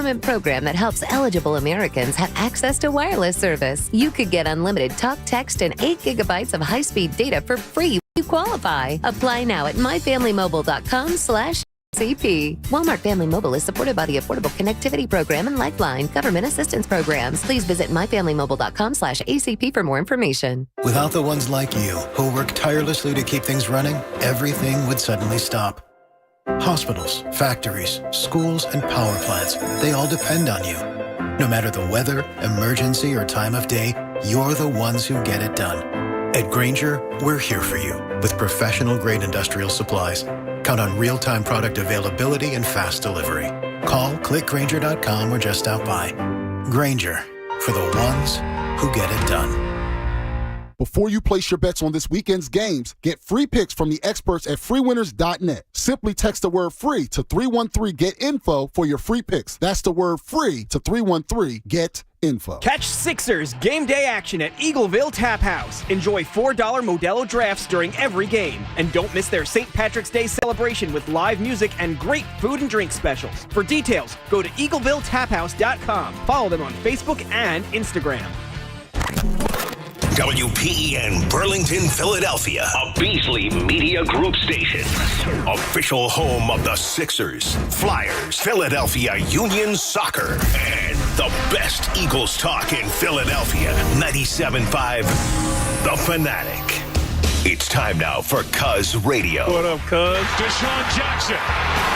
government program that helps eligible Americans have access to wireless service. You could get unlimited talk, text, and 8 gigabytes of high-speed data for free if you qualify. Apply now at myfamilymobile.com/ACP. Walmart Family Mobile is supported by the Affordable Connectivity Program and Lifeline Government Assistance Programs. Please visit myfamilymobile.com/ACP for more information. Without the ones like you, who work tirelessly to keep things running, everything would suddenly stop. Hospitals, factories, schools, and power plants, they all depend on you. No matter the weather, emergency, or time of day, you're the ones who get it done. At Grainger, we're here for you with professional-grade industrial supplies. Count on real-time product availability and fast delivery. Call, click Grainger.com, or just stop by. Grainger, for the ones who get it done. Before you place your bets on this weekend's games, get free picks from the experts at freewinners.net. Simply text the word FREE to 313-GET-INFO for your free picks. That's the word FREE to 313-GET-INFO. Catch Sixers game day action at Eagleville Tap House. Enjoy $4 Modelo drafts during every game. And don't miss their St. Patrick's Day celebration with live music and great food and drink specials. For details, go to EaglevilleTapHouse.com. Follow them on Facebook and Instagram. WPEN Burlington, Philadelphia, a Beasley Media Group station. Official home of the Sixers, Flyers, Philadelphia Union Soccer, and the best Eagles talk in Philadelphia. 97.5 The Fanatic. It's time now for Cuz Radio. What up, Cuz? Deshaun Jackson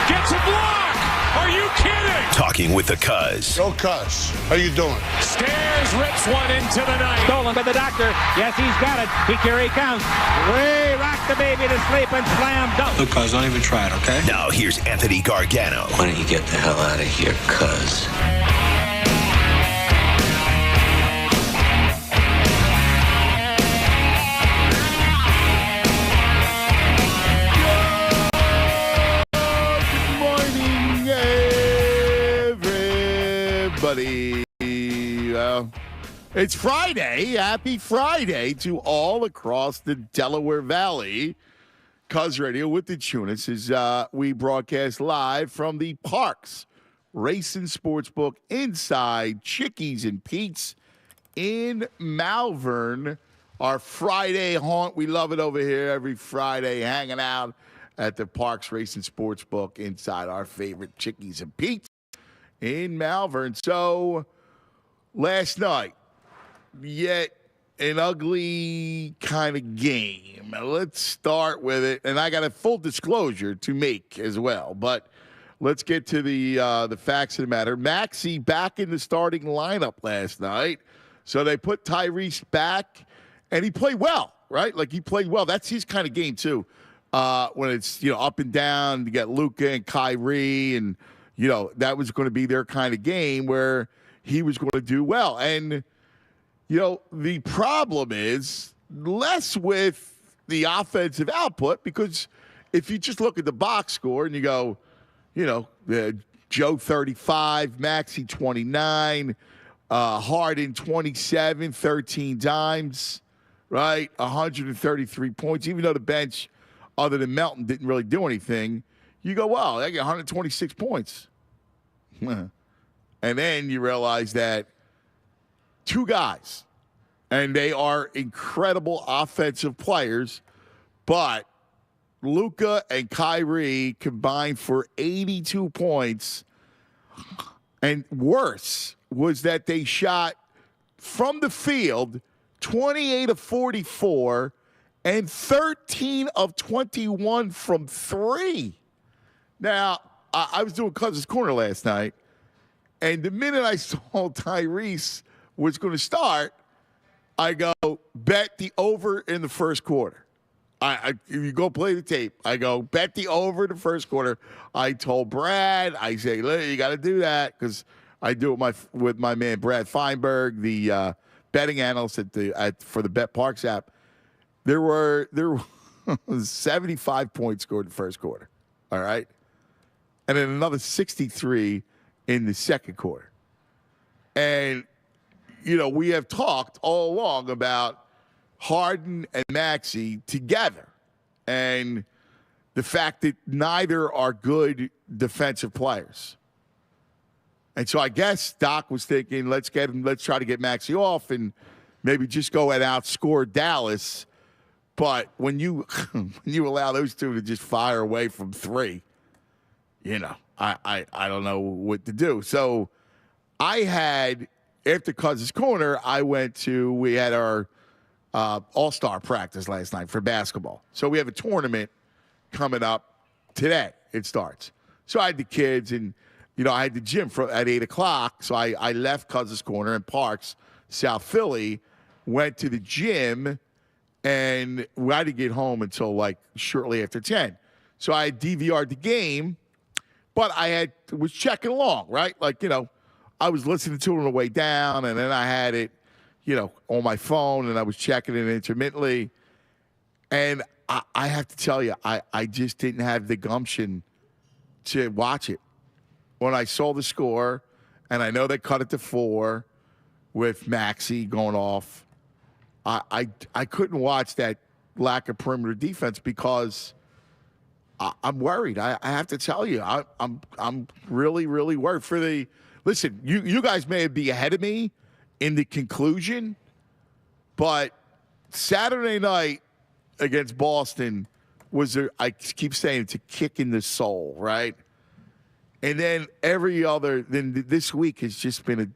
gets a block. Are you kidding? Talking with the Cuz. Go Cuz. How you doing? Stairs rips one into the night. Stolen by the doctor. Yes, he's got it. Here he comes. Way rock the baby to sleep and slam dunk. Look, Cuz, don't even try it, okay? Now here's Anthony Gargano. Why don't you get the hell out of here, Cuz? It's Friday. Happy Friday to all across the Delaware Valley. Cuz Radio with the Tunis as we broadcast live from the Parks Racing Sportsbook inside Chickies and Pete's in Malvern. Our Friday haunt. We love it over here every Friday, hanging out at the Parks Racing Sportsbook inside our favorite Chickies and Pete's in Malvern. So last night, yet an ugly kind of game. Let's start with it, and I got a full disclosure to make as well. But let's get to the facts of the matter. Maxey back in the starting lineup last night, so they put Tyrese back, and he played well, right? Like he played well. That's his kind of game too. When it's up and down, you got Luka and Kyrie, and that was going to be their kind of game where he was going to do well. And the problem is less with the offensive output, because if you just look at the box score and you go, Joe 35, Maxey 29, Harden 27, 13 times, right? 133 points, even though the bench, other than Melton, didn't really do anything. You go, wow, they got 126 points. And then you realize that two guys, and they are incredible offensive players, but Luka and Kyrie combined for 82 points. And worse was that they shot from the field 28 of 44 and 13 of 21 from three. Now, I was doing Cousins Corner last night, and the minute I saw Tyrese was going to start, I go, bet the over in the first quarter. If you go play the tape, I go, bet the over in the first quarter. I told Brad, I say, you got to do that, because I do it with my man Brad Feinberg, the betting analyst for the Bet Parks app. There was 75 points scored in the first quarter, all right? And then another 63 in the second quarter. And, we have talked all along about Harden and Maxey together, and the fact that neither are good defensive players. And so I guess Doc was thinking, let's try to get Maxey off and maybe just go and outscore Dallas. But when you allow those two to just fire away from three, I don't know what to do. So I had, after Cousins Corner, we had our all-star practice last night for basketball. So we have a tournament coming up today. It starts. So I had the kids and, I had the gym at 8 o'clock. So I left Cousins Corner in Parks, South Philly, went to the gym, and I didn't get home until like shortly after 10. So I DVR'd the game, but was checking along, right? Like, I was listening to it on the way down, and then I had it, on my phone, and I was checking it intermittently. And I have to tell you, I just didn't have the gumption to watch it. When I saw the score, and I know they cut it to 4 with Maxey going off, I couldn't watch that lack of perimeter defense because I'm worried. I have to tell you, I'm really, really worried. Listen, you guys may be ahead of me in the conclusion, but Saturday night against Boston I keep saying, it's a kick in the soul, right? And then this week has just been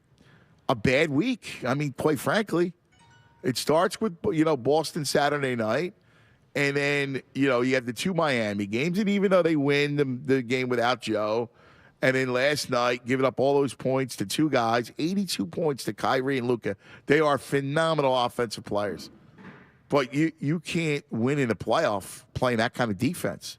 a bad week. I mean, quite frankly, it starts with, Boston Saturday night. And then, you have the 2 Miami games. And even though they win the game without Joe, and then last night, giving up all those points to 2 guys, 82 points to Kyrie and Luka. They are phenomenal offensive players. But you can't win in a playoff playing that kind of defense.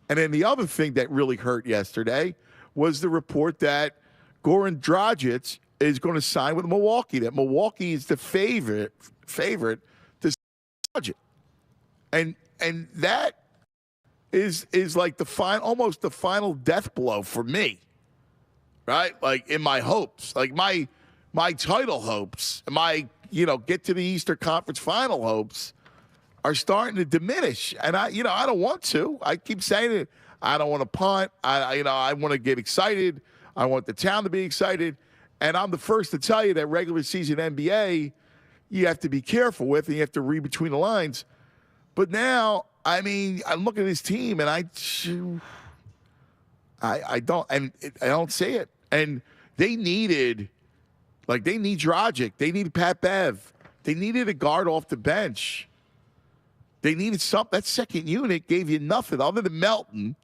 And then the other thing that really hurt yesterday was the report that Goran Dragic is going to sign with Milwaukee, that Milwaukee is the favorite to Dragic. And that is like almost the final death blow for me, right? Like in my hopes, like my title hopes, get to the Eastern Conference Final hopes are starting to diminish. And I don't want to. I keep saying it. I don't want to punt. I want to get excited. I want the town to be excited. And I'm the first to tell you that regular season NBA, you have to be careful with, and you have to read between the lines. But now, I'm looking at this team, and I don't see it. And they need Dragic. They needed Pat Bev. They needed a guard off the bench. They needed something. That second unit gave you nothing other than Melton.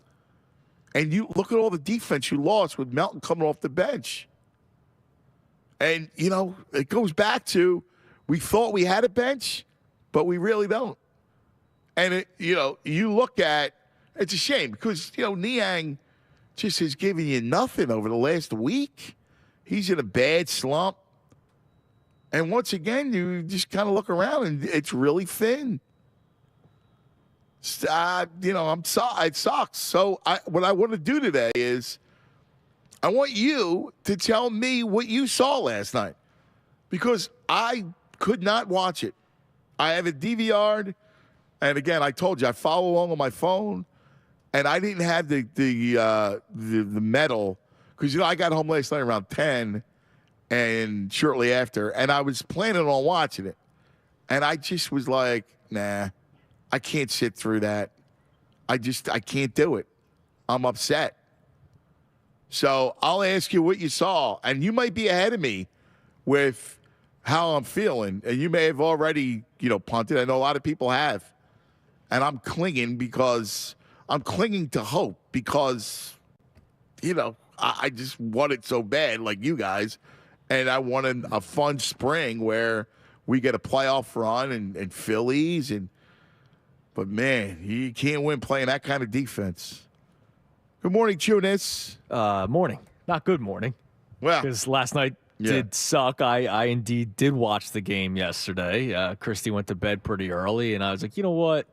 And you look at all the defense you lost with Melton coming off the bench. And, it goes back to we thought we had a bench, but we really don't. And, you look at – it's a shame because, Niang just has given you nothing over the last week. He's in a bad slump. And once again, you just kind of look around, and it's really thin. It sucks. So what I want to do today is I want you to tell me what you saw last night because I could not watch it. I have it DVR'd, and again, I told you I follow along on my phone, and I didn't have the medal because I got home last night around 10, and shortly after, and I was planning on watching it, and I just was like, nah. I can't sit through that. I can't do it. I'm upset. So I'll ask you what you saw, and you might be ahead of me with how I'm feeling, and you may have already, punted. I know a lot of people have, and I'm clinging to hope because, I just want it so bad, like you guys, and I wanted a fun spring where we get a playoff run and Phillies But, man, you can't win playing that kind of defense. Good morning, Tunis. Morning. Not good morning. Well, because last night did suck. I indeed did watch the game yesterday. Christy went to bed pretty early, and I was like, you know what?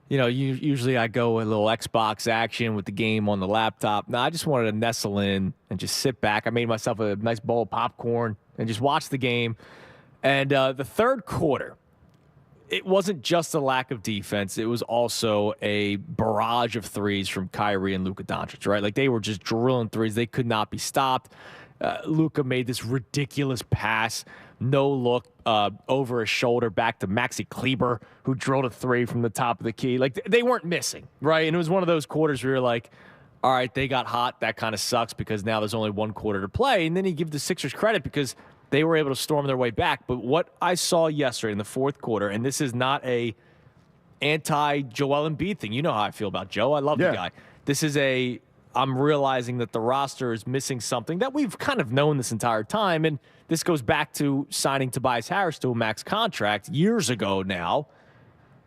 Usually I go a little Xbox action with the game on the laptop. Now I just wanted to nestle in and just sit back. I made myself a nice bowl of popcorn and just watch the game. And the third quarter, it wasn't just a lack of defense. It was also a barrage of threes from Kyrie and Luka Doncic, right? Like, they were just drilling threes. They could not be stopped. Luka made this ridiculous pass, no look, over his shoulder back to Maxi Kleber, who drilled a three from the top of the key. Like, they weren't missing, right? And it was one of those quarters where you're like, all right, they got hot. That kind of sucks because now there's only one quarter to play. And then you give the Sixers credit because they were able to storm their way back. But what I saw yesterday in the fourth quarter, and this is not a anti-Joel Embiid thing. You know how I feel about Joe. I love the guy. This is I'm realizing that the roster is missing something that we've kind of known this entire time. And this goes back to signing Tobias Harris to a max contract years ago now.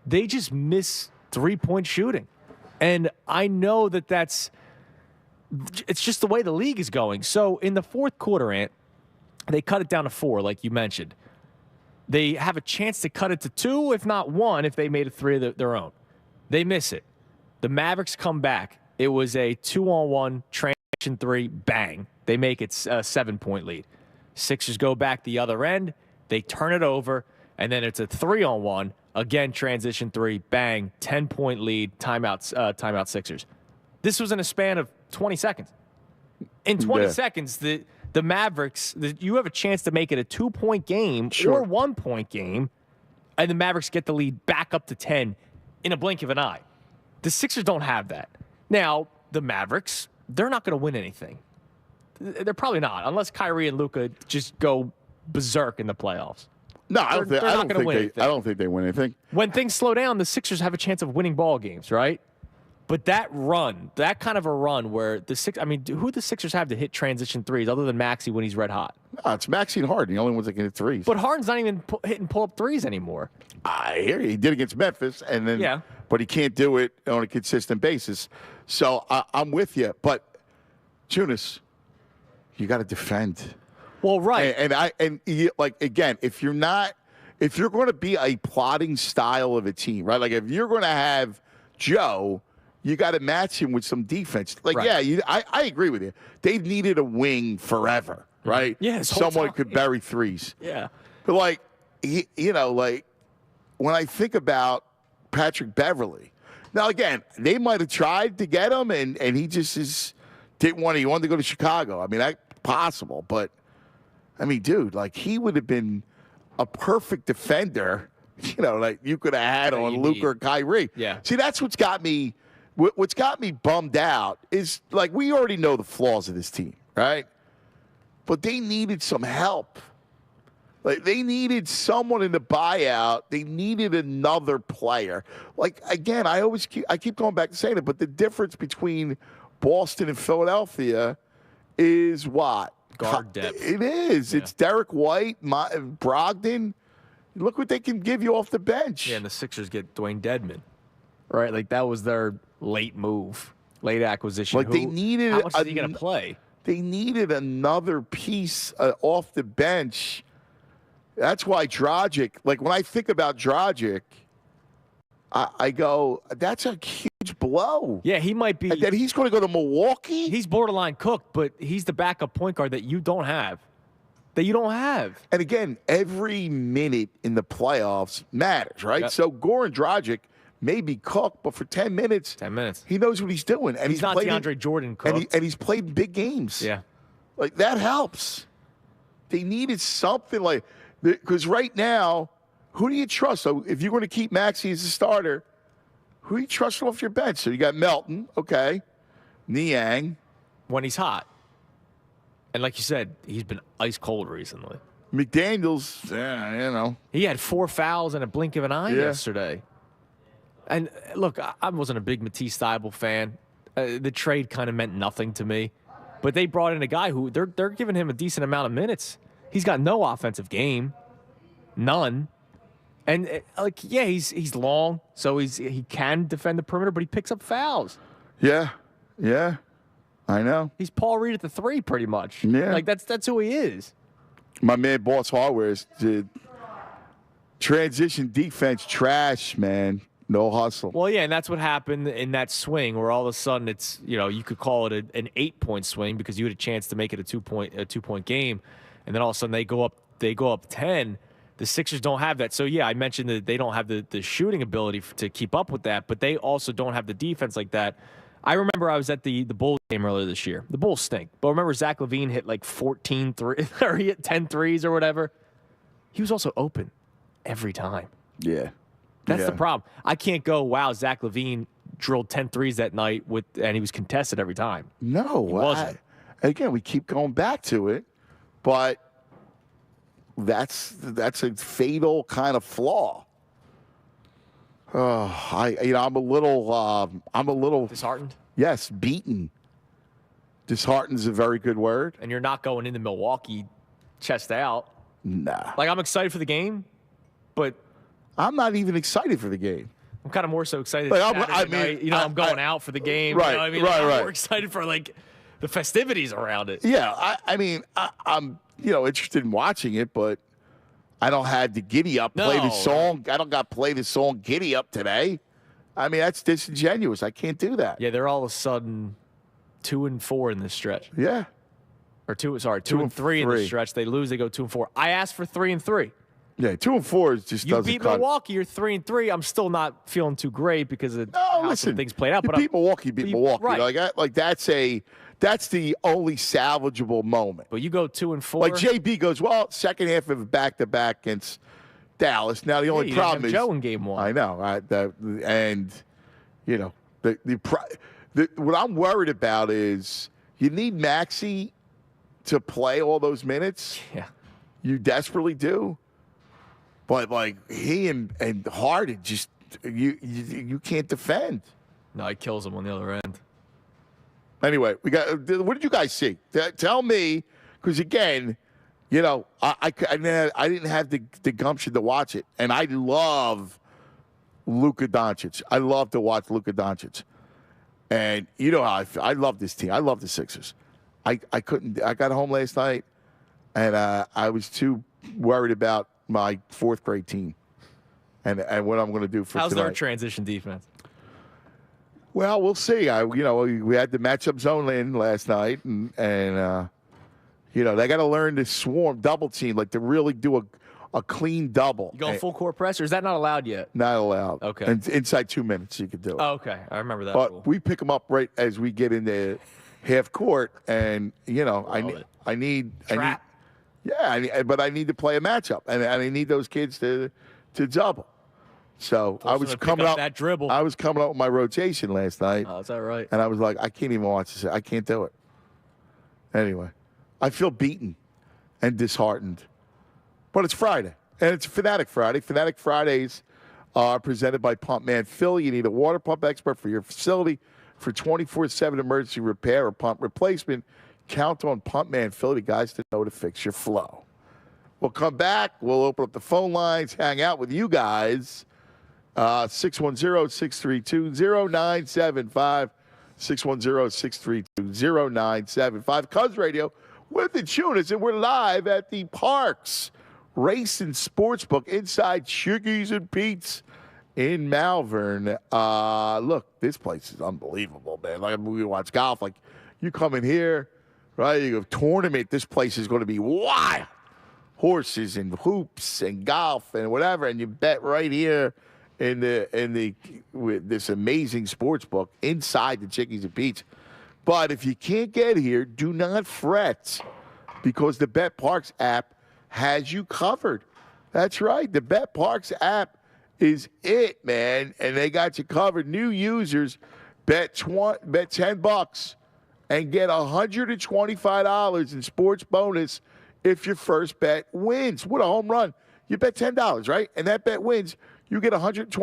They just miss three-point shooting. And I know that it's just the way the league is going. So in the fourth quarter, Ant, they cut it down to 4, like you mentioned. They have a chance to cut it to 2, if not 1, if they made a 3 of their own. They miss it. The Mavericks come back. It was a 2-on-1 transition 3, bang. They make it a 7-point lead. Sixers go back the other end. They turn it over, and then it's a 3-on-1. Again, transition 3, bang, 10-point lead, timeout Sixers. This was in a span of 20 seconds. In 20 seconds, the Mavericks, you have a chance to make it a 2-point game or 1-point game, and the Mavericks get the lead back up to 10 in a blink of an eye. The Sixers don't have that. Now, the Mavericks, they're not going to win anything. They're probably not, unless Kyrie and Luka just go berserk in the playoffs. No, I don't think they win anything. When things slow down, the Sixers have a chance of winning ball games, right? But that kind of a run where who the Sixers have to hit transition threes other than Maxey when he's red hot? No, it's Maxey and Harden, the only ones that can hit threes. But Harden's not even hitting pull-up threes anymore. I hear you. He did against Memphis, but he can't do it on a consistent basis. So I'm with you. But, Tunis, you got to defend. Well, right. Again, if you're going to be a plotting style of a team, right? Like, if you're going to have Joe, you got to match him with some defense. Like, right. I agree with you. They've needed a wing forever, right? Yeah, someone could bury threes. Yeah. But, when I think about Patrick Beverley, now, again, they might have tried to get him, and he just didn't want to. He wanted to go to Chicago. I mean, that's possible. But, I mean, dude, he would have been a perfect defender, you could have had on Luka or Kyrie. Yeah. See, that's what's got me bummed out is, we already know the flaws of this team, right? But they needed some help. They needed someone in the buyout. They needed another player. Again, I keep going back to saying it, but the difference between Boston and Philadelphia is what? Guard depth. It is. Yeah. It's Derek White, Brogdon. Look what they can give you off the bench. Yeah, and the Sixers get Dwayne Dedmon, right? That was their late acquisition. They needed. How much is he going to play? They needed another piece off the bench. That's why Dragic. When I think about Dragic, I go, that's a huge blow. Yeah, he might be. And then he's going to go to Milwaukee. He's borderline cooked, but he's the backup point guard that you don't have. And again, every minute in the playoffs matters, right? Yep. So Goran Dragic may be cooked, but for 10 minutes, he knows what he's doing. And he's not DeAndre Jordan cooked. And he's played big games. Yeah. That helps. They needed something because right now, who do you trust? So if you're going to keep Maxey as a starter, who do you trust off your bench? So you got Melton, okay, Niang. When he's hot. And like you said, he's been ice cold recently. McDaniels, He had 4 fouls in a blink of an eye yesterday. And look, I wasn't a big Matisse Thybulle fan. The trade kind of meant nothing to me. But they brought in a guy who they're giving him a decent amount of minutes. He's got no offensive game. None. And he's long, so he can defend the perimeter, but he picks up fouls. Yeah. I know. He's Paul Reed at the 3, pretty much. Yeah. That's who he is. My man, Boss Hardware, is the transition defense trash, man. No hustle. Well, yeah, and that's what happened in that swing where all of a sudden it's, you could call it an 8-point swing because you had a chance to make it a 2-point game, and then all of a sudden they go up 10. The Sixers don't have that. So, yeah, I mentioned that they don't have the shooting ability to keep up with that, but they also don't have the defense like that. I remember I was at the Bulls game earlier this year. The Bulls stink. But remember Zach LaVine hit like 14 threes, or he hit 10 threes or whatever. He was also open every time. Yeah. That's the problem. I can't go, wow, Zach LaVine drilled 10 threes that night and he was contested every time. No. He wasn't. Again, we keep going back to it, but that's a fatal kind of flaw. I'm a little disheartened. Yes, beaten. Disheartened is a very good word. And you're not going into Milwaukee chest out. Nah. Like, I'm excited for the game, but I'm not even excited for the game. I'm kind of more so excited. Like, I'm going out for the game. Right. You know what I mean? Right. I'm right. more excited for like the festivities around it. Yeah. I'm interested in watching it, but I don't have the giddy up play the song. I don't got to play the song Giddy Up today. I mean, that's disingenuous. I can't do that. Yeah, they're all of a sudden 2-4 in this stretch. Yeah. Or 2-3 in this stretch. They lose, they go 2-4. I asked for 3-3. Yeah, 2-4 is just you doesn't beat cut. Milwaukee, you're 3-3. I'm still not feeling too great because of how some things played out. You but beat Milwaukee, Milwaukee. Right. Like that's the only salvageable moment. But you go 2-4. Like JB goes, well, second half of back-to-back against Dallas. Now the only problem is Joe in game 1. I know, what I'm worried about is you need Maxey to play all those minutes. Yeah, you desperately do. But like he and Harden just you can't defend. No, he kills him on the other end. Anyway, what did you guys see? Tell me, because again, I didn't have the gumption to watch it, and I love Luka Doncic. I love to watch Luka Doncic, and you know how I feel. I love this team. I love the Sixers. I couldn't. I got home last night, and I was too worried about my fourth grade team, and what I'm going to do for How's tonight. their transition defense? Well, we'll see. We had the matchup zone in last night, and they got to learn to swarm, double team, like to really do a clean double. You going full court press, or is that not allowed yet? Not allowed. Okay. And inside 2 minutes, you could do it. Oh, okay. I remember that. But we pick them up right as we get into half court, and I need. But I need to play a matchup, and I need those kids to double. So I was coming up that dribble. I was coming up with my rotation last night. Oh, is that right? And I was like, I can't even watch this. I can't do it. Anyway, I feel beaten and disheartened. But it's Friday, and it's Fanatic Friday. Fanatic Fridays are presented by Pump Man Philly. You need a water pump expert for your facility for 24/7 emergency repair or pump replacement. Count on Pump Man Philly, guys, to know to fix your flow. We'll come back. We'll open up the phone lines, hang out with you guys. 610-632-0975. 610-632-0975. Cuz Radio with the Tunas, and we're live at the Parks Race and Sportsbook inside Chickies and Pete's in Malvern. Look, this place is unbelievable, man. Like we watch golf. Like you come in here, right? You go tournament. This place is going to be wild. Horses and hoops and golf and whatever, and you bet right here with this amazing sports book inside the Chickies and Pete's. But if you can't get here, do not fret, because the Bet Parks app has you covered. That's right. The Bet Parks app is it, man, and they got you covered. New users bet $10 and get $125 in sports bonus if your first bet wins. What a home run. You bet $10, right? And that bet wins. You get $125 in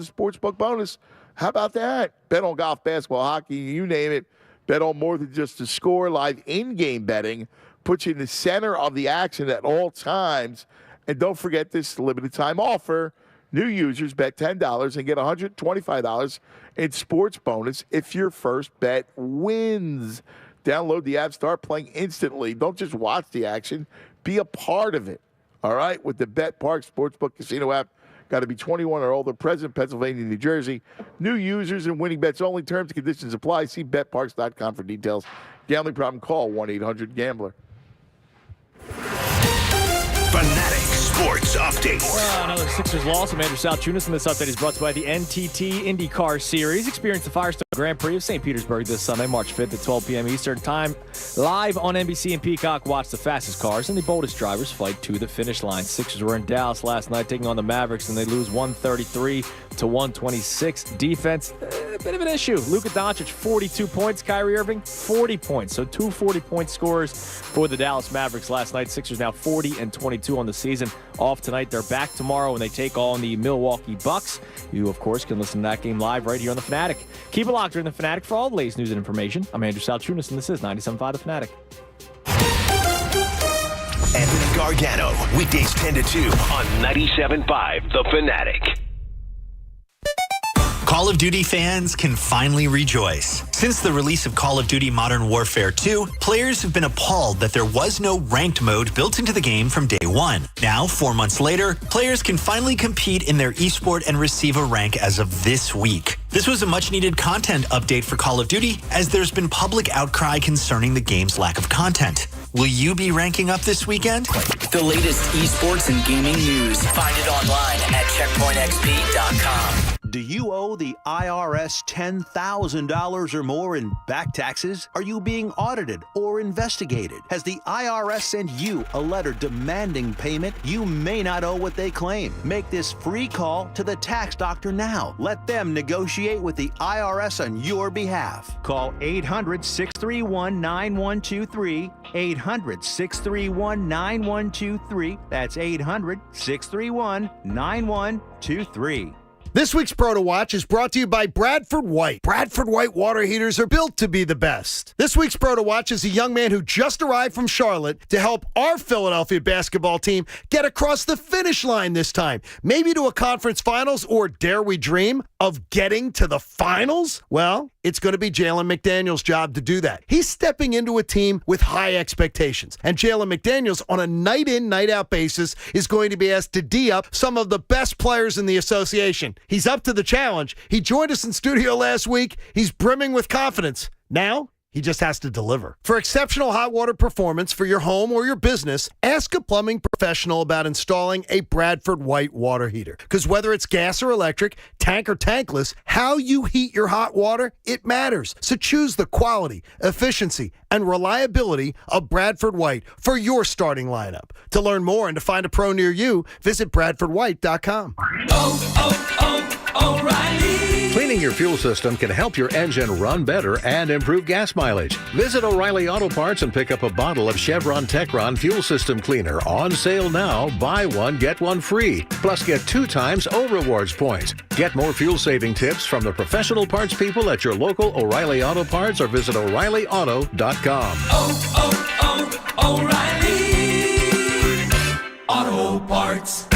sportsbook bonus. How about that? Bet on golf, basketball, hockey, you name it. Bet on more than just the score. Live in-game betting puts you in the center of the action at all times. And don't forget this limited time offer. New users bet $10 and get $125 in sports bonus if your first bet wins. Download the app, start playing instantly. Don't just watch the action. Be a part of it. All right? With the Bet Park Sportsbook Casino app. Got to be 21 or older, present Pennsylvania, New Jersey. New users and winning bets only. Terms and conditions apply. See betparks.com for details. Gambling problem, call 1-800-GAMBLER. Fanatic Sports Update. Another Sixers loss. I'm Andrew Salchunas, and this update is brought to you by the NTT IndyCar Series. Experience the Firestone Grand Prix of St. Petersburg this Sunday, March 5th at 12 p.m. Eastern Time. Live on NBC and Peacock, watch the fastest cars and the boldest drivers fight to the finish line. Sixers were in Dallas last night taking on the Mavericks, and they lose 133-126. Defense, a bit of an issue. Luka Doncic, 42 points. Kyrie Irving, 40 points. So two 40-point scorers for the Dallas Mavericks last night. Sixers now 40-22 on the season. Off tonight. They're back tomorrow when they take on the Milwaukee Bucks. You, of course, can listen to that game live right here on The Fanatic. Keep it locked during The Fanatic for all the latest news and information. I'm Andrew Salchunas, and this is 97.5 The Fanatic. Anthony Gargano, weekdays 10 to 2 on 97.5 The Fanatic. Call of Duty fans can finally rejoice. Since the release of Call of Duty Modern Warfare 2, players have been appalled that there was no ranked mode built into the game from day one. Now, 4 months later, players can finally compete in their esport and receive a rank as of this week. This was a much-needed content update for Call of Duty, as there's been public outcry concerning the game's lack of content. Will you be ranking up this weekend? The latest esports and gaming news. Find it online at checkpointxp.com. Do you owe the IRS $10,000 or more in back taxes? Are you being audited or investigated? Has the IRS sent you a letter demanding payment? You may not owe what they claim. Make this free call to the tax doctor now. Let them negotiate with the IRS on your behalf. Call 800-631-9123. 800-631-9123. That's 800-631-9123. This week's Pro to Watch is brought to you by Bradford White. Bradford White water heaters are built to be the best. This week's Pro to Watch is a young man who just arrived from Charlotte to help our Philadelphia basketball team get across the finish line this time. Maybe to a conference finals, or dare we dream of getting to the finals? Well, it's going to be Jalen McDaniels' job to do that. He's stepping into a team with high expectations, and Jalen McDaniels, on a night-in, night-out basis, is going to be asked to D-up some of the best players in the association. He's up to the challenge. He joined us in studio last week. He's brimming with confidence. Now, he just has to deliver. For exceptional hot water performance for your home or your business, ask a plumbing professional about installing a Bradford White water heater. Because whether it's gas or electric, tank or tankless, how you heat your hot water, it matters. So choose the quality, efficiency, and reliability of Bradford White for your starting lineup. To learn more and to find a pro near you, visit BradfordWhite.com. O'Reilly. Cleaning your fuel system can help your engine run better and improve gas mileage. Visit O'Reilly Auto Parts and pick up a bottle of Chevron Techron Fuel System Cleaner. On sale now. Buy one, get one free. Plus, get 2 times O-Rewards points. Get more fuel-saving tips from the professional parts people at your local O'Reilly Auto Parts, or visit O'ReillyAuto.com. O'Reilly Auto Parts.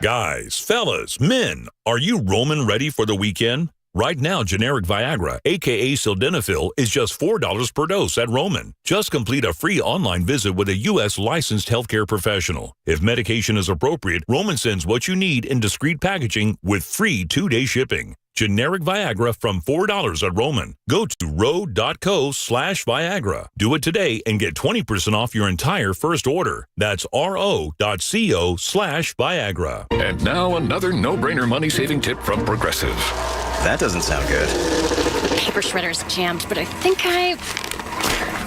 Guys, fellas, men, are you Roman ready for the weekend? Right now, generic Viagra, aka Sildenafil, is just $4 per dose at Roman. Just complete a free online visit with a U.S. licensed healthcare professional. If medication is appropriate, Roman sends what you need in discreet packaging with free 2-day shipping. Generic Viagra from $4 at Roman. Go to ro.co/Viagra. Do it today and get 20% off your entire first order. That's ro.co/Viagra. And now another no-brainer money-saving tip from Progressive. That doesn't sound good. Paper shredder's jammed, but I think I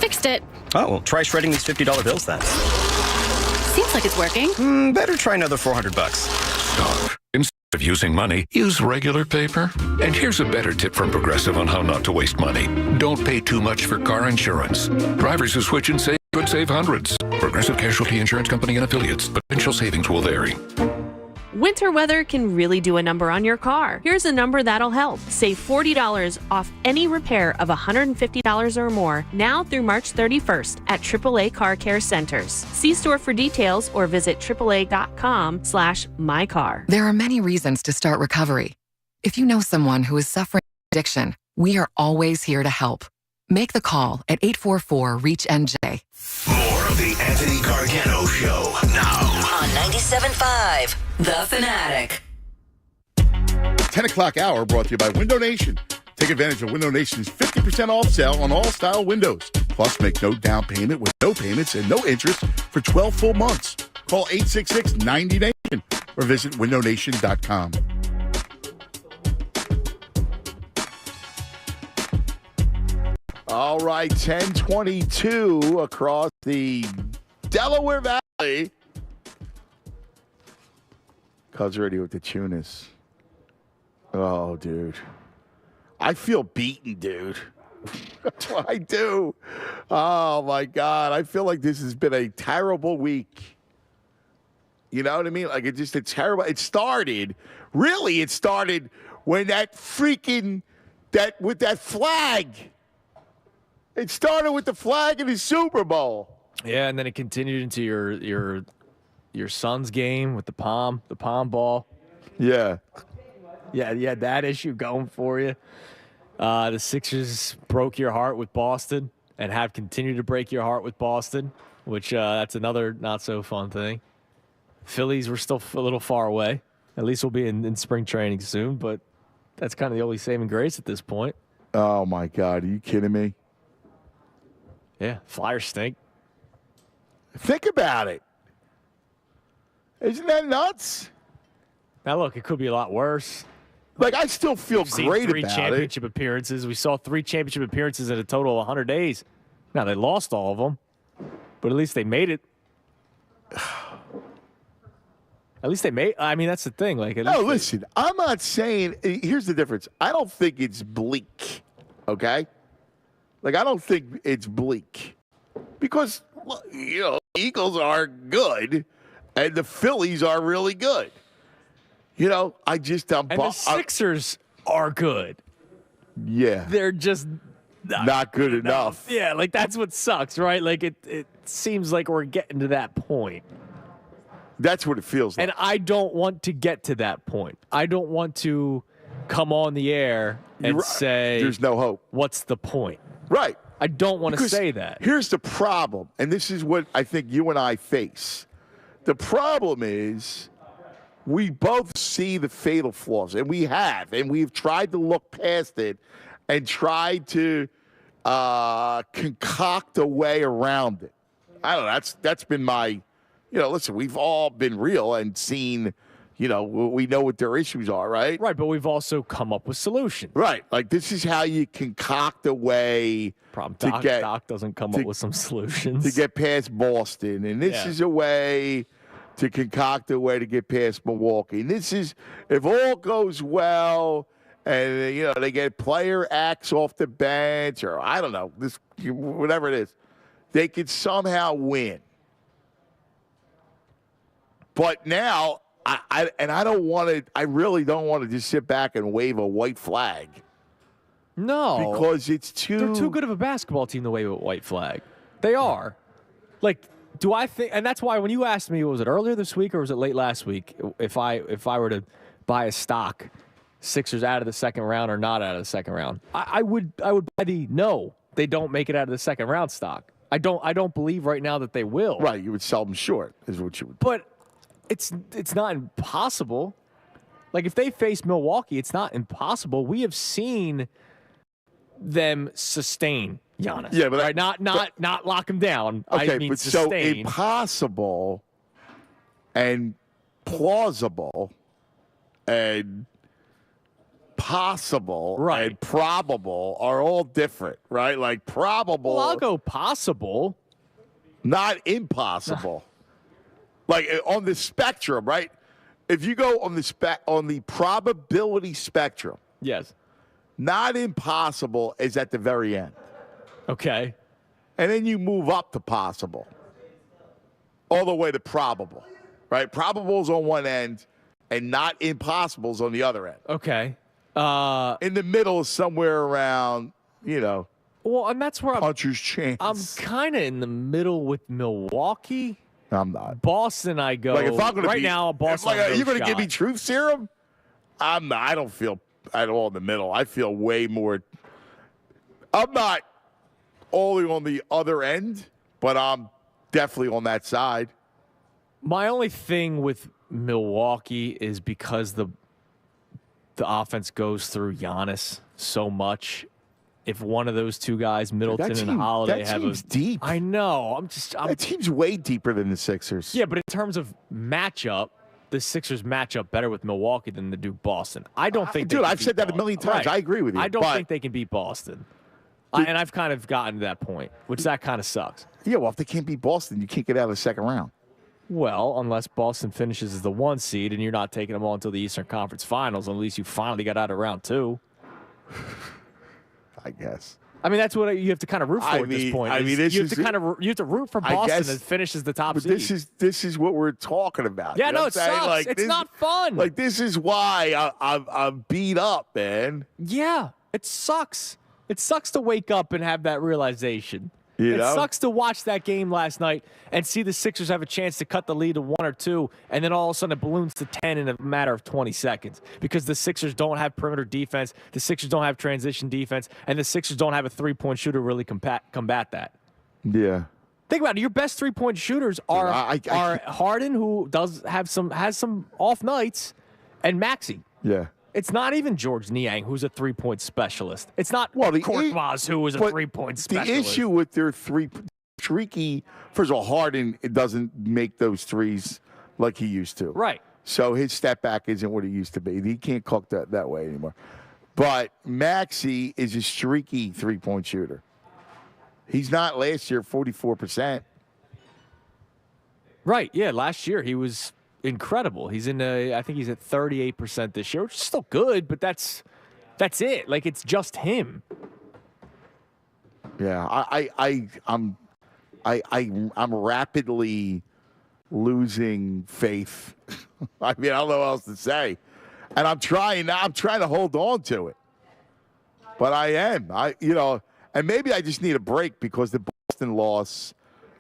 fixed it. Oh, well, try shredding these $50 bills then. Seems like it's working. Better try another $400. Stop. Instead of using money, use regular paper. And here's a better tip from Progressive on how not to waste money. Don't pay too much for car insurance. Drivers who switch and save could save hundreds. Progressive Casualty Insurance Company and affiliates. Potential savings will vary. Winter weather can really do a number on your car. Here's a number that'll help. Save $40 off any repair of $150 or more now through March 31st at AAA Car Care Centers. See store for details or visit AAA.com/mycar. There are many reasons to start recovery. If you know someone who is suffering addiction, we are always here to help. Make the call at 844-REACH-NJ. More of the Anthony Gargano Show now on 97.5 The Fanatic. 10 o'clock hour brought to you by Window Nation. Take advantage of Window Nation's 50% off sale on all style windows. Plus, make no down payment with no payments and no interest for 12 full months. Call 866-90NATION or visit windownation.com. All right, 10:22 across the Delaware Valley. Cuz ready with the Tunis. Oh, dude. I feel beaten, dude. That's what I do. Oh, my God. I feel like this has been a terrible week. You know what I mean? Like, it's terrible. It started when with that flag. It started with the flag in the Super Bowl. Yeah, and then it continued into your son's game with the palm ball. Yeah. Yeah, you had that issue going for you. The Sixers broke your heart with Boston and have continued to break your heart with Boston, which that's another not so fun thing. Phillies were still a little far away. At least we'll be in spring training soon, but that's kind of the only saving grace at this point. Oh, my God. Are you kidding me? Yeah, Flyers stink. Think about it. Isn't that nuts? Now, look, it could be a lot worse. Like, I still feel great about it. 3 championship appearances. We saw 3 championship appearances in a total of 100 days. Now, they lost all of them, but at least they made it. At least they made. I mean, that's the thing. Like, listen. I'm not saying. Here's the difference. I don't think it's bleak. Okay. Like, I don't think it's bleak because Eagles are good, and the Phillies are really good. I'm and the Sixers are good. Yeah, they're just not good enough. Yeah, like that's what sucks, right? Like it seems like we're getting to that point. That's what it feels like. And I don't want to get to that point. I don't want to come on the air and say there's no hope. What's the point? Right. I don't want to say that. Here's the problem, and this is what I think you and I face. The problem is we both see the fatal flaws, and we've tried to look past it and tried to concoct a way around it. I don't know. That's been my, listen, we've all been real and seen, we know what their issues are, right? Right, but we've also come up with solutions. Right. Like, this is how you concoct a way Doc doesn't come up with some solutions. To get past Boston. And this is a way to concoct a way to get past Milwaukee. And this is, if all goes well, and, they get player X off the bench, or I don't know, whatever it is, they could somehow win. But now, I really don't want to just sit back and wave a white flag. No. Because they're too good of a basketball team to wave a white flag. They are. Like, do I think, and that's why when you asked me, was it earlier this week or was it late last week, if I were to buy a stock, Sixers out of the second round or not out of the second round, I would buy the no, they don't make it out of the second round stock. I don't believe right now that they will. Right, you would sell them short, is what you would. But it's not impossible. Like, if they face Milwaukee, it's not impossible. We have seen them sustain Giannis. Yeah, but right? Not lock him down. Okay, I mean, but sustain. So impossible and plausible and possible and probable are all different, right? Like, probable. Well, I'll go possible. Not impossible. Like, on the spectrum, right? If you go on the probability spectrum, yes, not impossible is at the very end. Okay. And then you move up to possible, all the way to probable, right? Probable's on one end, and not impossible's on the other end. Okay. In the middle is somewhere around, Well, and that's where puncher's chance. I'm kind of in the middle with Milwaukee. I'm not. Boston, I go. Like, if I'm gonna now, Boston. You're going to give me truth serum? I'm not. I don't feel at all in the middle. I feel way more. I'm not only on the other end, but I'm definitely on that side. My only thing with Milwaukee is because the offense goes through Giannis so much, if one of those two guys, Middleton and Holiday, have team's deep. I know. That team's way deeper than the Sixers. Yeah, but in terms of matchup, the Sixers match up better with Milwaukee than they do Boston. I don't think. Dude, I've said that a million times. Right. I agree with you. I don't think they can beat Boston. And I've kind of gotten to that point, which that kind of sucks. Yeah, well, if they can't beat Boston, you can't get out of the second round. Well, unless Boston finishes as the 1 seed and you're not taking them all until the Eastern Conference Finals, at least you finally got out of round 2. I guess. I mean, that's what you have to kind of root for at this point. You have to root for Boston that finishes the top seed. This is what we're talking about. Yeah, you know no, it sucks. Like, it's not fun. Like, this is why I'm beat up, man. Yeah, it sucks. It sucks to wake up and have that realization. It sucks to watch that game last night and see the Sixers have a chance to cut the lead to 1 or 2, and then all of a sudden it balloons to 10 in a matter of 20 seconds because the Sixers don't have perimeter defense, the Sixers don't have transition defense, and the Sixers don't have a three-point shooter really combat that. Yeah. Think about it. Your best three-point shooters are Harden, who has some off nights, and Maxey. Yeah. It's not even George Niang, who's a three-point specialist. It's not Korkmaz, who is a three-point specialist. The issue with their streaky, first of all, Harden doesn't make those threes like he used to. Right. So his step back isn't what it used to be. He can't cook that way anymore. But Maxey is a streaky three-point shooter. He's not last year 44%. Right, yeah. Last year he was incredible. He's I think he's at 38% this year, which is still good, but that's it. Like, it's just him. Yeah, I'm rapidly losing faith. I mean, I don't know what else to say. And I'm trying to hold on to it. But I am. And maybe I just need a break because the Boston loss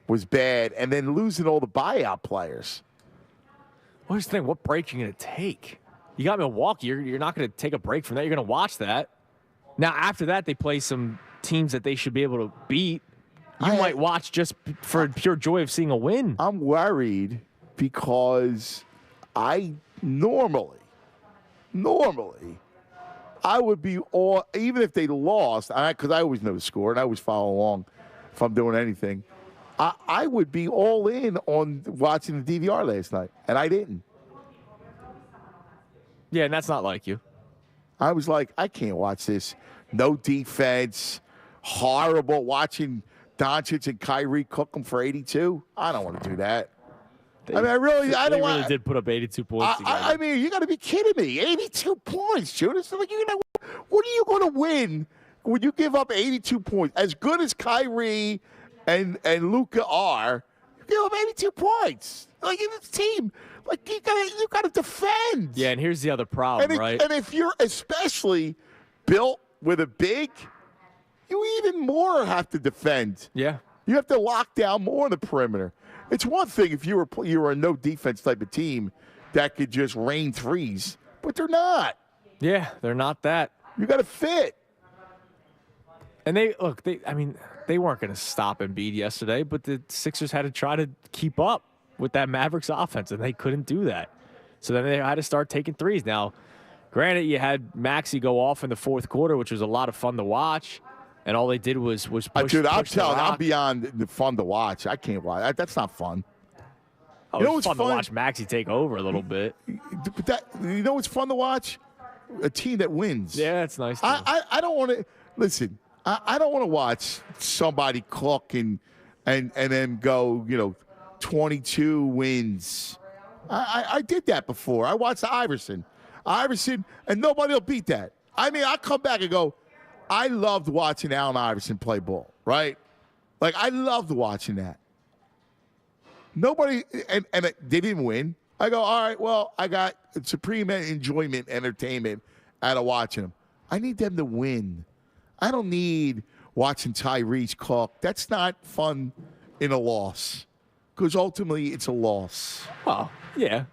was bad and then losing all the buyout players. Well, here's the thing. What break are you going to take? You got Milwaukee. You're not going to take a break from that. You're going to watch that. Now, after that, they play some teams that they should be able to beat. You might watch just for pure joy of seeing a win. I'm worried because I normally, I would be all, even if they lost, because I always know the score and I always follow along if I'm doing anything. I would be all in on watching the DVR last night, and I didn't. Yeah, and that's not like you. I was like, I can't watch this. No defense, horrible. Watching Doncic and Kyrie cook them for 82. I don't want to do that. I really did put up 82 points together. I mean, you got to be kidding me. 82 points, Judas. Like, what are you going to win when you give up 82 points? As good as Kyrie and Luka are, you give up 82 points. Like, in this team, like, you got to defend. Yeah, and here's the other problem, right? And if you're especially built with a big, you even more have to defend. Yeah. You have to lock down more on the perimeter. It's one thing if you were a no defense type of team that could just rain threes, but they're not. Yeah, they're not that. You got to fit. And they weren't going to stop Embiid yesterday, but the Sixers had to try to keep up with that Mavericks offense, and they couldn't do that. So then they had to start taking threes. Now, granted, you had Maxey go off in the fourth quarter, which was a lot of fun to watch, and all they did was push. Dude, I'm push telling you, I'm beyond the fun to watch. I can't watch. That's not fun. Oh, it was fun to watch Maxey take over a little bit. But you know what's fun to watch? A team that wins. Yeah, that's nice. I don't want to listen. I don't want to watch somebody cook and then go 22 wins. I did that before. I watched Iverson, and nobody will beat that. I mean, I come back and go, I loved watching Allen Iverson play ball, right? Like, I loved watching that. Nobody, and they didn't win. I go, all right, well, I got supreme enjoyment, entertainment out of watching them. I need them to win. I don't need watching Tyrese cook. That's not fun in a loss because ultimately it's a loss. Well, yeah.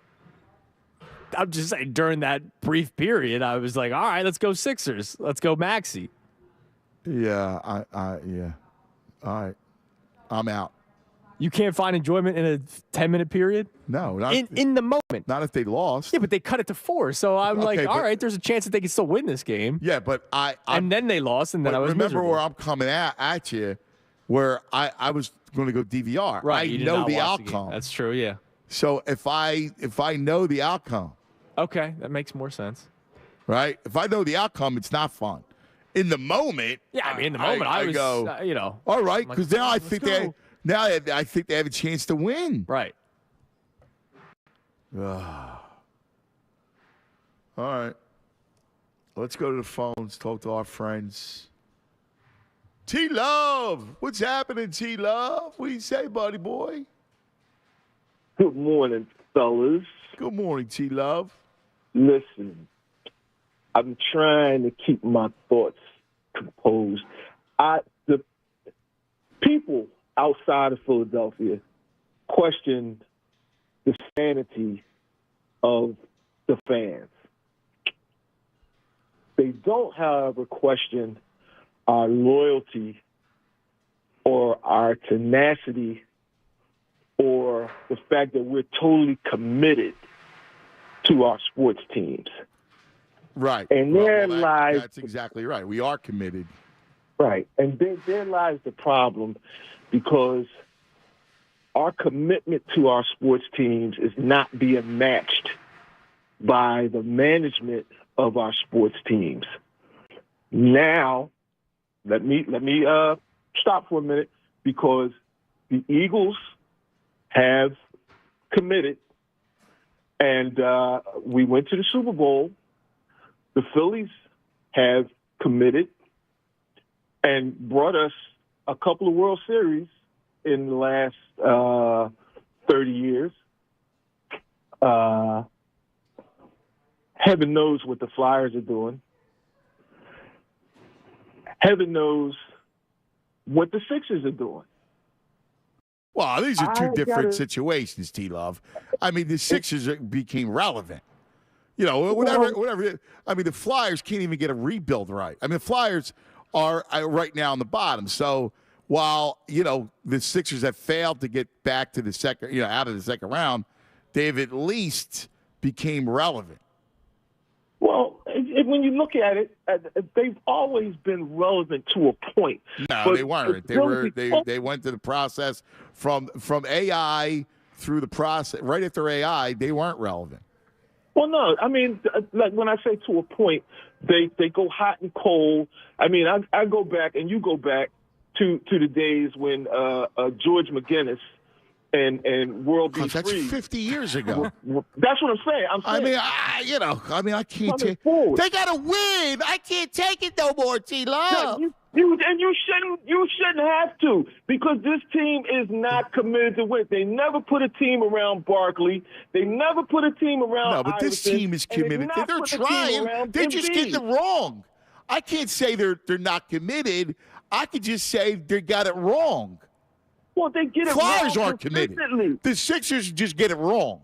I'm just saying during that brief period, I was like, all right, let's go Sixers. Let's go Maxey. Yeah, yeah. All right. I'm out. You can't find enjoyment in a 10-minute period? No, not in the moment. Not if they lost. Yeah, but they cut it to 4. So I'm Okay, like, all but- right, there's a chance that they can still win this game. Yeah, but and then they lost, and then but I was remember miserable. where I'm coming at you, where I was going to go DVR. Right, I you did know not the watch the game. outcome. That's true, yeah. So if I know the outcome, Okay, that makes more sense. right? If I know the outcome, it's not fun. In the moment, Yeah, I mean, in the moment, I was, go, you know. all right, I'm like, because now I let's think go. I think they have a chance to win. Right. All right. Let's go to the phones, talk to our friends. T-Love. What's happening, T-Love? What do you say, buddy boy? Good morning, fellas. Good morning, T-Love. Listen, I'm trying to keep my thoughts composed. The people outside of Philadelphia question the sanity of the fans. They don't, however, question our loyalty or our tenacity or the fact that we're totally committed to our sports teams. Right. And that's exactly right. We are committed. Right. And there lies the problem, because our commitment to our sports teams is not being matched by the management of our sports teams. Now, let me stop for a minute, because the Eagles have committed, and we went to the Super Bowl. The Phillies have committed and brought us a couple of World Series in the last 30 years. Heaven knows what the Flyers are doing. Heaven knows what the Sixers are doing. Well, these are two different situations, T-Love. I mean, the Sixers became relevant. You know, whatever. I mean, the Flyers can't even get a rebuild right. I mean, the Flyers are right now on the bottom. So while, the Sixers have failed to get back to the second, out of the second round, they've at least became relevant. Well, when you look at it, they've always been relevant to a point. No, but they weren't. They went through the process from AI through the process. Right after AI, they weren't relevant. Well, no, I mean, like when I say to a point, they go hot and cold. I mean, I go back and you go back to the days when George McGinnis and World Be That's Free. 50 years ago. That's what I'm saying. I can't take. They gotta win. I can't take it no more, T-Love. You shouldn't have to, because this team is not committed to win. They never put a team around Barkley. They never put a team around. No, but this Iverson, team is committed. They're a team trying. around They're just Embiid. getting it wrong. I can't say they're not committed. I could just say they got it wrong. Well, they get it Flyers wrong aren't committed. consistently. The Sixers just get it wrong.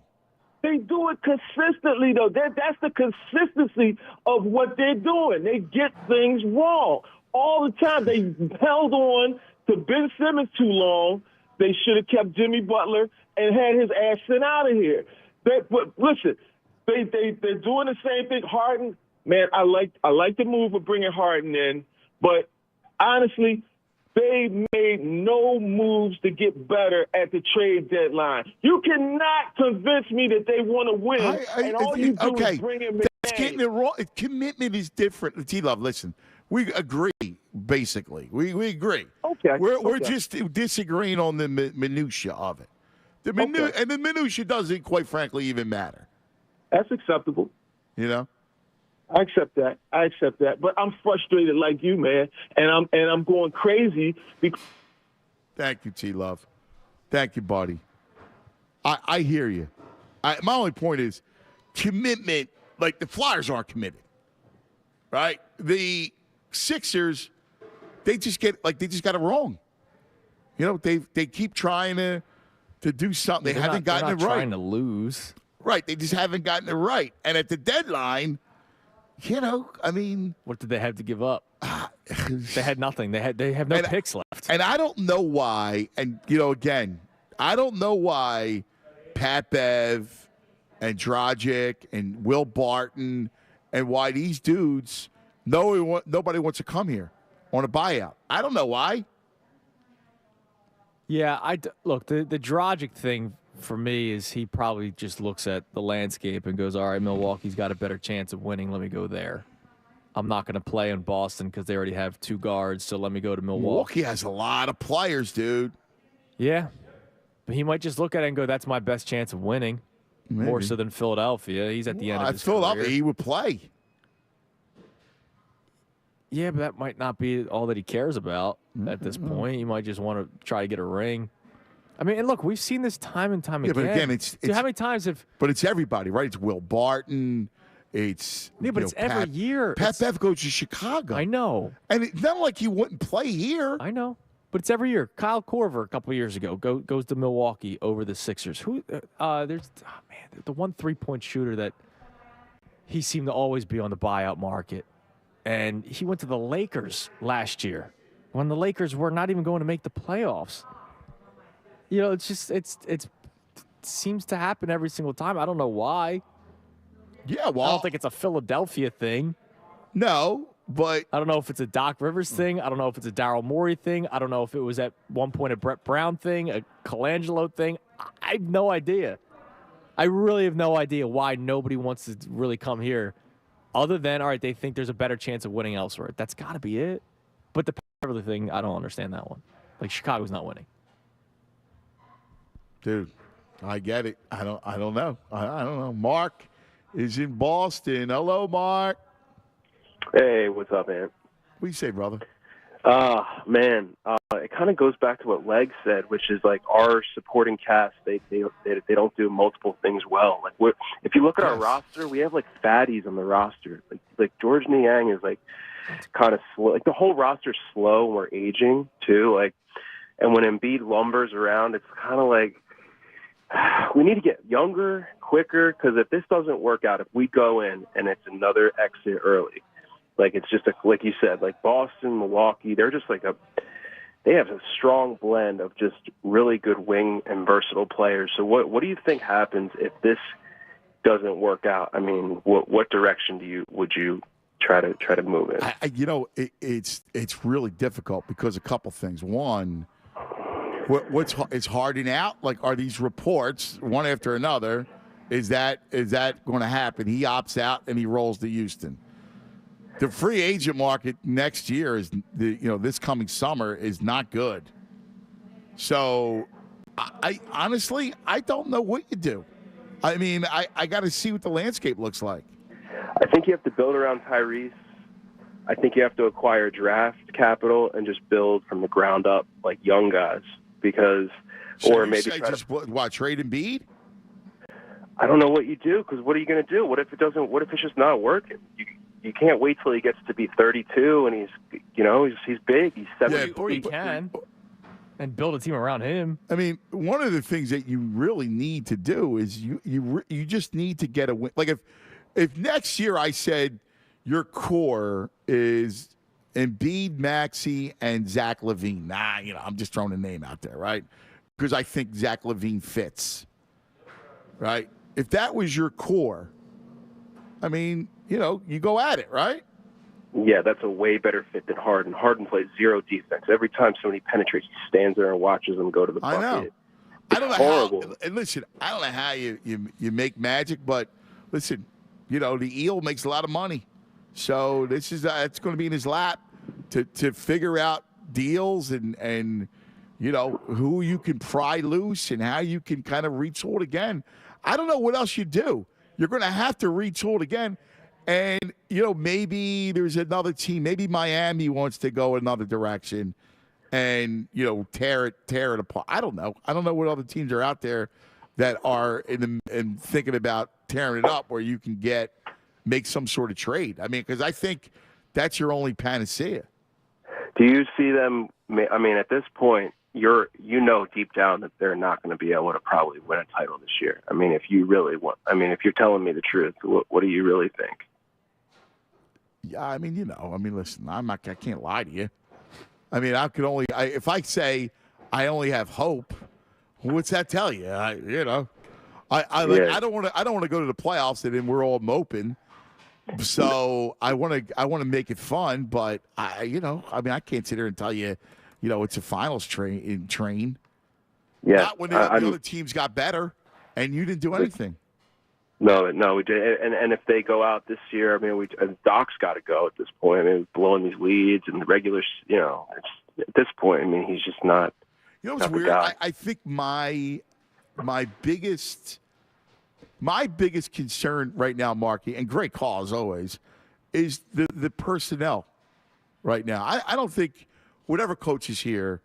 They do it consistently, though. That's the consistency of what they're doing. They get things wrong all the time. They held on to Ben Simmons too long. They should have kept Jimmy Butler and had his ass sent out of here. But listen, they're doing the same thing. Harden, man, I like the move of bringing Harden in, but honestly, they made no moves to get better at the trade deadline. You cannot convince me that they want to win, and all you do is bring in McMahon. That's getting it wrong. Commitment is different. T-Love, listen, we agree, basically. We agree. Okay. We're just disagreeing on the minutia of it. And the minutia doesn't, quite frankly, even matter. That's acceptable. I accept that. But I'm frustrated like you, man, and I'm going crazy because. Thank you, T-Love. Thank you, buddy. I hear you. My only point is commitment. Like, the Flyers aren't committed, right? The Sixers, they just got it wrong. They keep trying to do something. They haven't gotten it right. Trying to lose. Right. They just haven't gotten it right. And at the deadline. What did they have to give up? They had nothing. They have no picks left. And I don't know why. And again, I don't know why Pat Bev and Dragic and Will Barton and why these dudes, nobody wants to come here on a buyout. I don't know why. Yeah, look, the Dragic thing for me is he probably just looks at the landscape and goes, all right, Milwaukee's got a better chance of winning. Let me go there. I'm not going to play in Boston because they already have 2 guards, so let me go to Milwaukee. Milwaukee has a lot of players, dude. Yeah. But he might just look at it and go, that's my best chance of winning. Maybe. More so than Philadelphia. He's at the end of his Philadelphia, career. he would play. Yeah, but that might not be all that he cares about at this point. He might just want to try to get a ring. I mean, and look, we've seen this time and time again. Yeah, but again, it's how many times have... But it's everybody, right? It's Will Barton. It's... Yeah, but it's every year. Pat Bev goes to Chicago. I know. And it's not like he wouldn't play here. I know. But it's every year. Kyle Korver a couple of years ago goes to Milwaukee over the Sixers. There's the one 3-point shooter that he seemed to always be on the buyout market. And he went to the Lakers last year when the Lakers were not even going to make the playoffs. You know, it's just it seems to happen every single time. I don't know why. Yeah, well, I don't think it's a Philadelphia thing. No, but I don't know if it's a Doc Rivers thing. I don't know if it's a Daryl Morey thing. I don't know if it was at one point a Brett Brown thing, a Colangelo thing. I have no idea. I really have no idea why nobody wants to really come here, other than, all right, they think there's a better chance of winning elsewhere. That's got to be it. But the Beverly thing, I don't understand that one. Like, Chicago's not winning. Dude, I get it. I don't know. I don't know. Mark is in Boston. Hello, Mark. Hey, what's up, man? What do you say, brother? Man, it kind of goes back to what Leg said, which is like our supporting cast. They don't do multiple things well. Like, if you look at our roster, we have like fatties on the roster. Like George Niang is like kind of slow. Like the whole roster's slow, and we're aging too. Like, and when Embiid lumbers around, it's kind of like we need to get younger, quicker. Because if this doesn't work out, if we go in and it's another exit early. Like, it's just, like you said, like Boston, Milwaukee, they're just like they have a strong blend of just really good wing and versatile players. So what do you think happens if this doesn't work out? I mean, what direction would you try to move in? It's really difficult because a couple things. One, it's hardening out. Like, are these reports one after another? Is that going to happen? He opts out and he rolls to Houston. The free agent market next year this coming summer is not good. So, I honestly don't know what you do. I mean, I got to see what the landscape looks like. I think you have to build around Tyrese. I think you have to acquire draft capital and just build from the ground up, like young guys, because trade Embiid? I don't know what you do, because what are you going to do? What if it doesn't? What if it's just not working? You can't wait till he gets to be 32 and he's big. He's 70. Or you can and build a team around him. I mean, one of the things that you really need to do is you just need to get a win. Like if next year I said your core is Embiid, Maxey, and Zach LaVine. I'm just throwing a name out there, right? Because I think Zach LaVine fits, right? If that was your core, I mean, you go at it, right? Yeah, that's a way better fit than Harden. Harden plays zero defense. Every time somebody penetrates, he stands there and watches them go to the bucket. I know. I don't know horrible. And listen, I don't know how you make magic, but listen, the eel makes a lot of money. So this is it's going to be in his lap to figure out deals and who you can pry loose and how you can kind of retool it again. I don't know what else you do. You're going to have to retool it again. And, maybe there's another team. Maybe Miami wants to go another direction and, tear it apart. I don't know. I don't know what other teams are out there that are in thinking about tearing it up where you can make some sort of trade. I mean, because I think that's your only panacea. Do you see them? I mean, at this point, deep down that they're not going to be able to probably win a title this year. I mean, if you really want, if you're telling me the truth, what do you really think? Yeah, I mean, listen, I can't lie to you. I mean, if I say I only have hope, What's that tell you? I don't want to go to the playoffs and then we're all moping. So I want to make it fun, but I can't sit here and tell you, it's a finals train. Yeah. Not when the other teams got better and you didn't do anything. No, we did. And if they go out this year, Doc's got to go at this point. Blowing these leads and the regulars, at this point, he's just not. What's weird? I think my biggest concern right now, Marky, and great call as always, is the personnel right now. I don't think whatever coach is here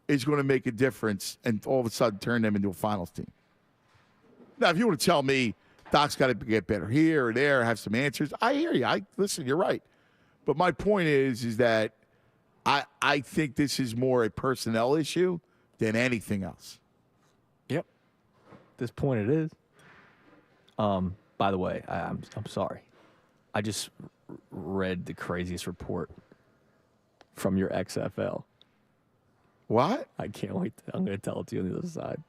is going to make a difference and all of a sudden turn them into a finals team. Now, if you want to tell me Doc's got to get better here or there, have some answers, I hear you. Listen, you're right. But my point is that I think this is more a personnel issue than anything else. Yep. At this point it is. By the way, I'm sorry. I just read the craziest report from your XFL. What? I can't wait. I'm going to tell it to you on the other side.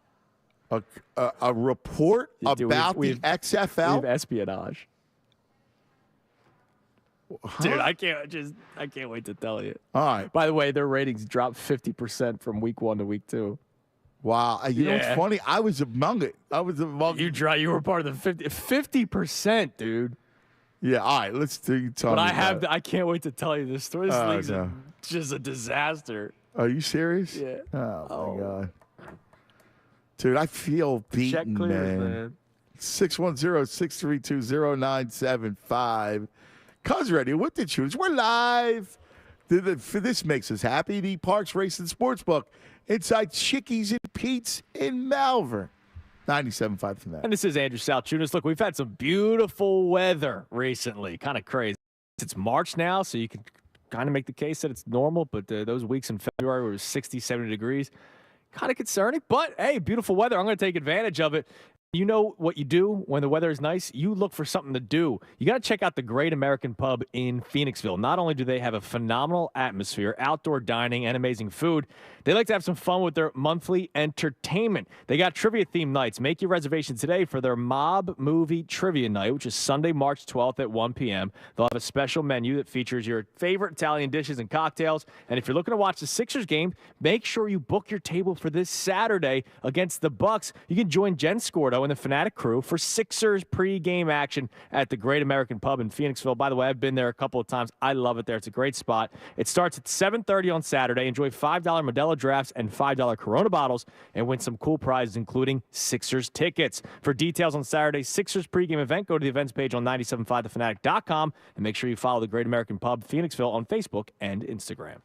A report about the XFL? We have espionage. Huh? Dude, I can't wait to tell you. All right. By the way, their ratings dropped 50% from week 1 to week 2. Wow. You know what's funny? I was among it. You were part of the 50%, dude. Yeah, all right. Let's do talk. But I can't wait to tell you this story. This league's just a disaster. Are you serious? Yeah. Oh my God. Dude, I feel beaten, Check clears, man. 610-632-0975. Cuz ready with the tunes. We're live. This makes us happy. The Parks Racing Sportsbook inside Chickies and Pete's in Malvern. 97.5 The Fanatic. And this is Andrew Salchunas. Look, we've had some beautiful weather recently. Kind of crazy. It's March now, so you can kind of make the case that it's normal, but those weeks in February where it was 60, 70 degrees, kind of concerning. But, hey, beautiful weather. I'm going to take advantage of it. You know what you do when the weather is nice? You look for something to do. You got to check out the Great American Pub in Phoenixville. Not only do they have a phenomenal atmosphere, outdoor dining, and amazing food, they like to have some fun with their monthly entertainment. They got trivia-themed nights. Make your reservation today for their Mob Movie Trivia Night, which is Sunday, March 12th at 1 p.m. They'll have a special menu that features your favorite Italian dishes and cocktails. And if you're looking to watch the Sixers game, make sure you book your table for this Saturday against the Bucks. You can join Jen Scordo and the Fanatic crew for Sixers pre-game action at the Great American Pub in Phoenixville. By the way, I've been there a couple of times. I love it there. It's a great spot. It starts at 7:30 on Saturday. Enjoy $5 Modelo drafts and $5 Corona bottles and win some cool prizes, including Sixers tickets. For details on Saturday's Sixers pregame event, go to the events page on 97.5thefanatic.com and make sure you follow the Great American Pub Phoenixville on Facebook and Instagram.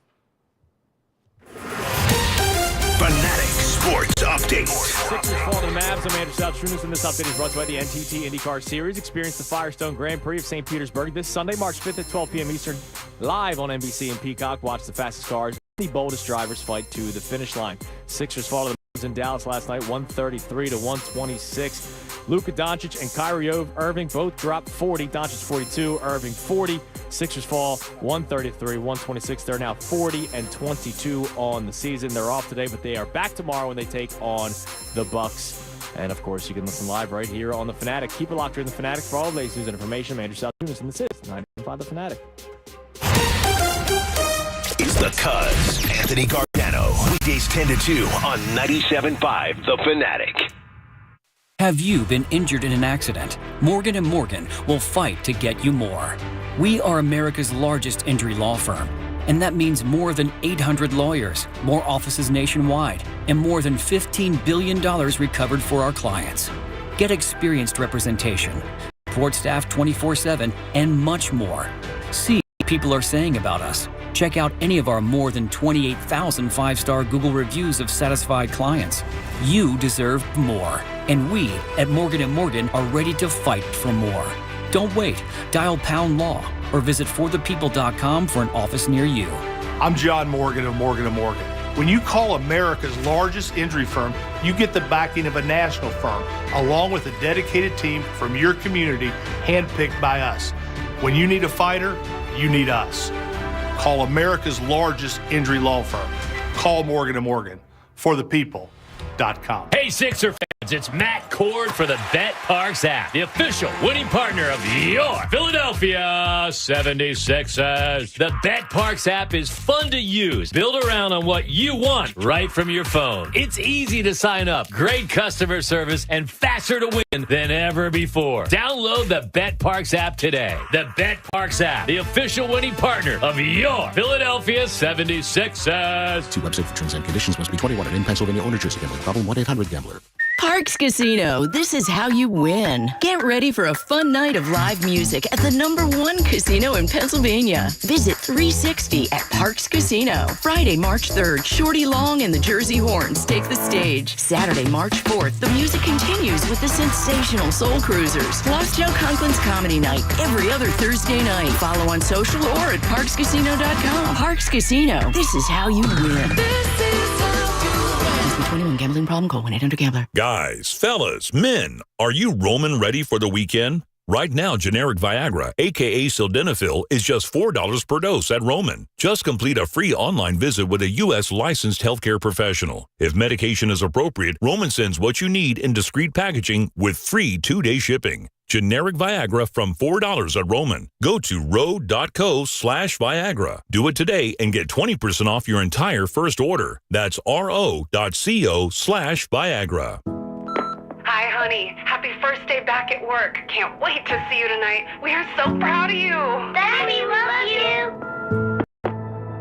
Fanatic Sports Update. Sixers fall to the Mavs. I'm Andrew Salchunas, and this update is brought to you by the NTT IndyCar Series. Experience the Firestone Grand Prix of St. Petersburg this Sunday, March 5th at 12 p.m. Eastern, live on NBC and Peacock. Watch the fastest cars, the boldest drivers fight to the finish line. Sixers fall to the Mavs in Dallas last night, 133 to 126. Luka Doncic and Kyrie Irving both dropped 40. Doncic 42, Irving 40. Sixers fall 133, 126. They're now 40 and 22 on the season. They're off today, but they are back tomorrow when they take on the Bucks. And, of course, you can listen live right here on The Fanatic. Keep it locked here in The Fanatic for all the latest news and information. I'm Andrew Salchunas, and this is 97.5 The Fanatic. It's the Cuz, Anthony Gargano. Weekdays 10 to 2 on 97.5 The Fanatic. Have you been injured in an accident? Morgan & Morgan will fight to get you more. We are America's largest injury law firm, and that means more than 800 lawyers, more offices nationwide, and more than $15 billion recovered for our clients. Get experienced representation, support staff 24/7, and much more. See what people are saying about us. Check out any of our more than 28,000 five-star Google reviews of satisfied clients. You deserve more, and we at Morgan & Morgan are ready to fight for more. Don't wait. Dial # Law or visit forthepeople.com for an office near you. I'm John Morgan of Morgan & Morgan. When you call America's largest injury firm, you get the backing of a national firm, along with a dedicated team from your community, handpicked by us. When you need a fighter, you need us. Call America's largest injury law firm. Call Morgan & Morgan. For the people, betparks.com. Hey, Sixer fans, it's Matt Cord for the BetParks app, the official winning partner of your Philadelphia 76ers. The BetParks app is fun to use. Build around on what you want right from your phone. It's easy to sign up, great customer service, and faster to win than ever before. Download the BetParks app today. The BetParks app, the official winning partner of your Philadelphia 76ers. See website for terms and conditions. Must be 21 and in Pennsylvania or New Jersey. Gambling problem? 1-800-GAMBLER. Parks Casino, this is how you win. Get ready for a fun night of live music at the #1 casino in Pennsylvania. Visit 360 at Parks Casino. Friday, March 3rd, Shorty Long and the Jersey Horns take the stage. Saturday, March 4th, the music continues with the sensational Soul Cruisers. Plus Joe Conklin's Comedy Night every other Thursday night. Follow on social or at parkscasino.com. Parks Casino, this is how you win. This is how you win. 21 gambling problem, call 1-800-GAMBLER. Guys, fellas, men, are you Roman ready for the weekend? Right now, generic Viagra, aka sildenafil, is just $4 per dose at Roman. Just complete a free online visit with a U.S. licensed healthcare professional. If medication is appropriate, Roman sends what you need in discreet packaging with free 2-day shipping. Generic Viagra from $4 at Roman. Go to ro.co/Viagra. Do it today and get 20% off your entire first order. That's ro.co/Viagra. Hi, honey. Happy first day back at work. Can't wait to see you tonight. We are so proud of you. Daddy, love you.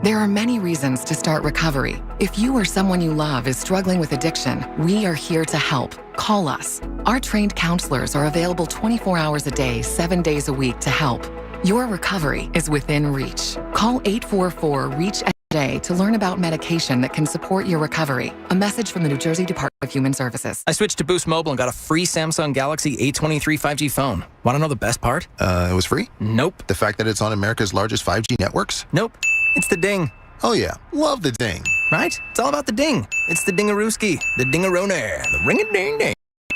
There are many reasons to start recovery. If you or someone you love is struggling with addiction, we are here to help. Call us. Our trained counselors are available 24 hours a day, 7 days a week to help. Your recovery is within reach. Call 844-REACH today to learn about medication that can support your recovery. A message from the New Jersey Department of Human Services. I switched to Boost Mobile and got a free Samsung Galaxy A23 5G phone. Want to know the best part? It was free? Nope. The fact that it's on America's largest 5G networks? Nope. It's the ding. Oh yeah, love the ding. Right? It's all about the ding. It's the dingarooski, the dingaroner, the ring-a-ding-ding.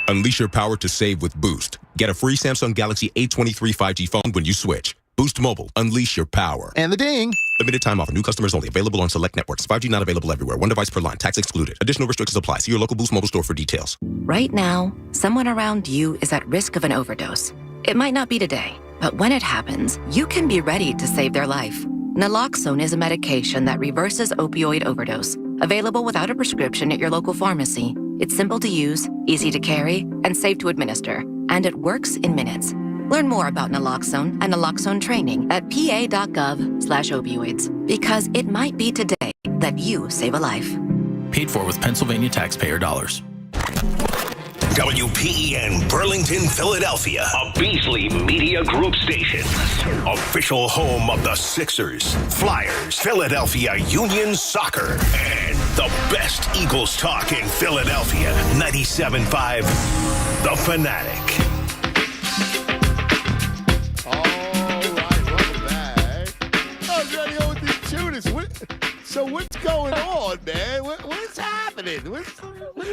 Unleash your power to save with Boost. Get a free Samsung Galaxy A23 5G phone when you switch. Boost Mobile. Unleash your power. And the ding. Limited time offer. New customers only. Available on select networks. 5G not available everywhere. One device per line. Tax excluded. Additional restrictions apply. See your local Boost Mobile store for details. Right now, someone around you is at risk of an overdose. It might not be today, but when it happens, you can be ready to save their life. Naloxone is a medication that reverses opioid overdose. Available without a prescription at your local pharmacy. It's simple to use, easy to carry, and safe to administer. And it works in minutes. Learn more about naloxone and naloxone training at pa.gov/opioids. Because it might be today that you save a life. Paid for with Pennsylvania taxpayer dollars. WPEN Burlington, Philadelphia, a Beasley Media Group station. Official home of the Sixers, Flyers, Philadelphia Union Soccer, and the best Eagles talk in Philadelphia. 97.5 The Fanatic. So what's going on, man? What's happening?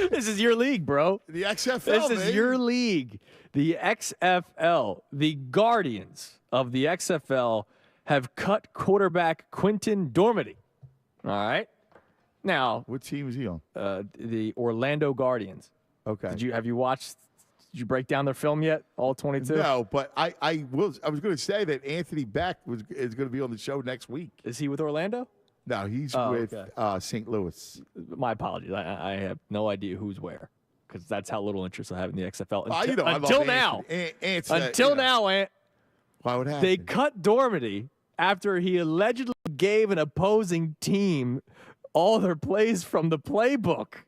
This is your league, bro. The XFL, This is man. your league. The XFL. The Guardians of the XFL have cut quarterback Quinton Dormady. All right. Now, what team is he on? The Orlando Guardians. Okay. Have you watched? Did you break down their film yet? All 22? No, but I was going to say that Anthony Beck is going to be on the show next week. Is he with Orlando? No, he's with St. Louis. My apologies. I have no idea who's where because that's how little interest I have in the XFL. Until now. Until now, Ant. Why would happen? They cut Dormady after he allegedly gave an opposing team all their plays from the playbook.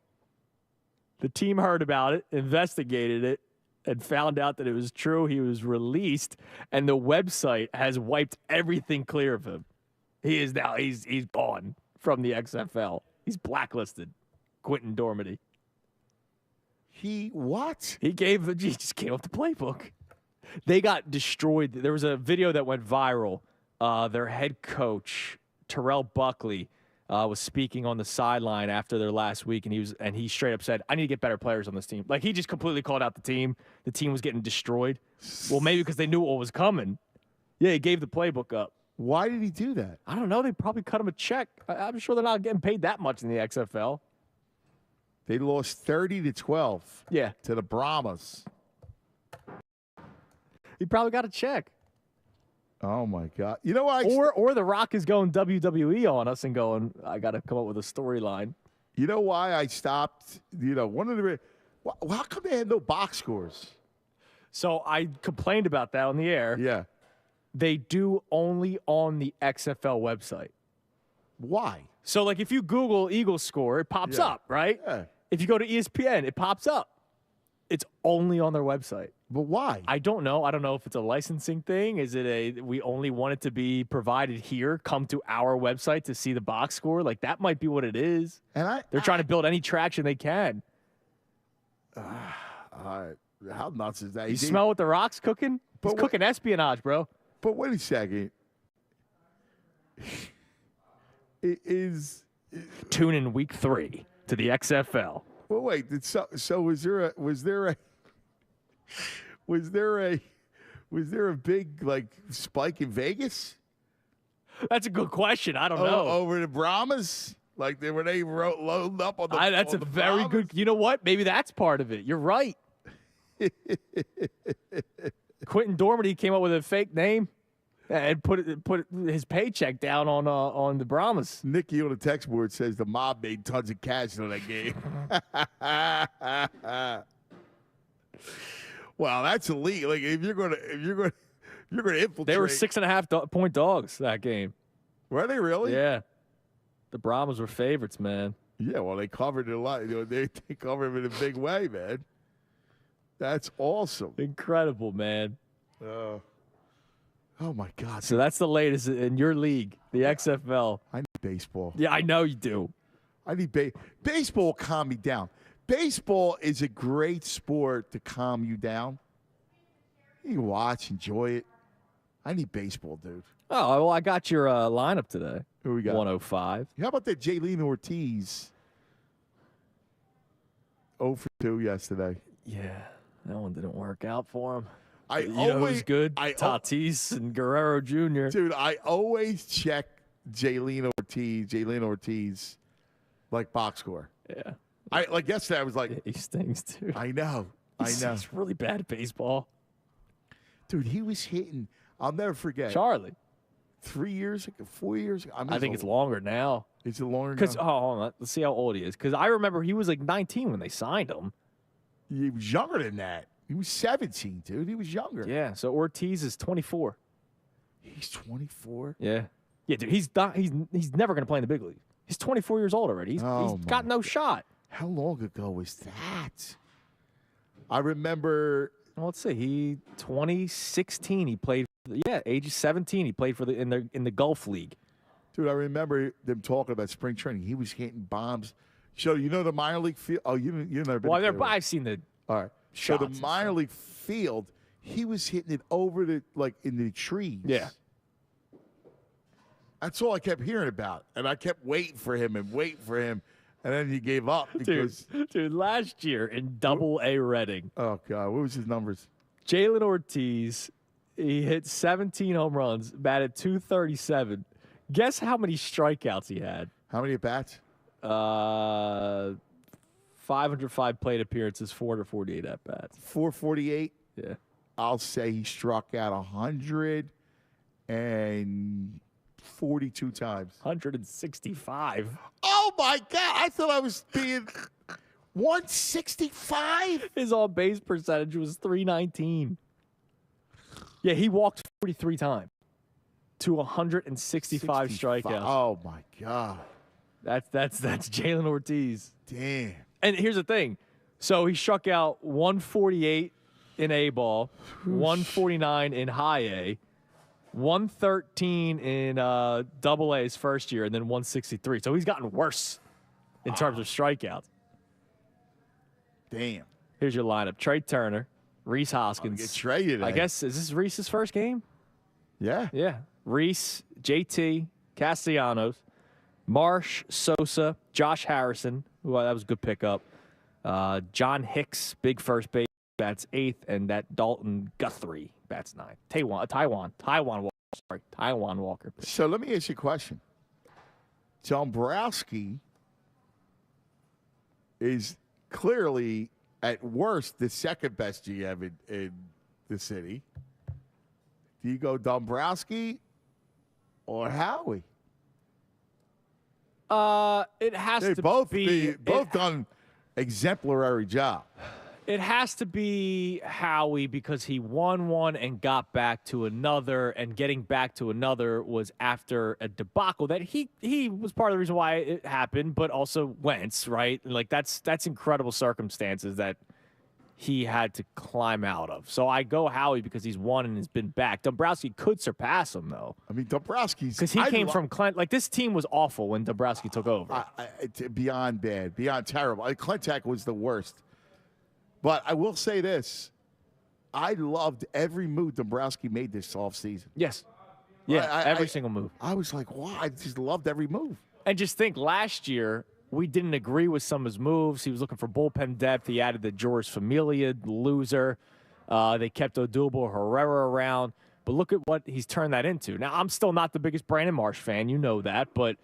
The team heard about it, investigated it, and found out that it was true. He was released, and the website has wiped everything clear of him. He is now, he's gone from the XFL. He's blacklisted. Quinton Dormady. He what? He just came up the playbook. They got destroyed. There was a video that went viral. Their head coach, Terrell Buckley, was speaking on the sideline after their last week, and he straight up said, I need to get better players on this team. Like, he just completely called out the team. The team was getting destroyed. Well, maybe because they knew what was coming. Yeah, he gave the playbook up. Why did he do that? I don't know. They probably cut him a check. I'm sure they're not getting paid that much in the XFL. They lost 30-12. Yeah. To the Brahmas. He probably got a check. Oh my God! You know what? Or The Rock is going WWE on us and going, I got to come up with a storyline. You know why I stopped? One of the how come they had no box scores? So I complained about that on the air. Yeah. They do only on the XFL website. Why? So like if you Google Eagles score, it pops up, right? Yeah. If you go to ESPN, it pops up. It's only on their website. But why? I don't know. I don't know if it's a licensing thing. Is it we only want it to be provided here, come to our website to see the box score? Like that might be what it is. And they're trying to build any traction they can. How nuts is that? You smell what The Rock's cooking? He's cooking espionage, bro. But wait a second. It is tune in week 3 to the XFL. Well, wait. So was there a big like spike in Vegas? That's a good question. I don't know. Over the Brahmas, like they loaded up on the. That's a very good. You know what? Maybe that's part of it. You're right. Quentin Dormady came up with a fake name and put his paycheck down on the Brahmas. Nikki on the text board says the mob made tons of cash on that game. Well, that's elite. Like if you're gonna infiltrate. They were 6.5 point dogs that game. Were they really? Yeah. The Brahmas were favorites, man. Yeah, well, they covered it a lot. They covered it in a big way, man. That's awesome. Incredible, man. Oh my God. So that's the latest in your league, the XFL. I need baseball. Yeah, I know you do. I need baseball will calm me down. Baseball is a great sport to calm you down. You watch, enjoy it. I need baseball, dude. Oh, well, I got your lineup today. Who we got? 105. How about that Jaylene Ortiz? 0 for 2 yesterday. Yeah, that one didn't work out for him. You know who's good? Tatis and Guerrero Jr. Dude, I always check Jaylene Ortiz, like box score. Yeah. Like yesterday, I was like, he stings too. I know. He's really bad at baseball. Dude, he was hitting. I'll never forget. Charlie. 3 years ago, 4 years ago. I think it's longer now. Is it longer now? Because hold on, let's see how old he is. Because I remember he was like 19 when they signed him. He was younger than that. He was 17, dude. He was younger. Yeah. So Ortiz is 24. He's 24. Yeah. Yeah, dude. He's never going to play in the big league. He's 24 years old already. He's got no shot. How long ago was that? I remember. Well, let's see. 2016. He played. Age 17. He played for in the Gulf League. Dude, I remember them talking about spring training. He was hitting bombs. So you know the minor league field. Oh, you've never been. Well, I've seen the. All right. So the minor league field, he was hitting it over in the trees. Yeah. That's all I kept hearing about, and I kept waiting for him, and then he gave up because. Dude, last year in Double-A Reading. Oh God, what was his numbers? Jalen Ortiz, he hit 17 home runs, batted .237. Guess how many strikeouts he had? How many at bats? 505 plate appearances, 448 at bats. 448. Yeah. I'll say he struck out 142 times. 165. Oh my God! I thought I was being 165. His on base percentage was .319. Yeah, he walked 43 times to 165 strikeouts. Oh my God. That's Jalen Ortiz. Damn. And here's the thing. So he struck out 148 in A ball, 149 in high A, 113 in double A his first year, and then 163. So he's gotten worse in terms of strikeouts. Damn. Here's your lineup. Trey Turner, Reese Hoskins. Get traded. I guess, is this Reese's first game? Yeah. Yeah. Reese, JT, Castellanos, Marsh, Sosa, Josh Harrison. Well, that was a good pickup. John Hicks, big first base, bats 8th, and that Dalton Guthrie bats 9th. Taiwan Walker. So let me ask you a question. Dombrowski is clearly, at worst, the second best GM in the city. Do you go Dombrowski or Howie? It has They to both be both done exemplary job. It has to be Howie because he won one and got back to another, and getting back to another was after a debacle that he was part of the reason why it happened, but also Wentz, right? Like that's incredible circumstances that he had to climb out of. So I go Howie because he's won and has been back. Dombrowski could surpass him though. I mean, Dombrowski's because he came from Clint. Like this team was awful when Dombrowski took over. Beyond bad, beyond terrible. Clintack was the worst. But I will say this. I loved every move Dombrowski made this offseason. Yes. Yeah, every single move. I was like, wow, I just loved every move. And just think, last year, we didn't agree with some of his moves. He was looking for bullpen depth. He added the George Familia loser. They kept Odubel Herrera around. But look at what he's turned that into. Now, I'm still not the biggest Brandon Marsh fan. You know that. But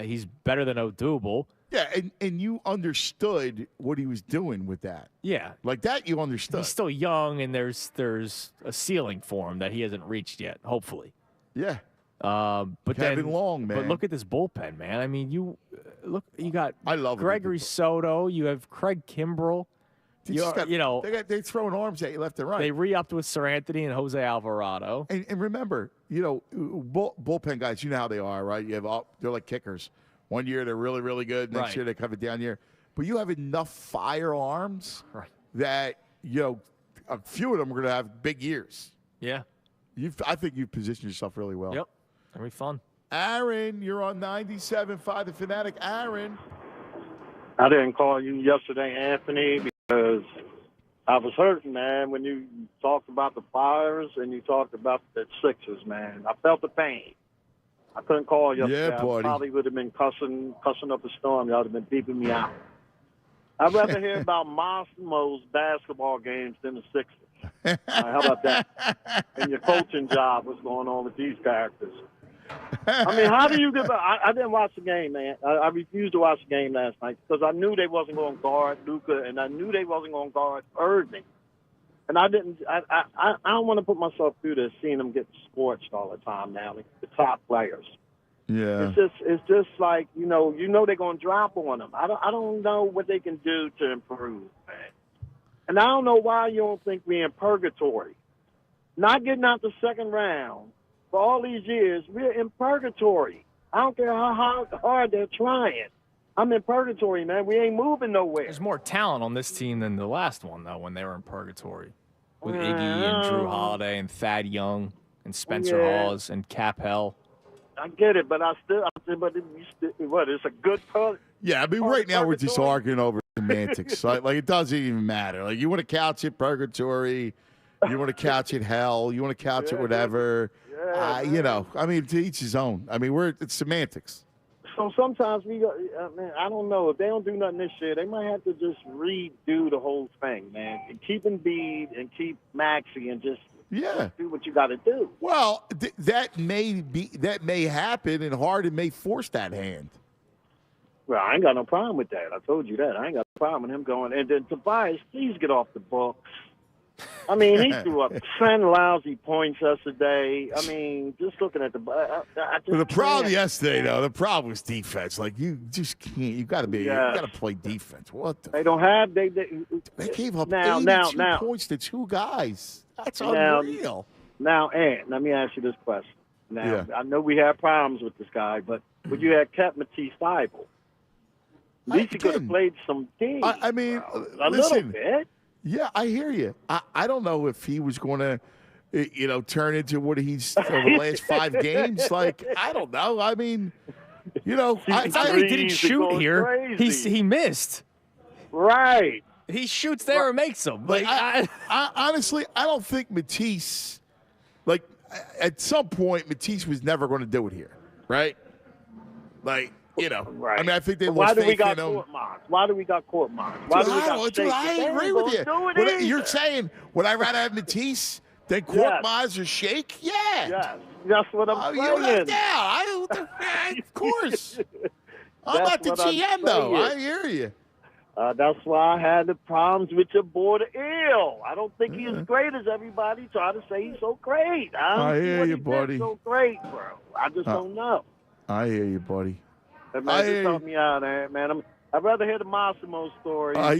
he's better than Odubel. Yeah, and you understood what he was doing with that. Yeah. Like that you understood. He's still young, and there's a ceiling for him that he hasn't reached yet, hopefully. Yeah. But Kevin then, Long, man. But look at this bullpen, man. I mean, you got I love Gregory Soto. You have Craig Kimbrell. They're throwing arms at you left and right. They re-upped with Sir Anthony and Jose Alvarado. And remember, bullpen guys, you know how they are, right? You have they're like kickers. One year they're really, really good. Next year they have a down year. But you have enough firearms that, a few of them are going to have big years. Yeah. I think you've positioned yourself really well. Yep. That'll be fun. Aaron, you're on 97.5 The Fanatic. Aaron. I didn't call you yesterday, Anthony, because I was hurting, man, when you talked about the Flyers and you talked about the Sixers, man. I felt the pain. I couldn't call yesterday. Yeah, buddy. I probably would have been cussing up a storm. Y'all would have been beeping me out. I'd rather hear about Massimo's basketball games than the Sixers. How about that? And your coaching job, what's going on with these characters? I mean, how do you get back? I didn't watch the game, man. I refused to watch the game last night because I knew they wasn't going to guard Luka, and I knew they wasn't going to guard Irving. And I didn't. I don't want to put myself through this, seeing them get scorched all the time now, like the top players. Yeah. It's just like you know they're going to drop on them. I don't know what they can do to improve, man. And I don't know why you don't think we're in purgatory. Not getting out the second round for all these years, we're in purgatory. I don't care how hard they're trying. I'm in purgatory, man. We ain't moving nowhere. There's more talent on this team than the last one, though, when they were in purgatory. With Iggy and Drew Holiday and Thad Young and Spencer Hawes and Cap Hell. I get it, but it's a good cut. Yeah, I mean, right now we're just arguing over semantics. Like it doesn't even matter. Like you want to couch it purgatory, you want to couch it hell, you want to couch it whatever. I mean, to each his own. I mean, it's semantics. So sometimes man, I don't know. If they don't do nothing this year, they might have to just redo the whole thing, man. And keep Embiid and keep Maxey and just do what you got to do. Well, that may happen, and Harden may force that hand. Well, I ain't got no problem with that. I told you that. I ain't got no problem with him going. And then Tobias, please get off the books. I mean, he threw up 10 lousy points yesterday. I mean, just looking at the problem yesterday, though, the problem was defense. Like, you just can't. You got to play defense. What the? They don't have. They gave up now 82 points to two guys. That's unreal. Now, Ant, let me ask you this question. Now, I know we had problems with this guy, but would you have kept Matisse Thybulle? At least he could have played some games. I mean, a little bit. Yeah, I hear you. I don't know if he was going to, turn into what he's over the last 5 games. Like, I don't know. I mean, it's not that he didn't shoot here. He missed. Right. He shoots there and makes them. Like, I honestly, I don't think Matisse, like, at some point, Matisse was never going to do it here, right? Like, right. I mean, I think they why lost do we faith got in him. court marks? Why do we got court marks? Why do we got I agree with you. You're saying, would I rather have Matisse than Korkmaz or Shake? Yeah. Yes. That's what I'm saying. Of course. I'm not the GM, though. I hear you. That's why I had the problems with your boy, the Ill. I don't think he's as great as everybody try to say he's so great. I don't see hear what you, he buddy. did so great, bro. I just don't know. I hear you, buddy. Hey, man, just help me out, man. I'd rather hear the Massimo story. I'd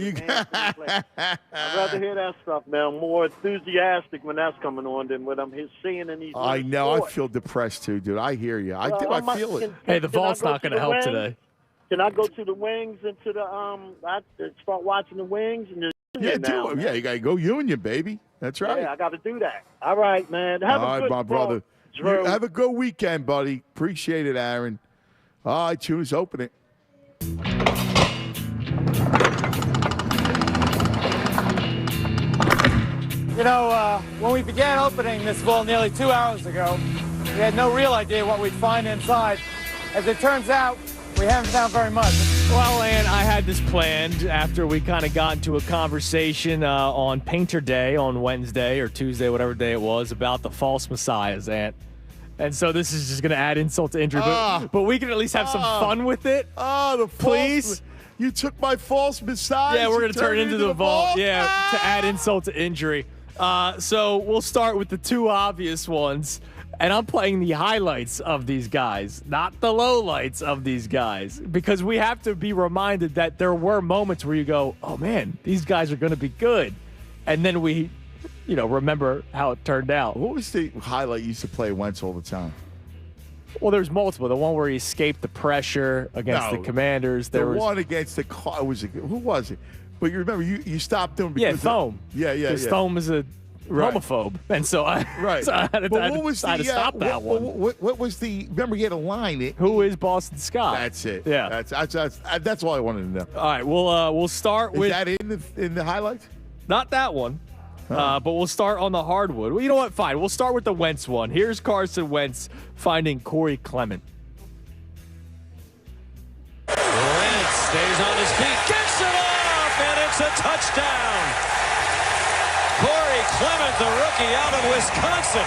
rather hear that stuff, man. I'm more enthusiastic when that's coming on than when I'm seeing in these. I know. sports. I feel depressed too, dude. I hear you. I feel it. Hey, the vault's not going to help today. Can I go to the wings and to the I start watching the wings and Yeah, now, do it. Yeah, you got to go Union, baby. That's right. Yeah, I got to do that. All right, man. Have All a right, good my brother. Drew. Have a good weekend, buddy. Appreciate it, Aaron. All right, Tunes, open it. You know, when we began opening this vault nearly 2 hours ago, we had no real idea what we'd find inside. As it turns out, we haven't found very much. Well, and I had this planned after we kind of got into a conversation on Painter Day on Wednesday or Tuesday, whatever day it was, about the false messiahs, and so this is just going to add insult to injury, but we can at least have some fun with it. The please. You took my false messiah. Yeah, we're going to turn it into the vault. Yeah, to add insult to injury. So we'll start with the two obvious ones. And I'm playing the highlights of these guys, not the lowlights of these guys, because we have to be reminded that there were moments where you go, oh, man, these guys are going to be good. And then we, remember how it turned out. What was the highlight you used to play Wentz all the time? Well, there's multiple. The one where he escaped the pressure against the Commanders. The one against the car. Who was it? But you remember, you stopped him. Yeah, Thome. Because Thome is a homophobe, and so I had to stop that one. What was the? Remember, he had a line. Who is Boston Scott? That's it. Yeah, that's all I wanted to know. All right, we'll start with that in the highlights. Not that one, but we'll start on the hardwood. Well, you know what? Fine, we'll start with the Wentz one. Here's Carson Wentz finding Corey Clement. Wentz stays on his feet, gets it off, and it's a touchdown. Corey Clement, the rookie out of Wisconsin.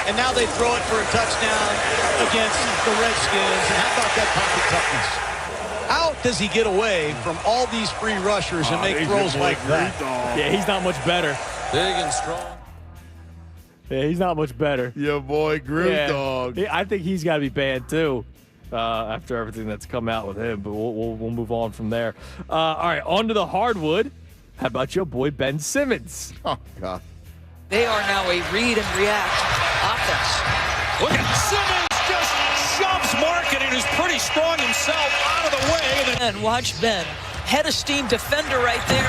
And now they throw it for a touchdown against the Redskins. And how about that pocket toughness? How does he get away from all these free rushers and make throws like that? Yeah, he's not much better. Big and strong. Yeah, he's not much better. Your boy Groot Dog. I think he's got to be banned too after everything that's come out with him. But we'll move on from there. All right, on to the hardwood. How about your boy Ben Simmons? Oh, God. They are now a read and react offense. Look at Simmons just shoves Marketing, who's pretty strong himself, out of the way. And watch Ben. Head of steam defender right there.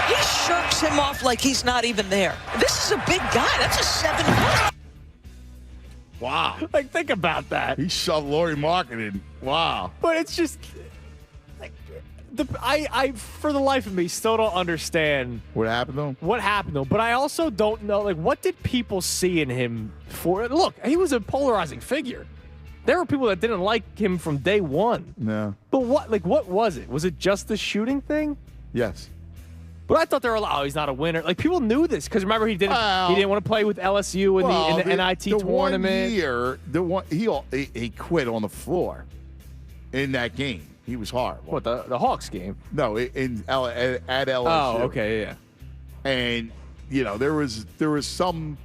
He shirks him off like he's not even there. This is a big guy. That's a 7-foot. Wow. Like, think about that. He shoved Laurie Marketing. Wow. But it's just... I for the life of me still don't understand what happened though. But I also don't know, like, what did people see in him for? Look, he was a polarizing figure. There were people that didn't like him from day one. No. But what was it? Was it just the shooting thing? Yes. But I thought they were like, oh, he's not a winner. Like, people knew this because remember he didn't want to play with LSU in the NIT tournament. 1 year, he quit on the floor in that game. He was horrible. What, the Hawks game? No, at LSU. Oh, okay, yeah. And there was some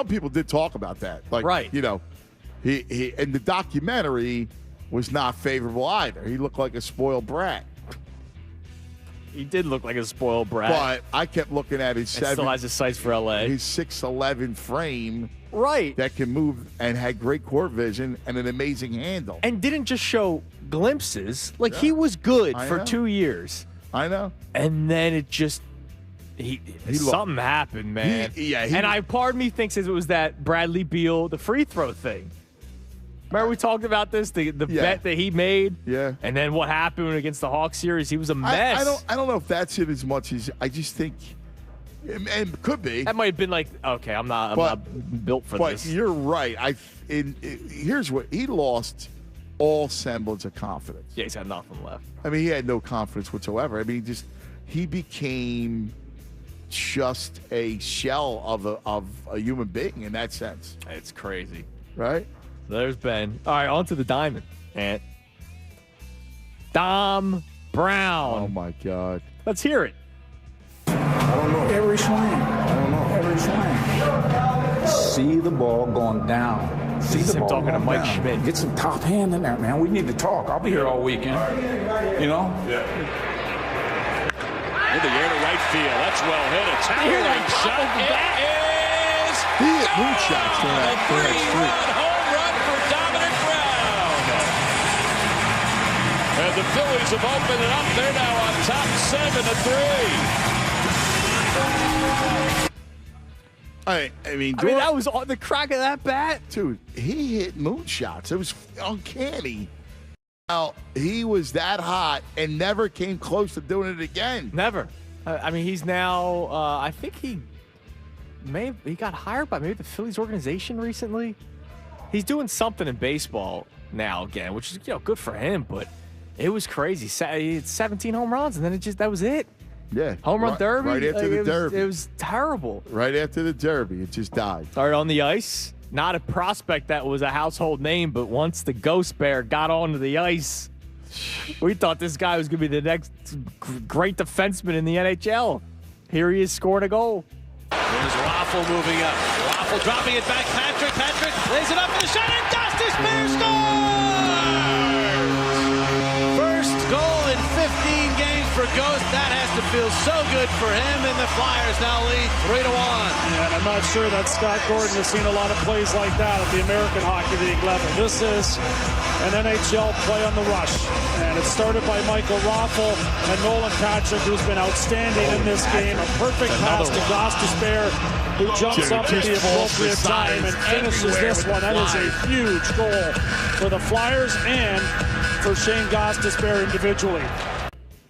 people did talk about that. Like, right. He and the documentary was not favorable either. He looked like a spoiled brat. He did look like a spoiled brat. But I kept looking at his still has his sights for LA. His 6'11" frame. Right. That can move and had great court vision and an amazing handle. And didn't just show glimpses. Like, he was good for 2 years. I know. And then it just something happened, man. Part of me thinks it was that Bradley Beal, the free throw thing. Remember we talked about this, the bet that he made? Yeah. And then what happened against the Hawks series? He was a mess. I don't know if that's it as much as I just think, and could be. That might have been like, okay, I'm not built for this. But you're right. Here's what he lost. All semblance of confidence. Yeah, he's had nothing left. I mean, he had no confidence whatsoever. I mean, he became just a shell of a human being in that sense. It's crazy. Right? So there's Ben. All right, on to the diamond. And Dom Brown. Oh, my God. Let's hear it. I don't know. Every swing. I don't know. Every swing. See the ball going down. See This is the him ball talking to going Mike down. Schmidt. Get some top hand in there, man. We need to talk. I'll be here all weekend. You know? Yeah. In the air to right field. That's well hit. A towering shot. It is. He hit moonshots for that streak. Home run for Dominic Brown. And the Phillies have opened it up. They're now on top 7-3. I mean, that was on the crack of that bat. Dude, he hit moonshots. It was uncanny. Now, he was that hot and never came close to doing it again. Never. I mean, he's now, I think he got hired by maybe the Phillies organization recently. He's doing something in baseball now again, which is, good for him, but it was crazy. He had 17 home runs, and then that was it. Yeah. Home run derby? Right after the derby. It was terrible. Right after the derby, it just died. All right, on the ice, not a prospect that was a household name, but once the Ghost Bear got onto the ice, we thought this guy was going to be the next great defenseman in the NHL. Here he is scoring a goal. There's Raffle moving up. Raffle dropping it back. Patrick lays it up for the shot, and Dusty Spear scores! First goal in 15 games for Ghost. That has to feel so good for him, and the Flyers now lead 3-1. Yeah, and I'm not sure that Scott Gordon has seen a lot of plays like that at the American Hockey League level. This is an NHL play on the rush, and it started by Michael Raffle and Nolan Patrick, who's been outstanding in this game. A perfect pass to Gostisbehere, who jumps up at the appropriate time and finishes this one. That is a huge goal for the Flyers and for Shane Gostisbehere individually.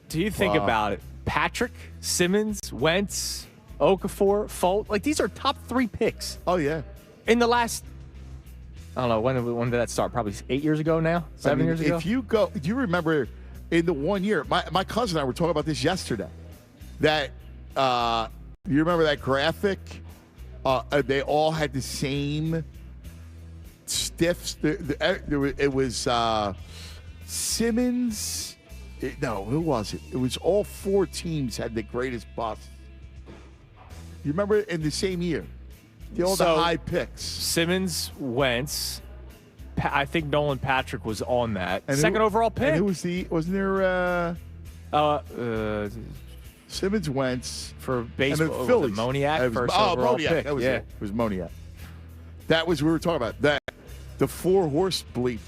Do you think about it? Patrick, Simmons, Wentz, Okafor, Folt, these are top 3 picks. Oh, yeah. In the last, I don't know, when did that start? Probably 8 years ago now? 7 years ago? If you go, do you remember in the 1 year, my cousin and I were talking about this yesterday, that, you remember that graphic? They all had the same stiffs. It was Simmons. No, who was it? It was all 4 teams had the greatest bust. You remember in the same year? The high picks. Simmons, Wentz. I think Nolan Patrick was on that. And second overall pick. And who was wasn't there Simmons, Wentz for baseball? And the Phillies. Moniak first overall Moniak. pick. That was it. It was Moniak. That was, we were talking about. That the 4-horse bleep.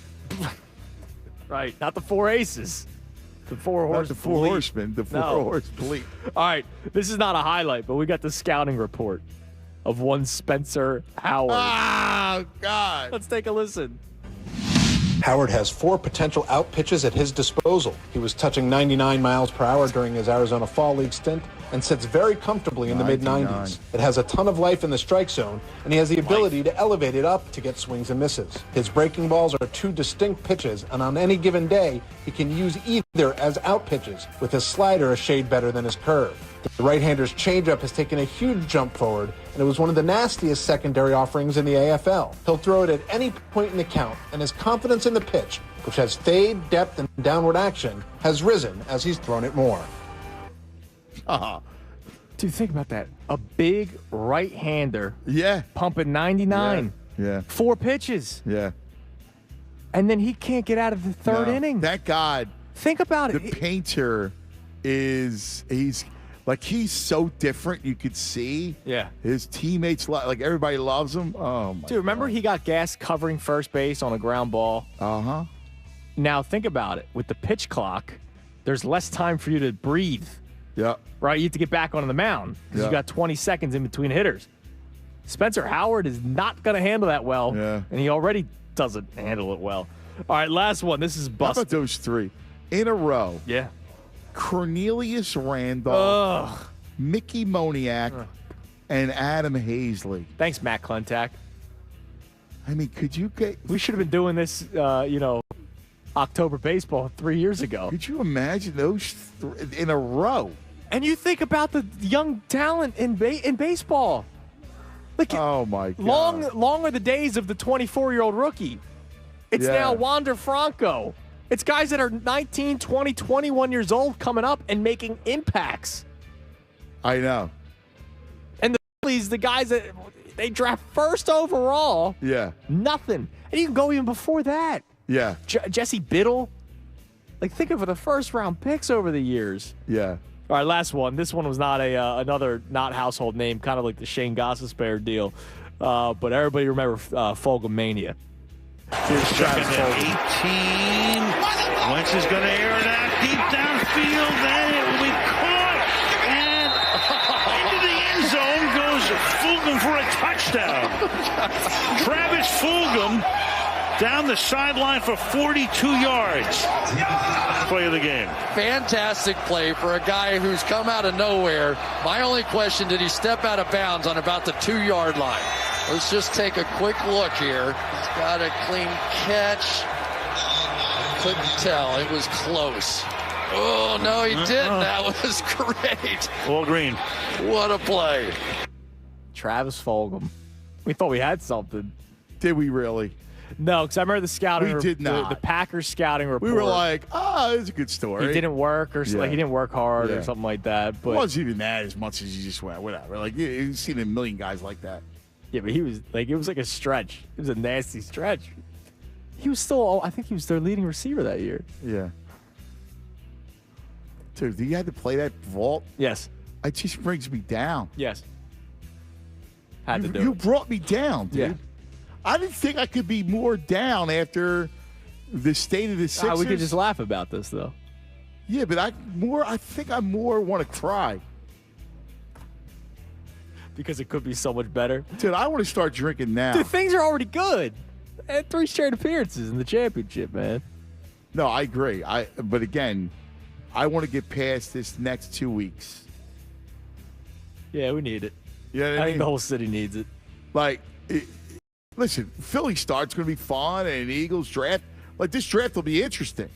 Right, not the 4 aces. The 4-horse. The 4 horsemen. The 4-horse bleep. All right, this is not a highlight, but we got the scouting report of one Spencer Howard. Oh, God. Let's take a listen. Howard has 4 potential out pitches at his disposal. He was touching 99 miles per hour during his Arizona Fall League stint and sits very comfortably in the mid-90s. It has a ton of life in the strike zone, and he has the ability to elevate it up to get swings and misses. His breaking balls are 2 distinct pitches, and on any given day, he can use either as out pitches, with his slider a shade better than his curve. The right-hander's changeup has taken a huge jump forward, and it was one of the nastiest secondary offerings in the AFL. He'll throw it at any point in the count, and his confidence in the pitch, which has fade, depth, and downward action, has risen as he's thrown it more. Dude, think about that. A big right-hander. Yeah. Pumping 99. Yeah. 4 pitches. Yeah. And then he can't get out of the third inning. Thank God. Think about it. The painter he's so different, you could see. Yeah. His teammates, like everybody loves him. Oh, my Dude, remember he got gas covering first base on a ground ball? Uh-huh. Now think about it. With the pitch clock, there's less time for you to breathe. Yeah. Right? You have to get back on the mound because you got 20 seconds in between hitters. Spencer Howard is not going to handle that well. Yeah. And he already doesn't handle it well. All right, last one. This is bust. How about those 3 in a row? Yeah. Cornelius Randolph, Mickey Moniak, and Adam Hazley. Thanks, Matt Klentak. I mean, could you get... We should have been doing this, October baseball 3 years ago. Could you imagine those in a row? And you think about the young talent in baseball. Oh, my God. Long are the days of the 24-year-old rookie. It's now Wander Franco. It's guys that are 19, 20, 21 years old coming up and making impacts. I know. And the Phillies, the guys that they draft first overall. Yeah. Nothing. And you can go even before that. Yeah. Jesse Biddle. Like, think of the first-round picks over the years. Yeah. All right, last one. This one was not another not household name, kind of like the Shane Gostisbehere deal. But everybody remember Fulgamania. Here's Travis Fulgham. 18. Wentz is going to air it out deep downfield. Then it will be caught. And into the end zone goes Fulgham for a touchdown. Travis Fulgham down the sideline for 42 yards. Play of the game. Fantastic play for a guy who's come out of nowhere. My only question, did he step out of bounds on about the 2-yard line? Let's just take a quick look here. He's got a clean catch. Couldn't tell. It was close. Oh, no, he didn't. That was great. All green. What a play. Travis Fulgham. We thought we had something. Did we really? No, because I remember the scouting. We did not. The Packers scouting report. We were like, it's a good story. He didn't work, or like he didn't work hard, or something like that. But it wasn't even that as much as you just went, whatever. Like you've seen a million guys like that. Yeah, but he was like, it was like a stretch. It was a nasty stretch. He was still, I think he was their leading receiver that year. Yeah. Dude, you had to play that vault? Yes. It just brings me down. Yes. Had to do You it. brought me down, dude. Yeah. I didn't think I could be more down after the state of the Sixers. We could just laugh about this, though. Yeah, but I think I more want to cry. Because it could be so much better. Dude, I want to start drinking now. Dude, things are already good. I had 3 straight appearances in the championship, man. No, I agree. But again, I want to get past this next 2 weeks. Yeah, we need it. Yeah, I think the whole city needs it. Like, listen, Philly start's going to be fun, and Eagles draft. Like, this draft will be interesting.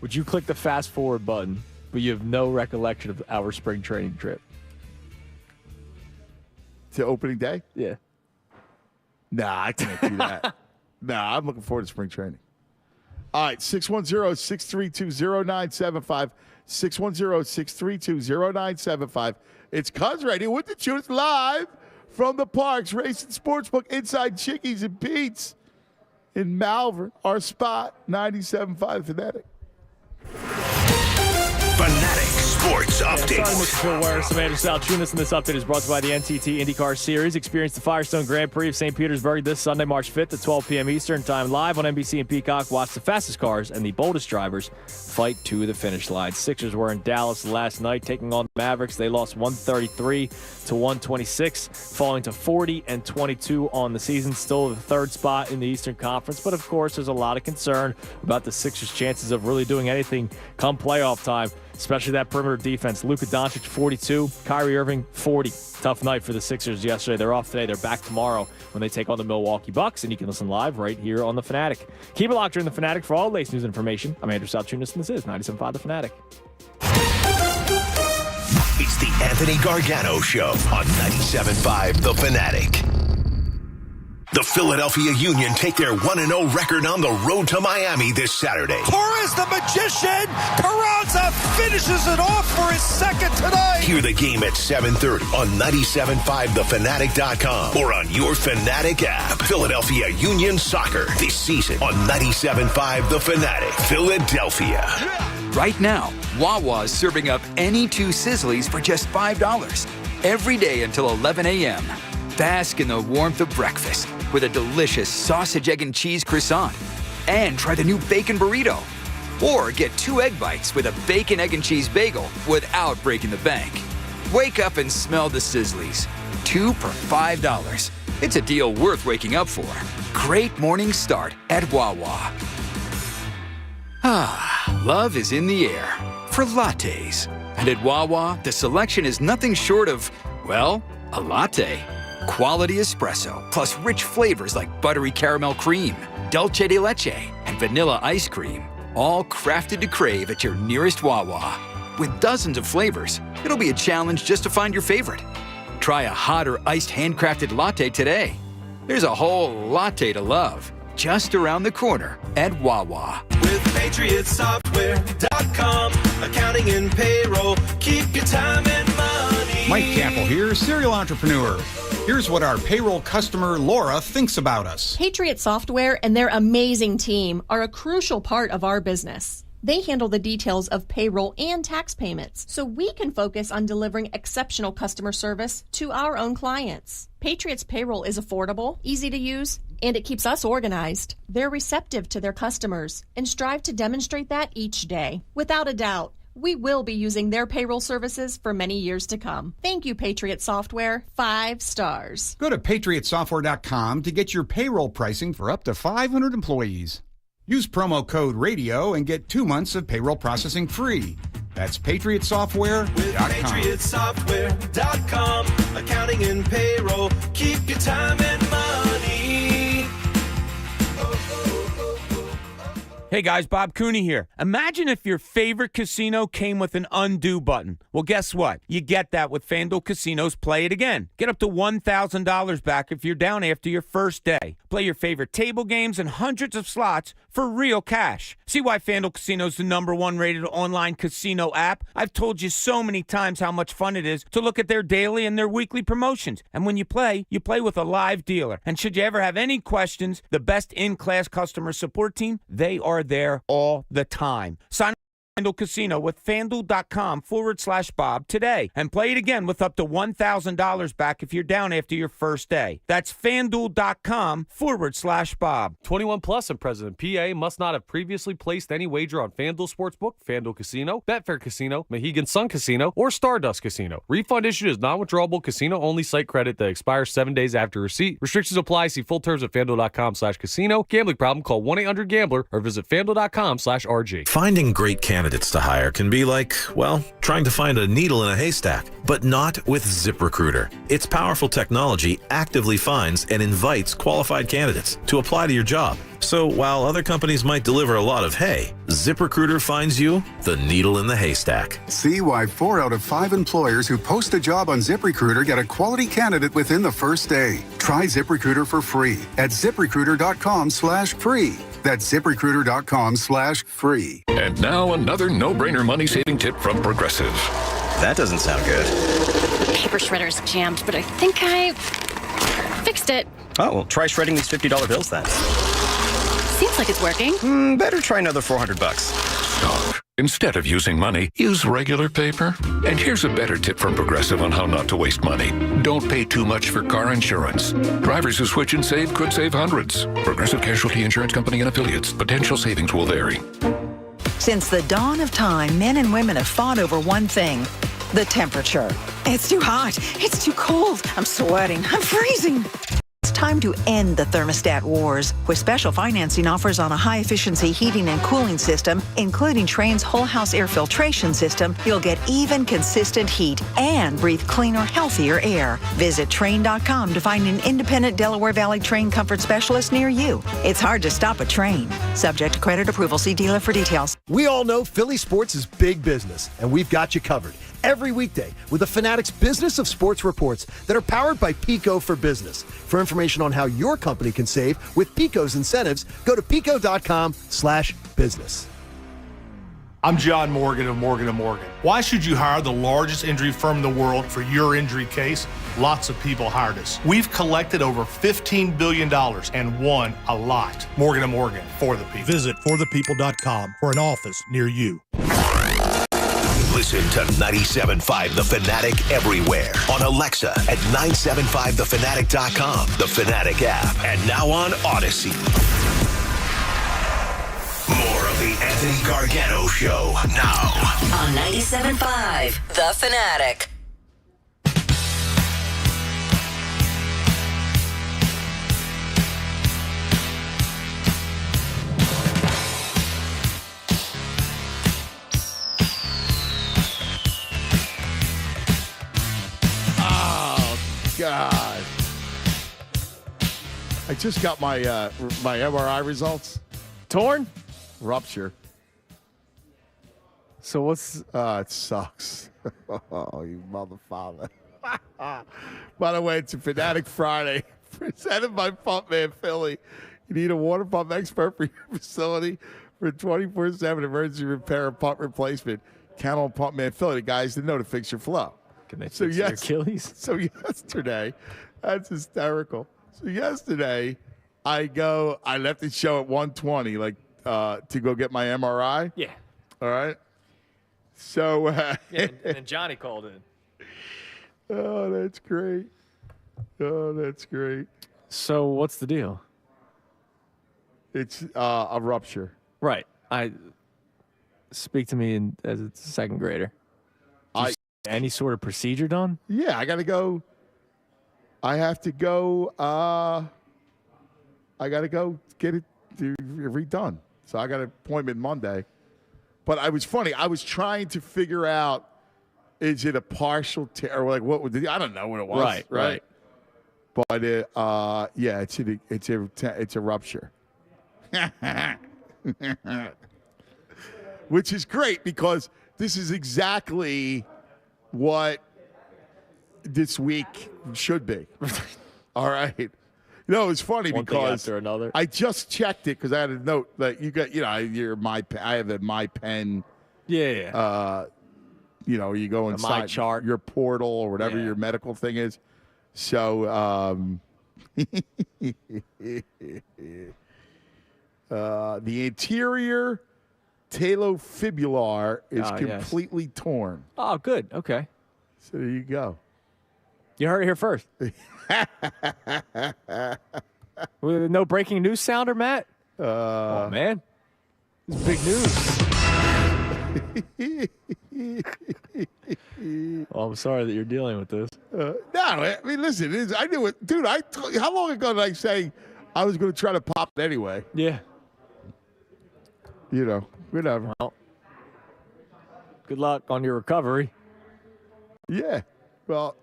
Would you click the fast forward button, but you have no recollection of our spring training trip? To opening day? Yeah. Nah, I can't do that. Nah, I'm looking forward to spring training. All right, 610-632-0975. 610-632-0975. It's Cuz Radio with the Tunes live from the Parks Racing Sportsbook inside Chickies and Pete's in Malvern. Our spot, 97.5 The Fanatic. Fanatic Sports Update. Starting with Phil Ware, Samantha Salchunas, and this update is brought to you by the NTT IndyCar Series. Experience the Firestone Grand Prix of St. Petersburg this Sunday, March 5th at 12 p.m. Eastern Time, live on NBC and Peacock. Watch the fastest cars and the boldest drivers fight to the finish line. Sixers were in Dallas last night taking on the Mavericks. They lost 133 to 126, falling to 40-22 on the season. Still the third spot in the Eastern Conference, but of course there's a lot of concern about the Sixers' chances of really doing anything come playoff time, especially that perimeter defense. Luka Doncic, 42. Kyrie Irving, 40. Tough night for the Sixers yesterday. They're off today. They're back tomorrow when they take on the Milwaukee Bucks, and you can listen live right here on The Fanatic. Keep it locked during The Fanatic for all the latest news and information. I'm Andrew Salchunas, and this is 97.5 The Fanatic. It's the Anthony Gargano Show on 97.5 The Fanatic. The Philadelphia Union take their 1-0 record on the road to Miami this Saturday. Torres the magician. Carranza finishes it off for his second tonight. Hear the game at 7:30 on 97.5thefanatic.com or on your Fanatic app. Philadelphia Union Soccer this season on 97.5 The Fanatic, Philadelphia. Right now, Wawa is serving up any 2 Sizzlies for just $5 every day until 11 a.m. Bask in the warmth of breakfast with a delicious sausage, egg, and cheese croissant. And try the new bacon burrito. Or get 2 egg bites with a bacon, egg, and cheese bagel without breaking the bank. Wake up and smell the Sizzlies. 2 for $5. It's a deal worth waking up for. Great morning start at Wawa. Love is in the air for lattes. And at Wawa, the selection is nothing short of, well, a latte. Quality espresso, plus rich flavors like buttery caramel cream, dulce de leche, and vanilla ice cream. All crafted to crave at your nearest Wawa. With dozens of flavors, it'll be a challenge just to find your favorite. Try a hot or iced handcrafted latte today. There's a whole latte to love just around the corner at Wawa. With PatriotSoftware.com, accounting and payroll, keep your time and money. Mike Campbell here, serial entrepreneur. Here's what our payroll customer, Laura, thinks about us. Patriot Software and their amazing team are a crucial part of our business. They handle the details of payroll and tax payments, so we can focus on delivering exceptional customer service to our own clients. Patriot's payroll is affordable, easy to use, and it keeps us organized. They're receptive to their customers and strive to demonstrate that each day. Without a doubt, we will be using their payroll services for many years to come. Thank you, Patriot Software. 5 stars. Go to PatriotSoftware.com to get your payroll pricing for up to 500 employees. Use promo code RADIO and get 2 months of payroll processing free. That's PatriotSoftware.com. With PatriotSoftware.com, accounting and payroll, keep your time and money. Hey guys, Bob Cooney here. Imagine if your favorite casino came with an undo button. Well, guess what? You get that with FanDuel Casino's Play It Again. Get up to $1,000 back if you're down after your first day. Play your favorite table games and hundreds of slots for real cash. See why FanDuel Casino's the #1 rated online casino app? I've told you so many times how much fun it is to look at their daily and their weekly promotions. And when you play with a live dealer. And should you ever have any questions, the best in-class customer support team, they are there all the time. Sign up for FanDuel Casino with FanDuel.com/Bob today and play it again with up to $1,000 back if you're down after your first day. That's FanDuel.com/Bob. 21 plus and present in PA must not have previously placed any wager on FanDuel Sportsbook, FanDuel Casino, Betfair Casino, Mohegan Sun Casino, or Stardust Casino. Refund issued as non-withdrawable casino-only site credit that expires 7 days after receipt. Restrictions apply. See full terms at FanDuel.com/casino. Gambling problem? Call 1-800-GAMBLER or visit FanDuel.com/RG. Finding great candidates to hire can be like, well, trying to find a needle in a haystack, but not with ZipRecruiter. Its powerful technology actively finds and invites qualified candidates to apply to your job. So while other companies might deliver a lot of hay, ZipRecruiter finds you the needle in the haystack. See why 4 out of 5 employers who post a job on ZipRecruiter get a quality candidate within the first day. Try ZipRecruiter for free at ZipRecruiter.com/free. That's ZipRecruiter.com/free. And now another no-brainer money-saving tip from Progressive. That doesn't sound good. Paper shredder's jammed, but I think I fixed it. Oh, well, try shredding these $50 bills then. Seems like it's working. Better try another $400. Stop. Instead of using money, use regular paper. And here's a better tip from Progressive on how not to waste money. Don't pay too much for car insurance. Drivers who switch and save could save hundreds. Progressive Casualty Insurance Company and Affiliates. Potential savings will vary. Since the dawn of time, men and women have fought over one thing: the temperature. It's too hot. It's too cold. I'm sweating. I'm freezing. It's time to end the thermostat wars with special financing offers on a high-efficiency heating and cooling system, including Trane's whole house air filtration system. You'll get even, consistent heat and breathe cleaner, healthier air. Visit Trane.com to find an independent Delaware Valley Trane comfort specialist near you. It's hard to stop a Trane. Subject to credit approval. See dealer for details. We all know Philly sports is big business, and we've got you covered every weekday with the Fanatic's Business of Sports reports that are powered by Pico for Business. For information on how your company can save with Pico's incentives, go to pico.com/business. I'm John Morgan of Morgan & Morgan. Why should you hire the largest injury firm in the world for your injury case? Lots of people hired us. We've collected over $15 billion and won a lot. Morgan & Morgan, for the people. Visit forthepeople.com for an office near you. Listen to 97.5 The Fanatic everywhere. On Alexa at 975thefanatic.com, the Fanatic app, and now on Odyssey. More of the Anthony Gargano Show now. On 97.5 The Fanatic. God. I just got my my MRI results. Torn? Rupture. So what's... it sucks. Oh, you mother father. By the way, it's a Fanatic Friday presented by Pumpman Philly. You need a water pump expert for your facility for 24/7 emergency repair and pump replacement. Count on Pump Man Philly, the guys that know to fix your flow. Can they fix your Achilles? So yesterday, that's hysterical. So yesterday, I left the show at 1:20, to go get my MRI. Yeah. All right. So. Yeah, and then Johnny called in. Oh, that's great. Oh, that's great. So what's the deal? It's a rupture. Right. Speak to me as a second grader. Any sort of procedure done? Yeah, I got to go. I have to go. I got to go get it redone. So I got an appointment Monday. But I was funny. I was trying to figure out, is it a partial tear? Or what would I don't know what it was. Right. But it's a rupture. Which is great because this is exactly what this week should be. All right. It's funny One thing because after another. I just checked it because I had a note that you got, I have a My Pen. Yeah. You go inside chart. your portal or whatever your medical thing is. So the anterior talofibular is completely torn. Oh, good. Okay. So there you go. You heard it here first. No breaking news sounder, Matt? Oh, man. This is big news. Well, I'm sorry that you're dealing with this. No, I mean, listen, I knew it. Dude, how long ago did I say I was going to try to pop it anyway? Yeah. Whatever. Well, good luck on your recovery. Yeah. Well.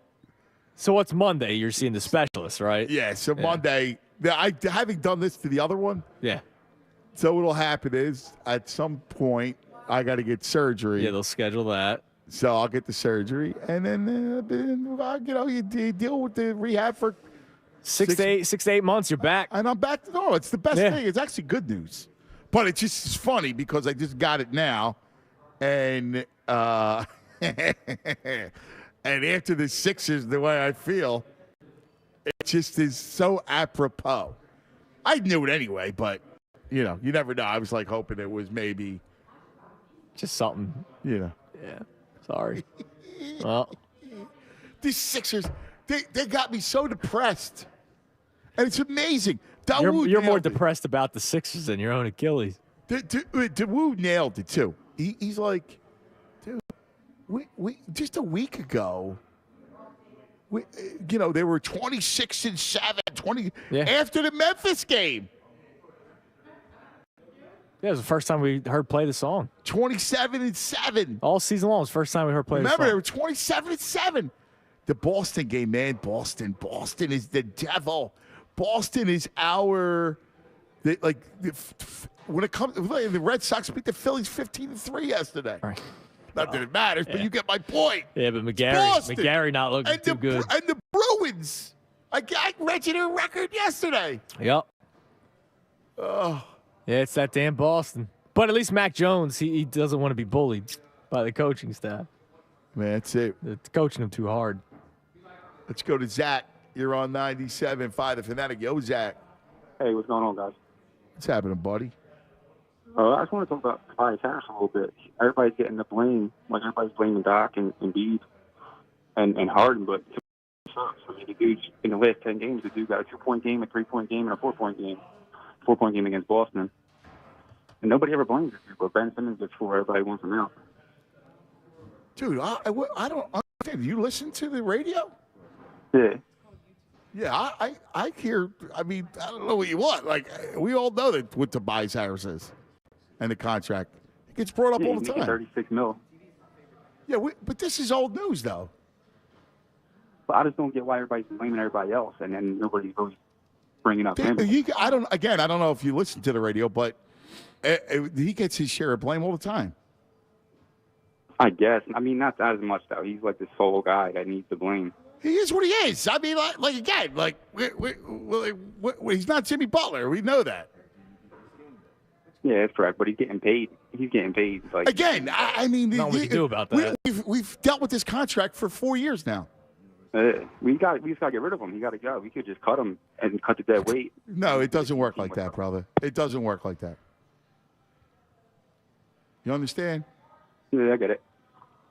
So what's Monday? You're seeing the specialist, right? Yeah. So Monday, having done this to the other one. Yeah. So what'll happen is at some point I got to get surgery. Yeah, they'll schedule that. So I'll get the surgery, and then you deal with the rehab for 6 to 8 months. You're back, and I'm back. No, it's the best thing. It's actually good news, but it's funny because I just got it now, and and after the Sixers, the way I feel, it just is so apropos. I knew it anyway, but you never know. I was hoping it was maybe just something. Yeah. Sorry. Well, these Sixers, they got me so depressed, and it's amazing. You're more depressed about the Sixers than your own Achilles. Dawood nailed it too. He's like, dude, we just a week ago, they were 26-7, 20 after the Memphis game. Yeah, it was the first time we heard play the song. 27-7. All season long, it was the first time we heard play the song. Remember, they were 27-7. The Boston game, man. Boston is the devil. Boston is when it comes, the Red Sox beat the Phillies 15-3 yesterday. Right. Not that it matters, but you get my point. Yeah, but McGarry not looking too good. And the Bruins. I read you their record yesterday. Yep. Oh. Yeah, it's that damn Boston. But at least Mac Jones, he doesn't want to be bullied by the coaching staff. Man, that's it. They're coaching him too hard. Let's go to Zach. You're on 97.5 The Fanatic. Yo, Zach. Hey, what's going on, guys? What's happening, buddy? I just want to talk about Tobias Harris a little bit. Everybody's getting the blame. Everybody's blaming Doc and Embiid and Harden, but sucks. I mean, the dude's in the last 10 games, the dude got a 2-point game, a 3-point game, and a 4-point game. 4-point game against Boston. And nobody ever blames it, but Ben Simmons gets for everybody wants him out. Dude, I don't understand. Do you listen to the radio? Yeah. Yeah, I hear, I mean, I don't know what you want. We all know that what Tobias Harris is and the contract. It gets brought up all the time. $36 million. Yeah, but this is old news, though. But I just don't get why everybody's blaming everybody else, and then nobody's really bringing up him. I don't know if you listen to the radio, but he gets his share of blame all the time. I guess. I mean, not as much, though. He's like the sole guy that needs the blame. He is what he is. I mean, again, he's not Jimmy Butler. We know that. Yeah, that's correct. But he's getting paid. He's getting paid. Like, again, I mean, nothing we can do about that. We've dealt with this contract for 4 years now. we just got to get rid of him. He got to go. We could just cut him and cut the dead weight. No, it doesn't work like that, brother. It doesn't work like that. You understand? Yeah, I get it.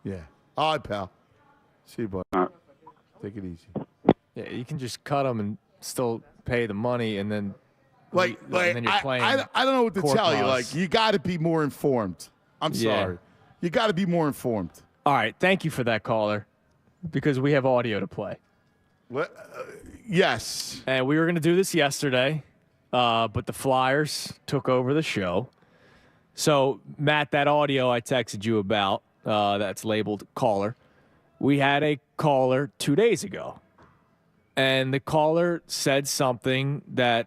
Yeah. All right, pal. See you, bud. All right. Take it easy. Yeah, you can just cut them and still pay the money, and then and then you're playing. I don't know what to tell you. Like, you got to be more informed. I'm sorry. You got to be more informed. All right. Thank you for that, caller, because we have audio to play. Yes. And we were going to do this yesterday, but the Flyers took over the show. So, Matt, that audio I texted you about, that's labeled caller, we had a caller 2 days ago. And the caller said something that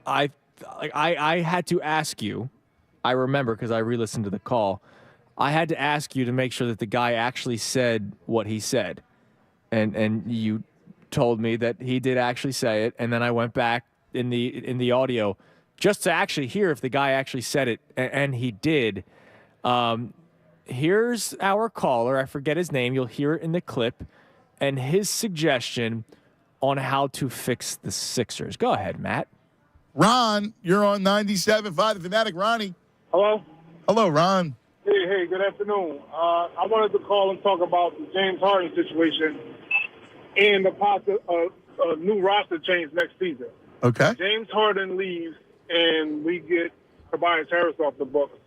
I had to ask you. I remember because I re-listened to the call. I had to ask you to make sure that the guy actually said what he said. And you told me that he did actually say it. And then I went back in the audio just to actually hear if the guy actually said it. And he did. Here's our caller. I forget his name. You'll hear it in the clip. And his suggestion on how to fix the Sixers. Go ahead, Matt. Ron, you're on 97.5 The Fanatic. Ronnie. Hello? Hello, Ron. Hey, good afternoon. I wanted to call and talk about the James Harden situation and the possible new roster change next season. Okay. James Harden leaves, and we get Tobias Harris off the books.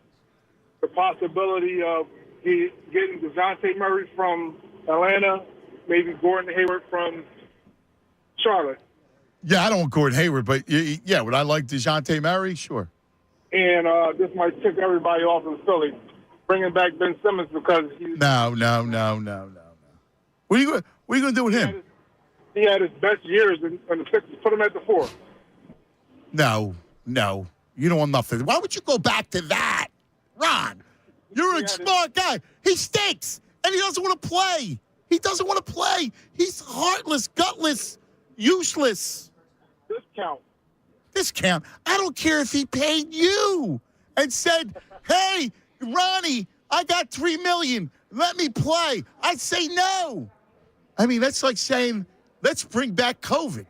The possibility of getting DeJounte Murray from Atlanta, maybe Gordon Hayward from Charlotte. Yeah, I don't want Gordon Hayward, but yeah, would I like DeJounte Murray? Sure. And this might tick everybody off in Philly, bringing back Ben Simmons because he's... No. What are you going to do with him? He had his best years, and the Sixers put him at the 4. No. You don't want nothing. Why would you go back to that? Ron, you're a smart guy. He stinks, and he doesn't want to play. He doesn't want to play. He's heartless, gutless, useless. Discount. I don't care if he paid you and said, hey, Ronnie, I got $3 million. Let me play. I'd say no. I mean, that's like saying, let's bring back COVID.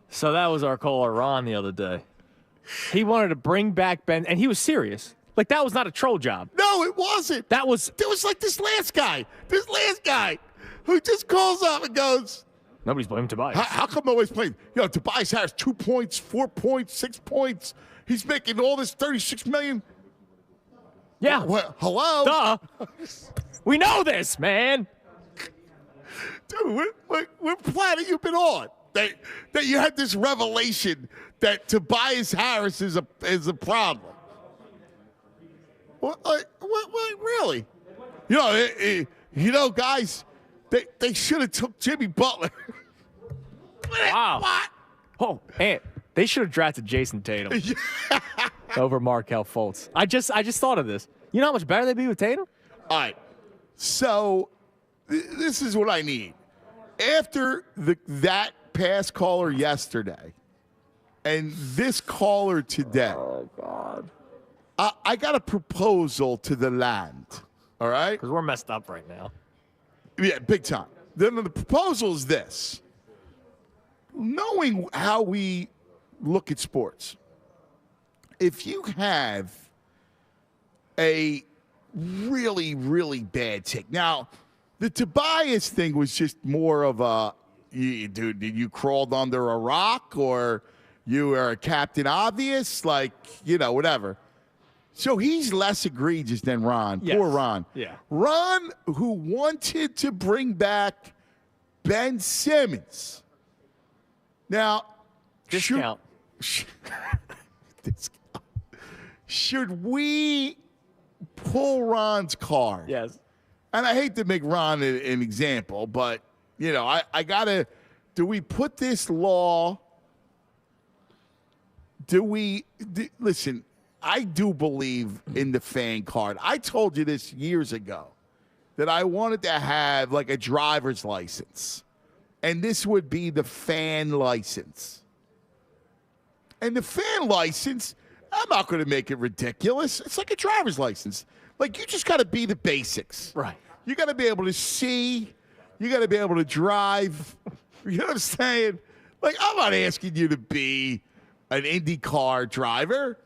So that was our caller, Ron, the other day. He wanted to bring back Ben, and he was serious. Like, that was not a troll job. No, it wasn't. There was like this last guy who just calls up and goes, nobody's blaming Tobias. How come nobody's playing? Tobias has 2 points, 4 points, 6 points. He's making all this $36 million. Yeah. Well, hello? Duh. We know this, man. Dude, what planet you been on? That you had this revelation that Tobias Harris is a problem. What really? Guys, they should have took Jimmy Butler. Wow. What? Oh, and they should have drafted Jason Tatum over Markelle Fultz. I just thought of this. You know how much better they'd be with Tatum? All right. So this is what I need. After that past caller yesterday and this caller today. Oh, God. I got a proposal to the land, all right? Because we're messed up right now. Yeah, big time. Then the proposal is this. Knowing how we look at sports, if you have a really, really bad take. Now, the Tobias thing was just more of a, dude, did you crawled under a rock or you are a Captain Obvious? Like, whatever. So he's less egregious than Ron. Yes. Poor Ron. Yeah. Ron, who wanted to bring back Ben Simmons. Now, discount. Should we pull Ron's card? Yes. And I hate to make Ron an example, but, I got to, do we put this law, listen, I do believe in the fan card. I told you this years ago. that I wanted to have like a driver's license. And this would be the fan license. And the fan license, I'm not going to make it ridiculous. It's like a driver's license. Like, you just got to be the basics. Right. You got to be able to see. You got to be able to drive. You know what I'm saying? Like, I'm not asking you to be an IndyCar driver,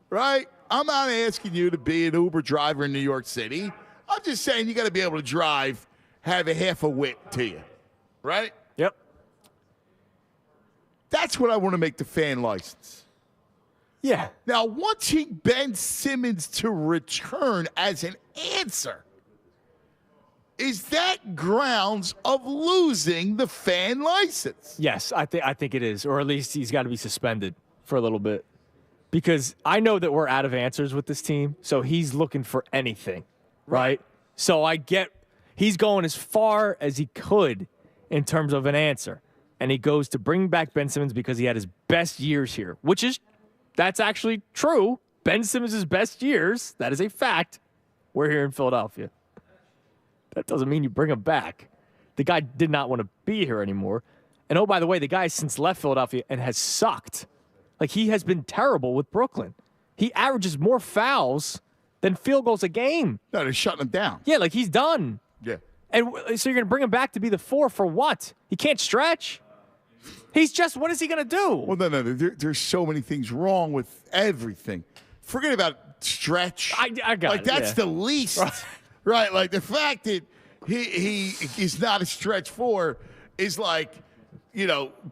right? I'm not asking you to be an Uber driver in New York City. I'm just saying you got to be able to drive, have a half a wit to you, right? Yep. That's what I want to make the fan license. Yeah. Now, wanting Ben Simmons to return as an answer, is that grounds of losing the fan license? Yes, I think it is, or at least he's got to be suspended for a little bit, because I know that we're out of answers with this team, so he's looking for anything, right? So I get he's going as far as he could in terms of an answer, and he goes to bring back Ben Simmons because he had his best years here, that's actually true. Ben Simmons' best years, that is a fact. We're here in Philadelphia. That doesn't mean you bring him back. The guy did not want to be here anymore. And oh, by the way, the guy has since left Philadelphia and has sucked. Like, he has been terrible with Brooklyn. He averages more fouls than field goals a game. No, they're shutting him down. Yeah, like, he's done. Yeah. And so you're going to bring him back to be the 4 for what? He can't stretch. What is he going to do? Well, no. There's so many things wrong with everything. Forget about stretch. I got it. That's yeah. the least. Right. Like, the fact that he is not a stretch 4 is like,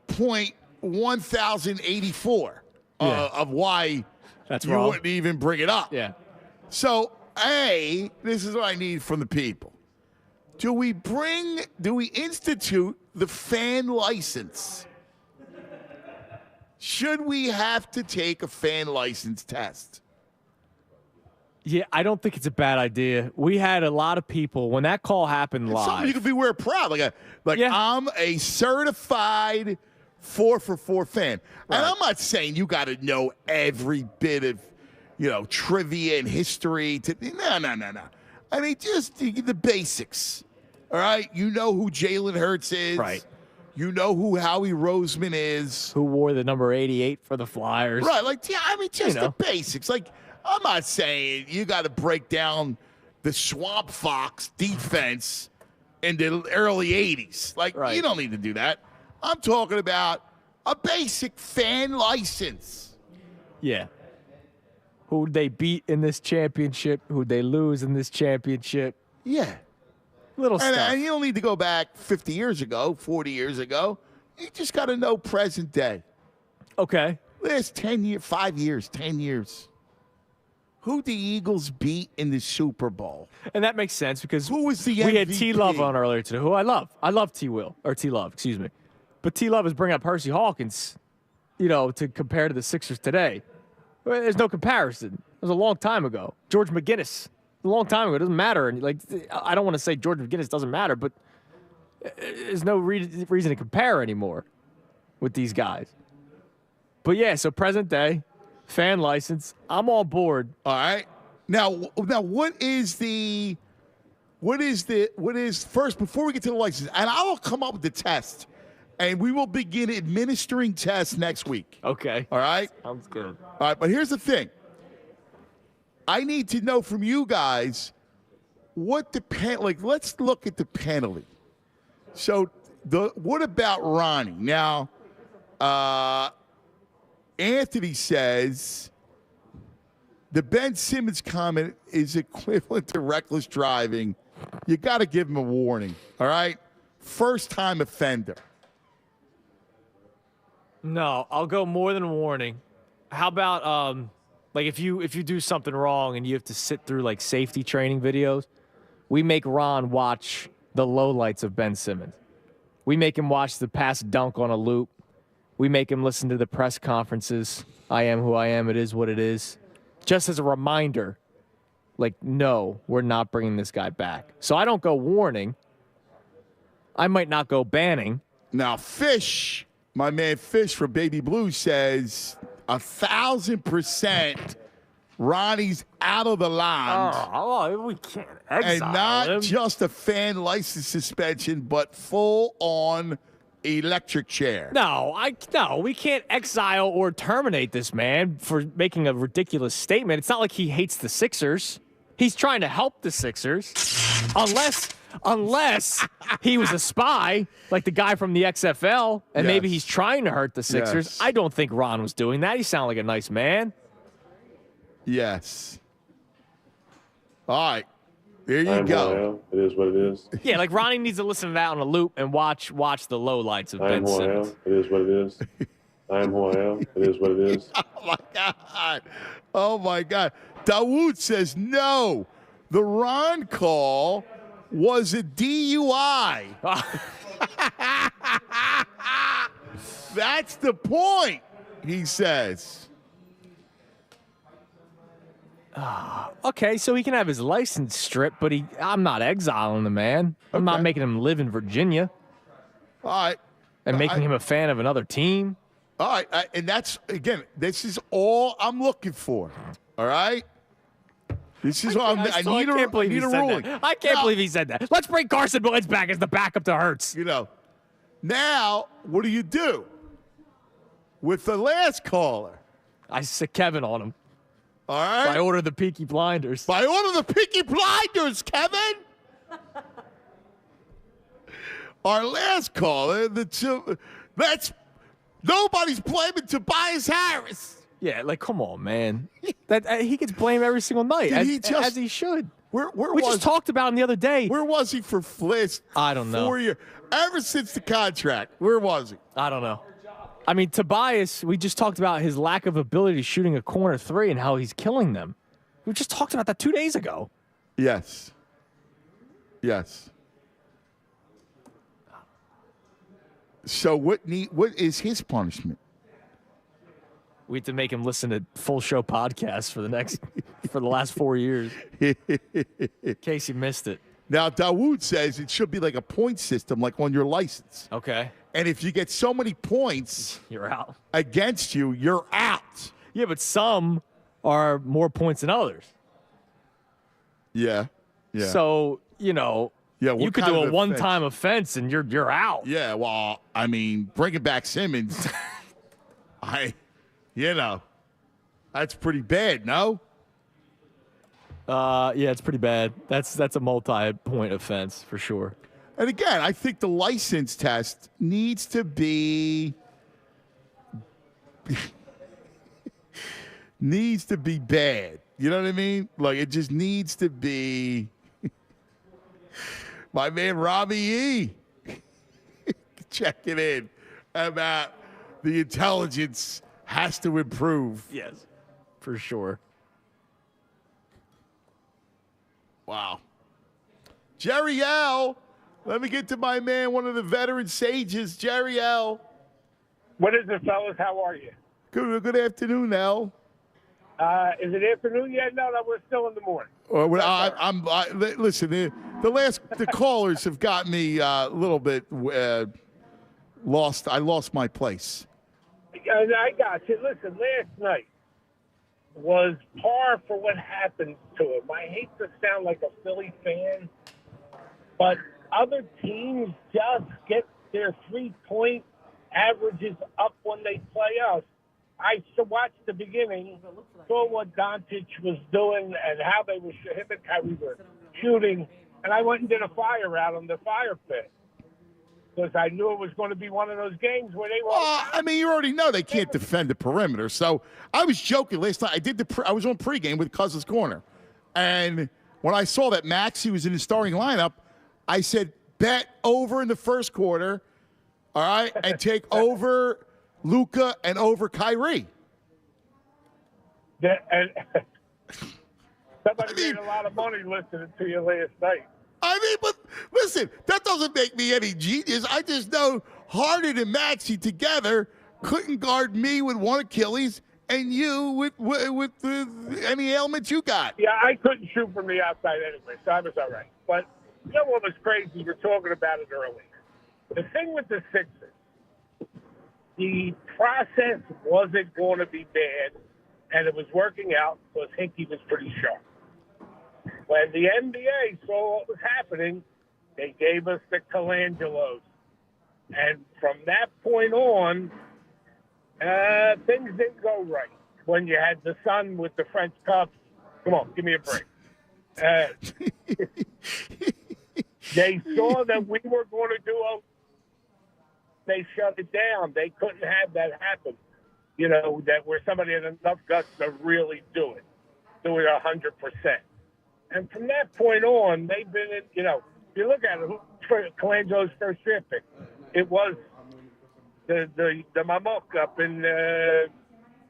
point 1084 of why that's you wrong. wouldn't even bring it up. Yeah. So, this is what I need from the people. Do we institute the fan license? Should we have to take a fan license test? Yeah, I don't think it's a bad idea. We had a lot of people when that call happened live. Something you could be wearing proud. I'm a certified 4 for 4 fan. Right. And I'm not saying you got to know every bit of, trivia and history. No. I mean, just the basics. All right? You know who Jalen Hurts is. Right. You know who Howie Roseman is. Who wore the number 88 for the Flyers. Right. Just the basics. Like, I'm not saying you got to break down the Swamp Fox defense in the early 80s. Like, you don't need to do that. I'm talking about a basic fan license. Yeah. Who'd they beat in this championship? Who'd they lose in this championship? Yeah. Little stuff. And you don't need to go back 50 years ago, 40 years ago. You just got to know present day. Okay. Last 10 years, 5 years, 10 years. Who the Eagles beat in the Super Bowl? And that makes sense because who was the MVP? We had T-Love on earlier today, who I love. I love T-Love, excuse me. But T-Love is bringing up Percy Hawkins, to compare to the Sixers today. There's no comparison. It was a long time ago. George McGinnis, a long time ago. It doesn't matter. And I don't want to say George McGinnis doesn't matter, but there's no reason to compare anymore with these guys. But yeah, so present day, fan license. I'm on board. All right. Now what is first, before we get to the license, and I will come up with the test, and we will begin administering tests next week. Okay. All right? Sounds good. All right, but here's the thing. I need to know from you guys what let's look at the penalty. So what about Ronnie? Now, Anthony says the Ben Simmons comment is equivalent to reckless driving. You got to give him a warning, all right? First-time offender. No, I'll go more than a warning. How about if you do something wrong and you have to sit through safety training videos, we make Ron watch the lowlights of Ben Simmons. We make him watch the pass dunk on a loop. We make him listen to the press conferences. I am who I am. It is what it is. Just as a reminder, no, we're not bringing this guy back. So I don't go warning. I might not go banning. Now, Fish, my man Fish from Baby Blue says 1,000% Ronnie's out of the line. Oh, we can't exile and not him. just a fan license suspension, but full-on electric chair. No, we can't exile or terminate this man for making a ridiculous statement. It's not like he hates the Sixers. He's trying to help the Sixers. Unless he was a spy, like the guy from the XFL, and maybe he's trying to hurt the Sixers. Yes. I don't think Ron was doing that. He sounded like a nice man. Yes. All right. There you go. It is what it is. Yeah, like Ronnie needs to listen to that on a loop and watch the lowlights of Ben Simmons. It is what it is. I am who I am. It is what it is. Oh, my God. Oh, my God. Dawood says no. The Ron call was a DUI. That's the point, he says. Okay, so he can have his license stripped, but I'm not exiling the man. I'm not making him live in Virginia. All right. And making him a fan of another team. All right. And that's, again, this is all I'm looking for. All right? This is what I need a ruling. I can't believe he said that. Let's bring Carson Wentz back as the backup to Hurts. You know, now what do you do with the last caller? I sick Kevin on him. All right. By order of the Peaky Blinders. By order of the Peaky Blinders, Kevin. Our last caller, nobody's blaming Tobias Harris. Yeah, like, come on, man. He gets blamed every single night, as he should. We just talked about him the other day. Where was he for last I don't know. 4 years? Ever since the contract, where was he? I don't know. I mean, Tobias, we just talked about his lack of ability shooting a corner three and how he's killing them. We just talked about that 2 days ago. Yes. So what is his punishment? We have to make him listen to full show podcasts for the last 4 years. In case you missed it. Now, Dawood says it should be like a point system, like on your license. Okay. And if you get so many points, you're out. Against you, you're out. Yeah, but some are more points than others. Yeah. So, you what you could kind do of a one-time offense and you're out. Yeah, well, I mean, bringing back Simmons, that's pretty bad, no? Yeah, it's pretty bad. That's a multi-point offense for sure. And again, I think the license test needs to be bad. You know what I mean? Like, it just needs to be. My man Robbie E. checking in about the intelligence has to improve. Yes, for sure. Wow. Jerry L. Let me get to my man, one of the veteran sages, Jerry L. What is it, fellas? How are you? Good afternoon, L. Is it afternoon yet? No, we're still in the morning. Listen, the callers have got me a little bit lost. I lost my place. I got you. Listen, last night was par for what happened to him. I hate to sound like a Philly fan, but other teams just get their 3-point averages up when they play us. I watched the beginning, saw what Doncic was doing and how they were him and Kyrie were shooting, and I went and did a fire route on the fire pit because I knew it was going to be one of those games where they were. Well, I mean, you already know they can't defend the perimeter. So I was joking last night. I was on pregame with Cousins Corner, and when I saw that Maxey was in the starting lineup, I said, bet over in the first quarter, all right, and take over Luka and over Kyrie. Somebody made a lot of money listening to you last night. I mean, but listen, that doesn't make me any genius. I just know Harden and Maxey together couldn't guard me with one Achilles and you with any ailments you got. Yeah, I couldn't shoot from the outside anyway, so I was all right. But you know what was crazy? You were talking about it earlier. The thing with the Sixers, the process wasn't going to be bad, and it was working out because Hickey was pretty sharp. When the NBA saw what was happening, they gave us the Colangelos. And from that point on, things didn't go right. When you had the son with the French cuffs, come on, give me a break. They saw that we were going to do they shut it down. They couldn't have that happen. You know, that where somebody had enough guts to really do it 100%. And from that point on, they've been in, you know, if you look at it, Colangelo's first draft pick, it was the Mamok up in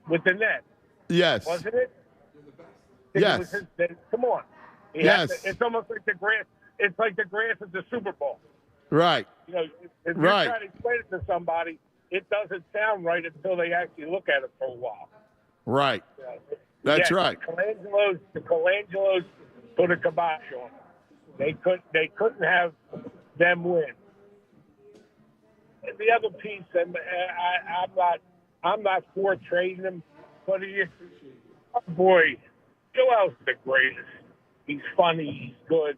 with the net. Yes. Wasn't it? Yes. Come on. Yes. It's almost like the grass. It's like the grass at the Super Bowl. Right. You know, if you're Right. trying to explain it to somebody, it doesn't sound right until they actually look at it for a while. Right. That's right. The Colangelos put a kibosh on them. They couldn't have them win. And the other piece, and I'm not for trading them, but boy, Joel's the greatest. He's funny. He's good.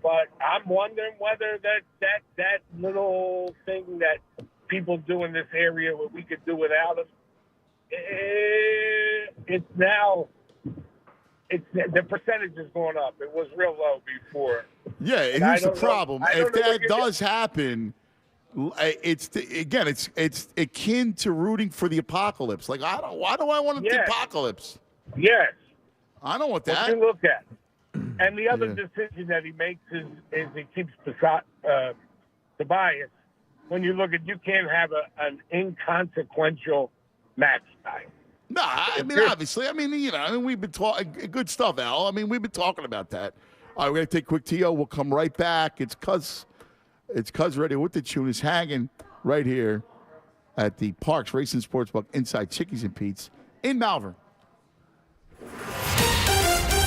But I'm wondering whether that little thing that people do in this area, what we could do without him, the percentage is going up. It was real low before. Yeah, and here's the problem. If that does happen, it's akin to rooting for the apocalypse. Like, why do I want the apocalypse? Yes. I don't want that. What you look at. And the other decision that he makes is he keeps Tobias. When you look at, you can't have an inconsequential match time. No, I mean, obviously. I mean, you know, we've been talking good stuff, Al. I mean, we've been talking about that. All right, we're going to take a quick TO. We'll come right back. It's Cuz Radio with the Tune is hanging right here at the Parks Racing Sportsbook inside Chickies and Pete's in Malvern.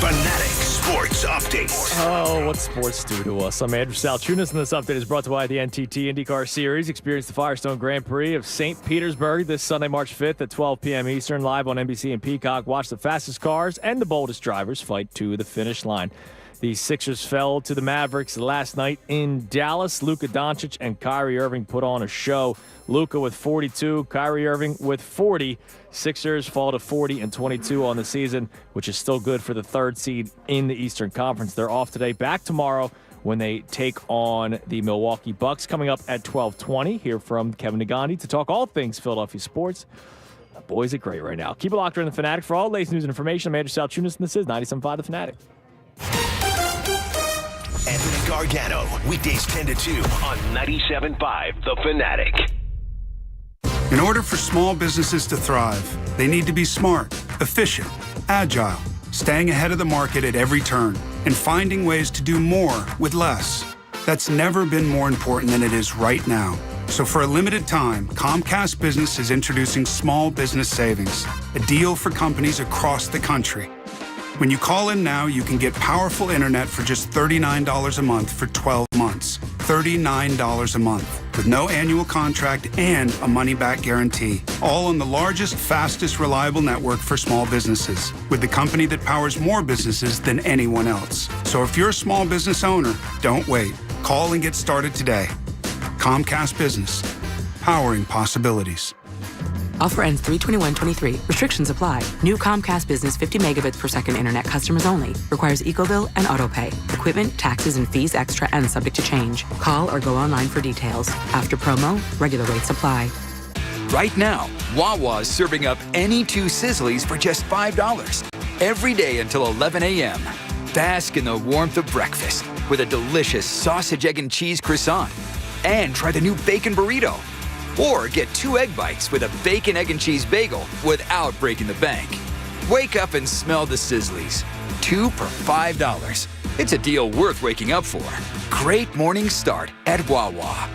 Fanatic Sports Update. Oh, what sports do to us? I'm Andrew Salchunas, and this update is brought to you by the NTT IndyCar Series. Experience the Firestone Grand Prix of St. Petersburg this Sunday, March 5th at 12 p.m. Eastern, live on NBC and Peacock. Watch the fastest cars and the boldest drivers fight to the finish line. The Sixers fell to the Mavericks last night in Dallas. Luka Doncic and Kyrie Irving put on a show. Luka with 42, Kyrie Irving with 40. Sixers fall to 40 and 22 on the season, which is still good for the third seed in the Eastern Conference. They're off today, back tomorrow when they take on the Milwaukee Bucks. Coming up at 12:20, hear from Kevin Negandhi to talk all things Philadelphia sports. Boys are great right now. Keep it locked in the Fanatic for all the latest news and information. I'm Andrew Salchunas, and this is 97.5 The Fanatic. Anthony Gargano, weekdays 10 to 2 on 97.5 The Fanatic. In order for small businesses to thrive, they need to be smart, efficient, agile, staying ahead of the market at every turn, and finding ways to do more with less. That's never been more important than it is right now. So for a limited time, Comcast Business is introducing Small Business Savings, a deal for companies across the country. When you call in now, you can get powerful internet for just $39 a month for 12 months. $39 a month, with no annual contract and a money-back guarantee. All on the largest, fastest, reliable network for small businesses, with the company that powers more businesses than anyone else. So if you're a small business owner, don't wait. Call and get started today. Comcast Business, powering possibilities. Offer ends 3/21/23. Restrictions apply. New Comcast Business 50 megabits per second internet customers only. Requires EcoBill and autopay. Equipment, taxes, and fees extra and subject to change. Call or go online for details. After promo, regular rates apply. Right now, Wawa's serving up any 2 Sizzlies for just $5. Every day until 11 a.m. Bask in the warmth of breakfast with a delicious sausage, egg, and cheese croissant. And try the new bacon burrito. Or get 2 egg bites with a bacon, egg, and cheese bagel without breaking the bank. Wake up and smell the Sizzlies. 2 for $5. It's a deal worth waking up for. Great morning start at Wawa.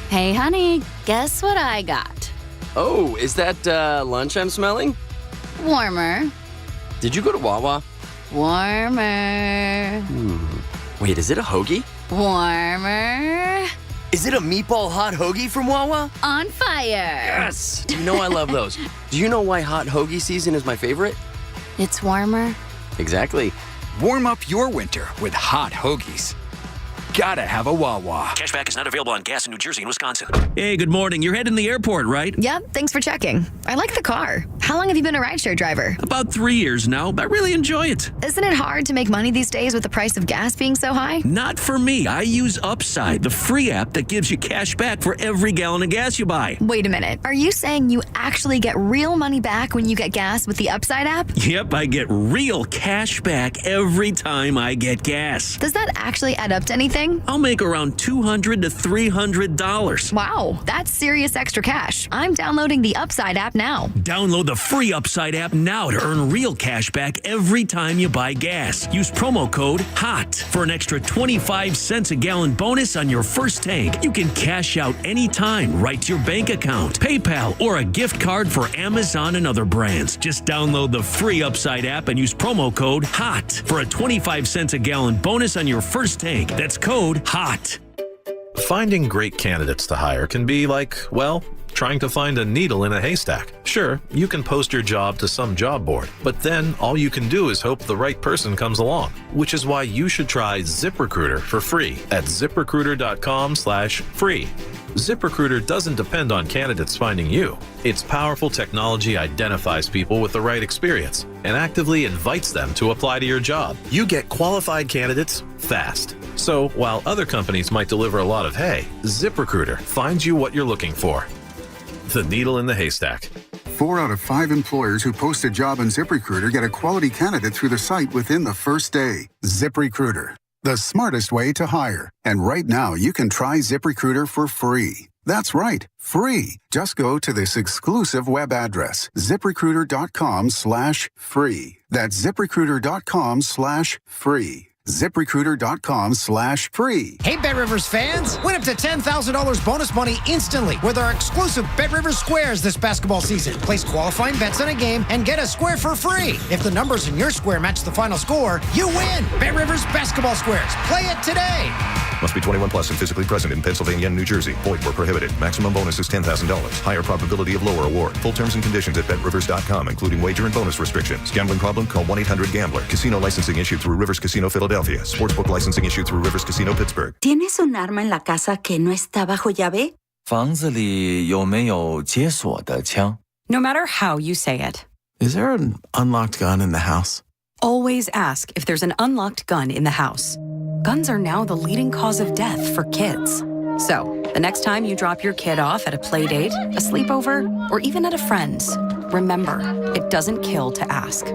Hey, honey, guess what I got? Oh, is that lunch I'm smelling? Warmer. Did you go to Wawa? Warmer. Wait, is it a hoagie? Warmer. Is it a meatball hot hoagie from Wawa? On fire. Yes! You know I love those. Do you know why hot hoagie season is my favorite? It's warmer. Exactly. Warm up your winter with hot hoagies. Gotta have a Wawa. Cashback is not available on gas in New Jersey and Wisconsin. Hey, good morning. You're heading to the airport, right? Yep, thanks for checking. I like the car. How long have you been a rideshare driver? About 3 years now. I really enjoy it. Isn't it hard to make money these days with the price of gas being so high? Not for me. I use Upside, the free app that gives you cash back for every gallon of gas you buy. Wait a minute. Are you saying you actually get real money back when you get gas with the Upside app? Yep, I get real cash back every time I get gas. Does that actually add up to anything? I'll make around $200 to $300. Wow, that's serious extra cash. I'm downloading the Upside app now. Download the free Upside app now to earn real cash back every time you buy gas. Use promo code HOT for an extra 25 cents a gallon bonus on your first tank. You can cash out anytime right to your bank account, PayPal, or a gift card for Amazon and other brands. Just download the free Upside app and use promo code HOT for a 25 cents a gallon bonus on your first tank. That's code HOT. Finding great candidates to hire can be like, well, trying to find a needle in a haystack. Sure, you can post your job to some job board, but then all you can do is hope the right person comes along, which is why you should try ZipRecruiter for free at ZipRecruiter.com/free. ZipRecruiter doesn't depend on candidates finding you. Its powerful technology identifies people with the right experience and actively invites them to apply to your job. You get qualified candidates fast. So while other companies might deliver a lot of hay, ZipRecruiter finds you what you're looking for. The needle in the haystack. 4 out of 5 employers who post a job on ZipRecruiter get a quality candidate through the site within the first day. ZipRecruiter, the smartest way to hire. And right now, you can try ZipRecruiter for free. That's right, free. Just go to this exclusive web address, ZipRecruiter.com/free. That's ZipRecruiter.com/free. ZipRecruiter.com/free. Hey, Bet Rivers fans! Win up to $10,000 bonus money instantly with our exclusive Bet Rivers Squares this basketball season. Place qualifying bets on a game and get a square for free. If the numbers in your square match the final score, you win! Bet Rivers Basketball Squares. Play it today! Must be 21 plus and physically present in Pennsylvania and New Jersey. Void where prohibited. Maximum bonus is $10,000. Higher probability of lower award. Full terms and conditions at BetRivers.com, including wager and bonus restrictions. Gambling problem? Call 1-800-GAMBLER. Casino licensing issued through Rivers Casino Philadelphia. Sportsbook licensing issued through Rivers Casino Pittsburgh. ¿Tienes un arma en la casa que no está bajo llave? 房子里有没有解锁的枪? No matter how you say it, Is there an unlocked gun in the house? always ask if there's an unlocked gun in the house. Guns are now the leading cause of death for kids. So, the next time you drop your kid off at a play date, a sleepover, or even at a friend's, remember, it doesn't kill to ask.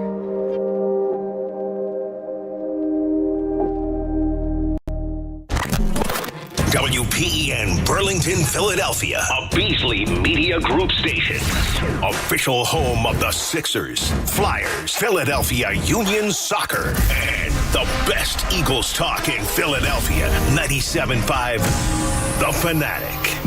WPEN Burlington, Philadelphia, a Beasley Media Group station. Official home of the Sixers, Flyers, Philadelphia Union Soccer, and the best Eagles talk in Philadelphia. 97.5 The Fanatic.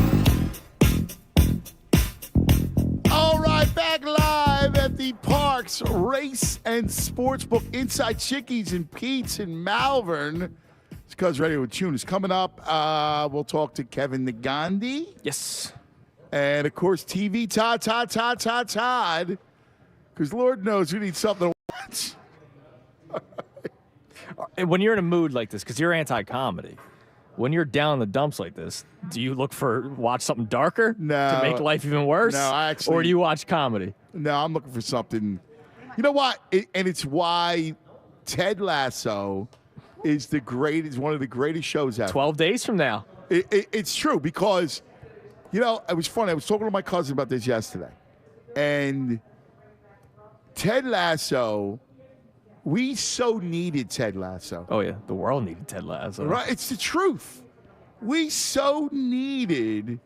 All right, back live at the Parks Race and Sportsbook inside Chickies and Pete's in Malvern. It's Cuz Radio with Tune is coming up. We'll talk to Kevin Nagandi. Yes. And, of course, TV Todd. Because Lord knows we need something to watch. When you're in a mood like this, because you're anti-comedy, when you're down in the dumps like this, do you watch something darker to make life even worse? No, or do you watch comedy? No, I'm looking for something. You know what? And it's why Ted Lasso is one of the greatest shows ever. 12 days from now. It's true because, it was funny. I was talking to my cousin about this yesterday. And Ted Lasso, we so needed Ted Lasso. Oh, yeah. The world needed Ted Lasso. Right? It's the truth. We so needed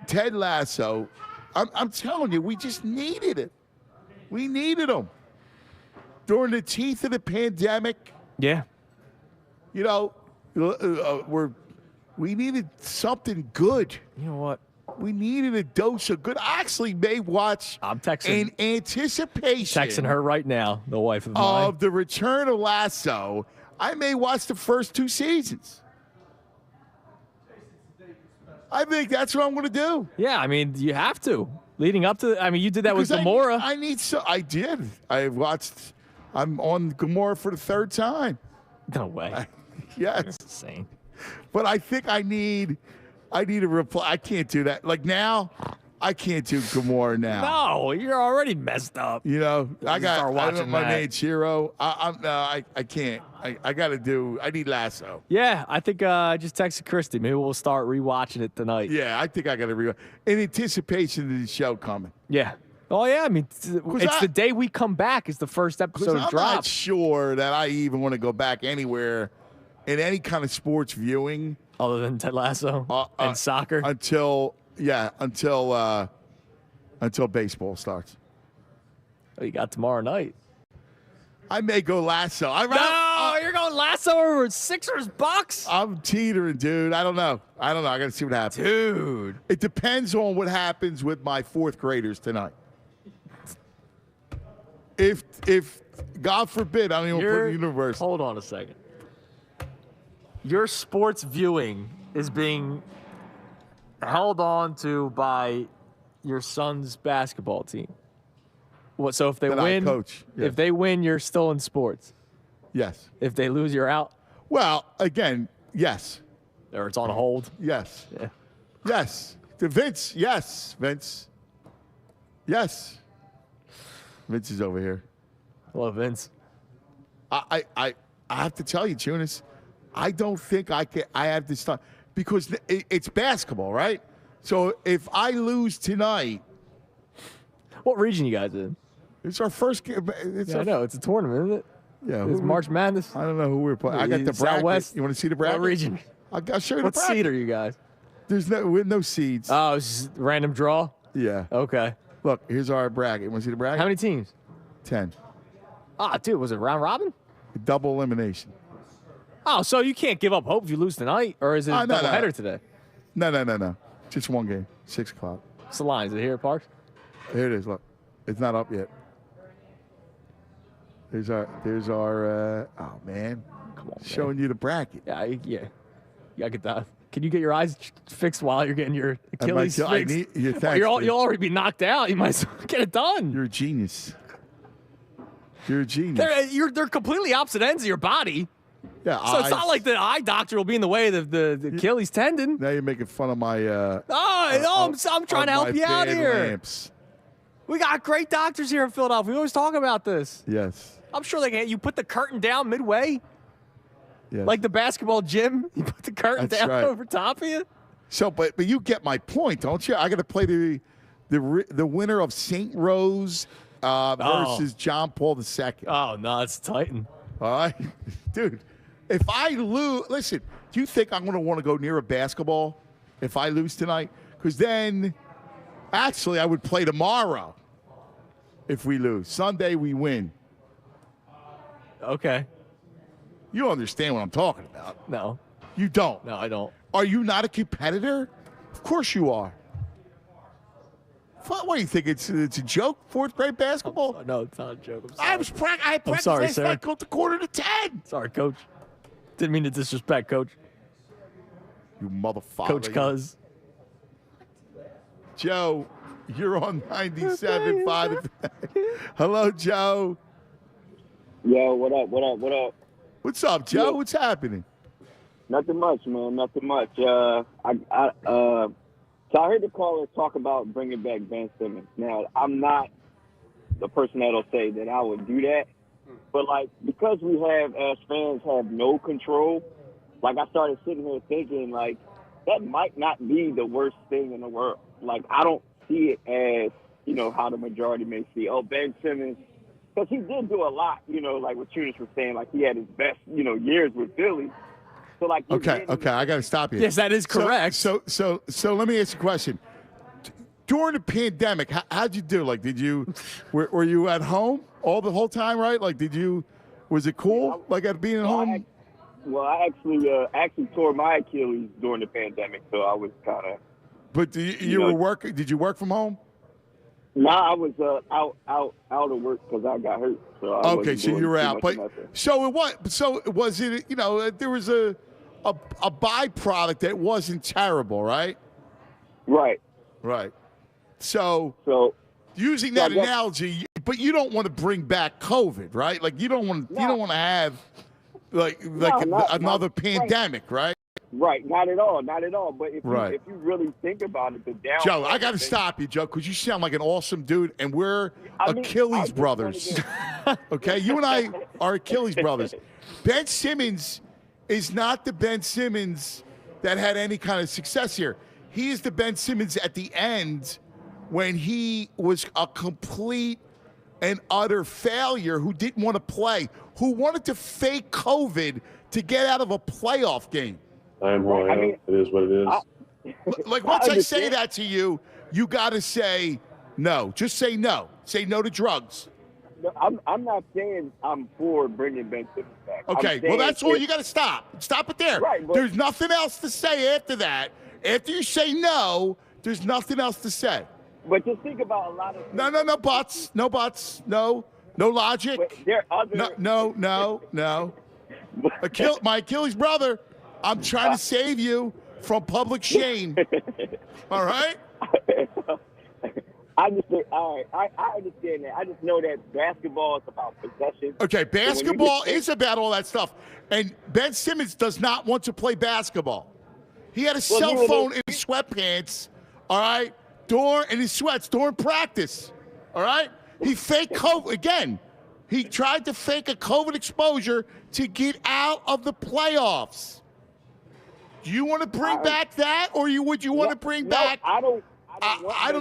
Ted Lasso. I'm telling you, we just needed it. We needed him. During the teeth of the pandemic. Yeah. We needed something good. You know what? We needed a dose of good. I actually may watch I'm texting, in anticipation. Texting her right now, the wife of mine. Of the return of Lasso. I may watch the first 2 seasons. I think that's what I'm going to do. Yeah, I mean, you have to. Leading up to, I mean, you did that with Gamora. I did. I'm on Gamora for the third time. No way. Yes. That's insane. But I think I need a reply. I can't do that. Like now, I can't do Gamora now. No, you're already messed up. You know, I watching my that. name's Hero. I can't. I need Lasso. Yeah, I think I just texted Christy. Maybe we'll start rewatching it tonight. Yeah, I think I got to rewatch in anticipation of the show coming. Yeah. Oh, yeah. I mean, it's the day we come back is the first episode I'm drop. not sure that I even want to go back anywhere in any kind of sports viewing. Other than Ted Lasso and soccer? Until baseball starts. Oh, you got tomorrow night. I may go Lasso. You're going Lasso over Sixers Bucks? I'm teetering, dude. I don't know. I got to see what happens. Dude. It depends on what happens with my fourth graders tonight. If God forbid, I don't even put in the universe. Hold on a second. Your sports viewing is being held on to by your son's basketball team. What? So if they win, coach. Yes. If they win, you're still in sports. Yes. If they lose, you're out. Well, again, yes. Or it's on hold. Yes. Yeah. Yes. To Vince. Yes, Vince. Yes. Vince is over here. Hello, Vince. I have to tell you, Tunis, I don't think I have this time because it's basketball, right? So if I lose tonight, what region you guys in? It's our first game. I know it's a tournament, isn't it? Yeah, it's March Madness. I don't know who we're playing. I got the bracket. Southwest. You want to see the bracket? What region? I'll show you What the bracket. seed are you guys? There's no seeds. Oh, it's just random draw. Yeah. Okay. Look, here's our bracket. You want to see the bracket? How many teams? 10. Ah, dude, was it round robin? Double elimination. Oh, so you can't give up hope if you lose tonight, or is it a double header today? No. Just one game. 6 o'clock. What's the line? Is it here at Parks? Here it is. Look, it's not up yet. There's our. Oh man, come on, showing you the bracket. Yeah. You gotta get that. Can you get your eyes fixed while you're getting your Achilles fixed? You'll already be knocked out. You might as well get it done. You're a genius. You're a genius. They're completely opposite ends of your body. Yeah. So it's not like the eye doctor will be in the way of the Achilles tendon. Now you're making fun of my. I'm trying to help you out here. Lamps. We got great doctors here in Philadelphia. We always talk about this. Yes. I'm sure they can. You put the curtain down midway. Yes. Like the basketball gym, you put the curtain down over top of you. So, but you get my point, don't you? I got to play the winner of St. Rose versus John Paul II. Oh no, it's Titan. All right, dude. If I lose, listen. Do you think I'm going to want to go near a basketball if I lose tonight? Because then, actually, I would play tomorrow. If we lose, Sunday we win. Okay. You don't understand what I'm talking about. No. You don't? No, I don't. Are you not a competitor? Of course you are. What do you think? It's a joke? Fourth grade basketball? No, it's not a joke. I practiced last night, go to 9:45. Sorry, Coach. Didn't mean to disrespect, Coach. You motherfucker. Coach Cuz. Joe, you're on 97.5. Hello, Joe. Yo, what up? What's up, Joe? What's happening? Nothing much, man. Nothing much. So I heard the caller talk about bringing back Ben Simmons. Now, I'm not the person that'll say that I would do that, but because we have, as fans, have no control. I started sitting here thinking that might not be the worst thing in the world. I don't see it as how the majority may see. Oh, Ben Simmons. Because he did do a lot, like what Tunis was saying, he had his best, years with Philly. So, Okay, I got to stop you. Yes, that is correct. So let me ask you a question. During the pandemic, how'd you do? Were you at home the whole time, right? Was it cool? At being at home? I actually tore my Achilles during the pandemic, so I was kind of. But you were working? Did you work from home? No, I was out of work because I got hurt. So you were out. But so was it? There was a byproduct that wasn't terrible, right? Right. Right. So using so that I guess- analogy, but you don't want to bring back COVID, right? Like you don't want to have another pandemic, right? Right, not at all. But if Right. you really think about it, the down. Joe, I got to stop you, Joe, because you sound like an awesome dude, and we're Achilles brothers. Okay, you and I are Achilles brothers. Ben Simmons is not the Ben Simmons that had any kind of success here. He is the Ben Simmons at the end when he was a complete and utter failure who didn't want to play, who wanted to fake COVID to get out of a playoff game. I am who I am. It is what it is. Like once I say that to you, you got to say no. Just say no. Say no to drugs. No, I'm not saying I'm for bringing Ben Simmons back. Okay, well, that's all. You got to stop. Stop it there. Right, there's nothing else to say after that. After you say no, there's nothing else to say. But just think about a lot of No buts. No buts. No logic. But there are other... No. My Achilles brother, I'm trying to save you from public shame. All right? I understand that. I just know that basketball is about possession. Okay, basketball is about all that stuff. And Ben Simmons does not want to play basketball. He had a cell phone in his sweatpants, all right, in his sweats during practice, all right? He faked COVID. Again, he tried to fake a COVID exposure to get out of the playoffs. Do you want to bring back that, or would you want to bring back? I don't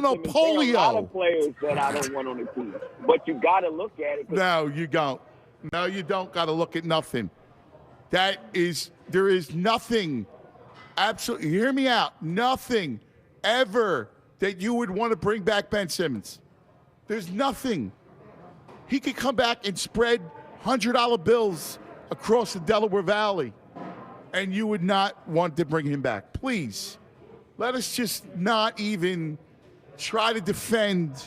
know, polio. There are a lot of players that I don't want on the team, but you got to look at it. No, you don't. No, you don't got to look at nothing. There is nothing, absolutely, hear me out, nothing ever that you would want to bring back Ben Simmons. There's nothing. He could come back and spread $100 bills across the Delaware Valley, and you would not want to bring him back. Please, let us just not even try to defend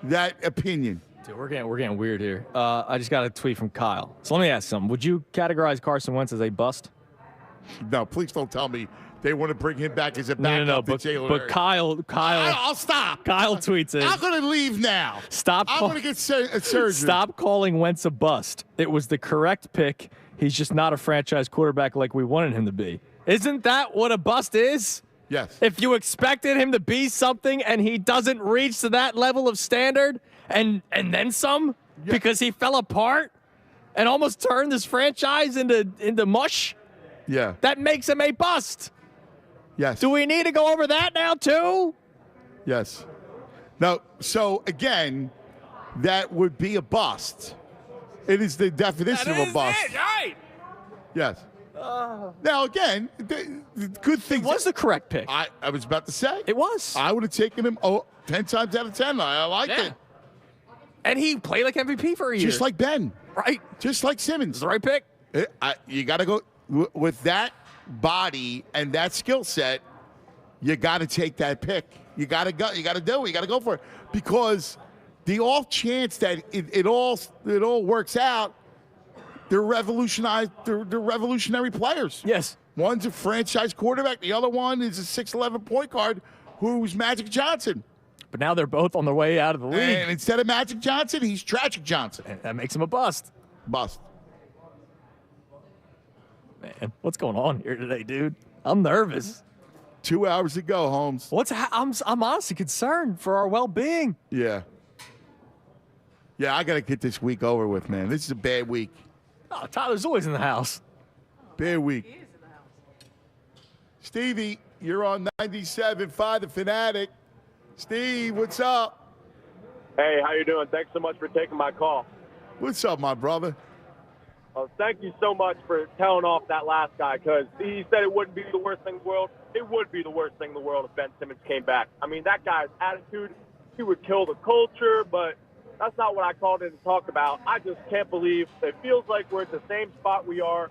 that opinion. Dude, we're getting weird here. I just got a tweet from Kyle. So let me ask something. Would you categorize Carson Wentz as a bust? No, please don't tell me they want to bring him back as a backup No, to Jalen but Hurts. Kyle. I'll stop. Kyle tweets it. I'm going to leave now. I'm going to get surgery. Stop calling Wentz a bust. It was the correct pick. He's just not a franchise quarterback like we wanted him to be. Isn't that what a bust is? Yes. If you expected him to be something and he doesn't reach to that level of standard and then some because he fell apart and almost turned this franchise into mush, that makes him a bust. Yes. Do we need to go over that now too? Yes. No, so again, that would be a bust. It is the definition of a bust. It, right? Yes. Now, again, the good thing was the correct pick. I was about to say. It was. I would have taken him 10 times out of 10. I liked it. And he played like MVP for a year. Just like Ben. Right. Just like Simmons. The right pick. You got to go with that body and that skill set. You got to take that pick. You got to go. You got to do it. You got to go for it. Because the off chance that it all works out, they're revolutionary players. Yes. One's a franchise quarterback. The other one is a 6'11" point guard who's Magic Johnson. But now they're both on their way out of the league. And instead of Magic Johnson, he's Tragic Johnson. And that makes him a bust. Bust. Man, what's going on here today, dude? I'm nervous. 2 hours to go, Holmes. I'm honestly concerned for our well-being. Yeah. Yeah, I got to get this week over with, man. This is a bad week. Oh, Tyler's always in the house. Bad week. He is in the house. Stevie, you're on 97.5 The Fanatic. Steve, what's up? Hey, how you doing? Thanks so much for taking my call. What's up, my brother? Thank you so much for telling off that last guy, because he said it wouldn't be the worst thing in the world. It would be the worst thing in the world if Ben Simmons came back. I mean, that guy's attitude, he would kill the culture, but that's not what I called in to talk about. I just can't believe it feels like we're at the same spot we are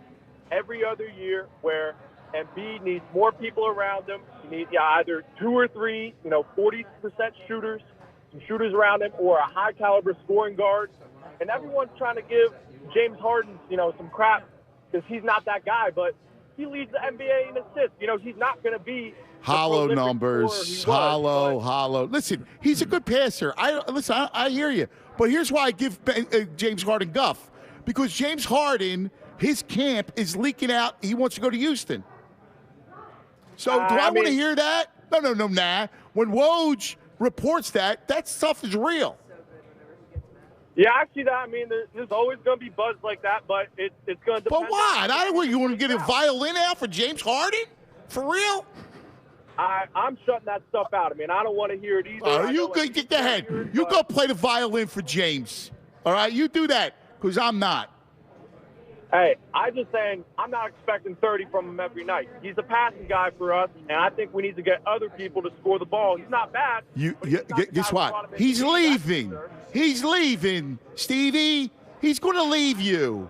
every other year, where Embiid needs more people around him. You need either 2 or 3, 40% shooters, some shooters around him, or a high-caliber scoring guard. And everyone's trying to give James Harden, some crap because he's not that guy, but he leads the NBA in assists. He's not going to be hollow numbers, hollow. Listen, he's a good passer. I hear you. But here's why I give James Harden guff. Because James Harden, his camp is leaking out. He wants to go to Houston. So do I want to hear that? No. When Woj reports that stuff is real. Yeah, I see that. I mean, there's always going to be buzz like that, but it's going to depend. But why? You want to get a violin out for James Harden? For real? I'm shutting that stuff out. I mean, I don't want to hear it either. Get ahead. You go play the violin for James. All right? You do that, because I'm not. Hey, I'm just saying I'm not expecting 30 from him every night. He's a passing guy for us, and I think we need to get other people to score the ball. He's not bad. Guess what? He's leaving. He's leaving, Stevie. He's going to leave you.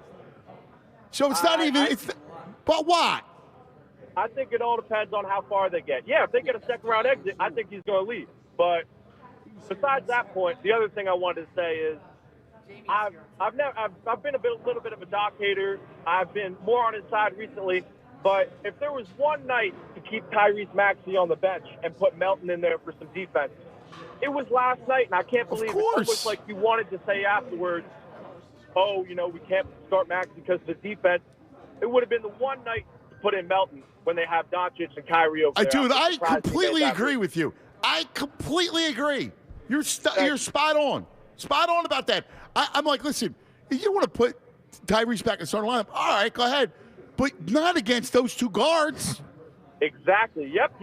So it's not even. But what? I think it all depends on how far they get. Yeah, if they get a second-round exit, I think he's going to leave. But besides that point, the other thing I wanted to say is I've been a little bit of a Doc hater. I've been more on his side recently. But if there was one night to keep Tyrese Maxey on the bench and put Melton in there for some defense, it was last night, and I can't believe it. It was like you wanted to say afterwards, we can't start Maxey because of the defense. It would have been the one night to put in Melton when they have Doncic and Kyrie over there. I completely agree with you. I completely agree. You're spot on. Spot on about that. I'm like, listen, if you want to put Tyrese back in the starting lineup, all right, go ahead. But not against those two guards. Exactly. Yep.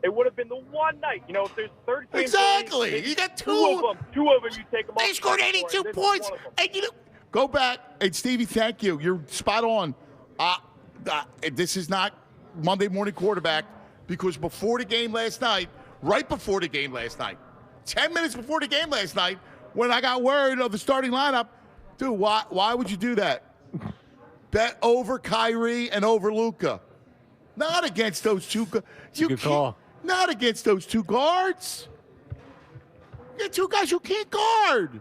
It would have been the one night. If there's 13 exactly. Games, you got two of them, you take them off. They scored 82 points. And go back. And Stevie, thank you. You're spot on. This is not Monday morning quarterback, because before the game last night, right before the game last night, 10 minutes before the game last night, when I got word of the starting lineup, dude, why would you do that? Bet over Kyrie and over Luka. Not against those two. Good call. Not against those two guards. You got two guys who can't guard,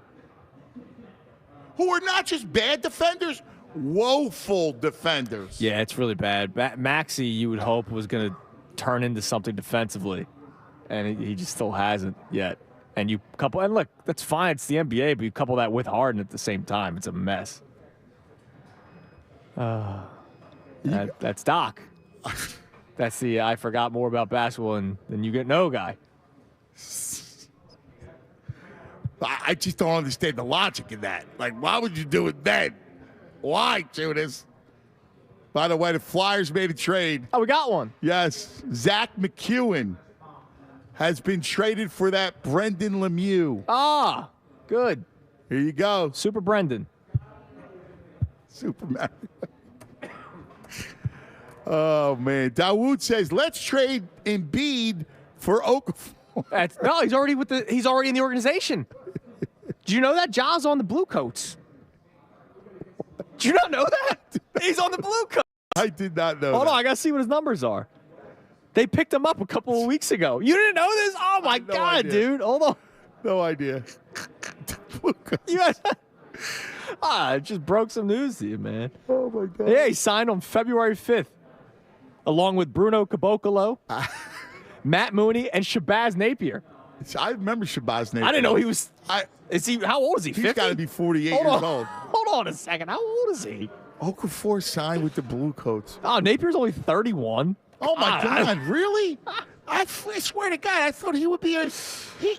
who are not just bad defenders, woeful defenders. Yeah, it's really bad. Maxey, you would hope, was going to turn into something defensively, and he just still hasn't yet. And look, that's fine. It's the NBA, but you couple that with Harden at the same time, it's a mess. That's Doc. That's the I forgot more about basketball than you get no guy. I just don't understand the logic in that. Like, why would you do it then? Why, Judas? By the way, the Flyers made a trade. Oh, we got one. Yes. Zach McEwen has been traded for that Brendan Lemieux. Ah, good. Here you go. Super Brendan. Superman. Oh, man. Dawood says, let's trade Embiid for Okafor. No, he's already in the organization. Do you know that? Ja's on the Blue Coats. Do you not know that? He's on the Blue Coats. I did not know Hold on, I got to see what his numbers are. They picked him up a couple of weeks ago. You didn't know this? Oh, my God, idea. dude. Hold on. No idea. I just broke some news to you, man. Oh, my God. Yeah, he signed on February 5th, along with Bruno Caboclo, Matt Mooney, and Shabazz Napier. I remember Shabazz Napier. I didn't know he was. How old is he? 50? He's got to be 48 years old. Hold on a second. How old is he? Okafor signed with the Blue Coats. Oh, Napier's only 31. Oh, my God. Really? I swear to God, I thought he would be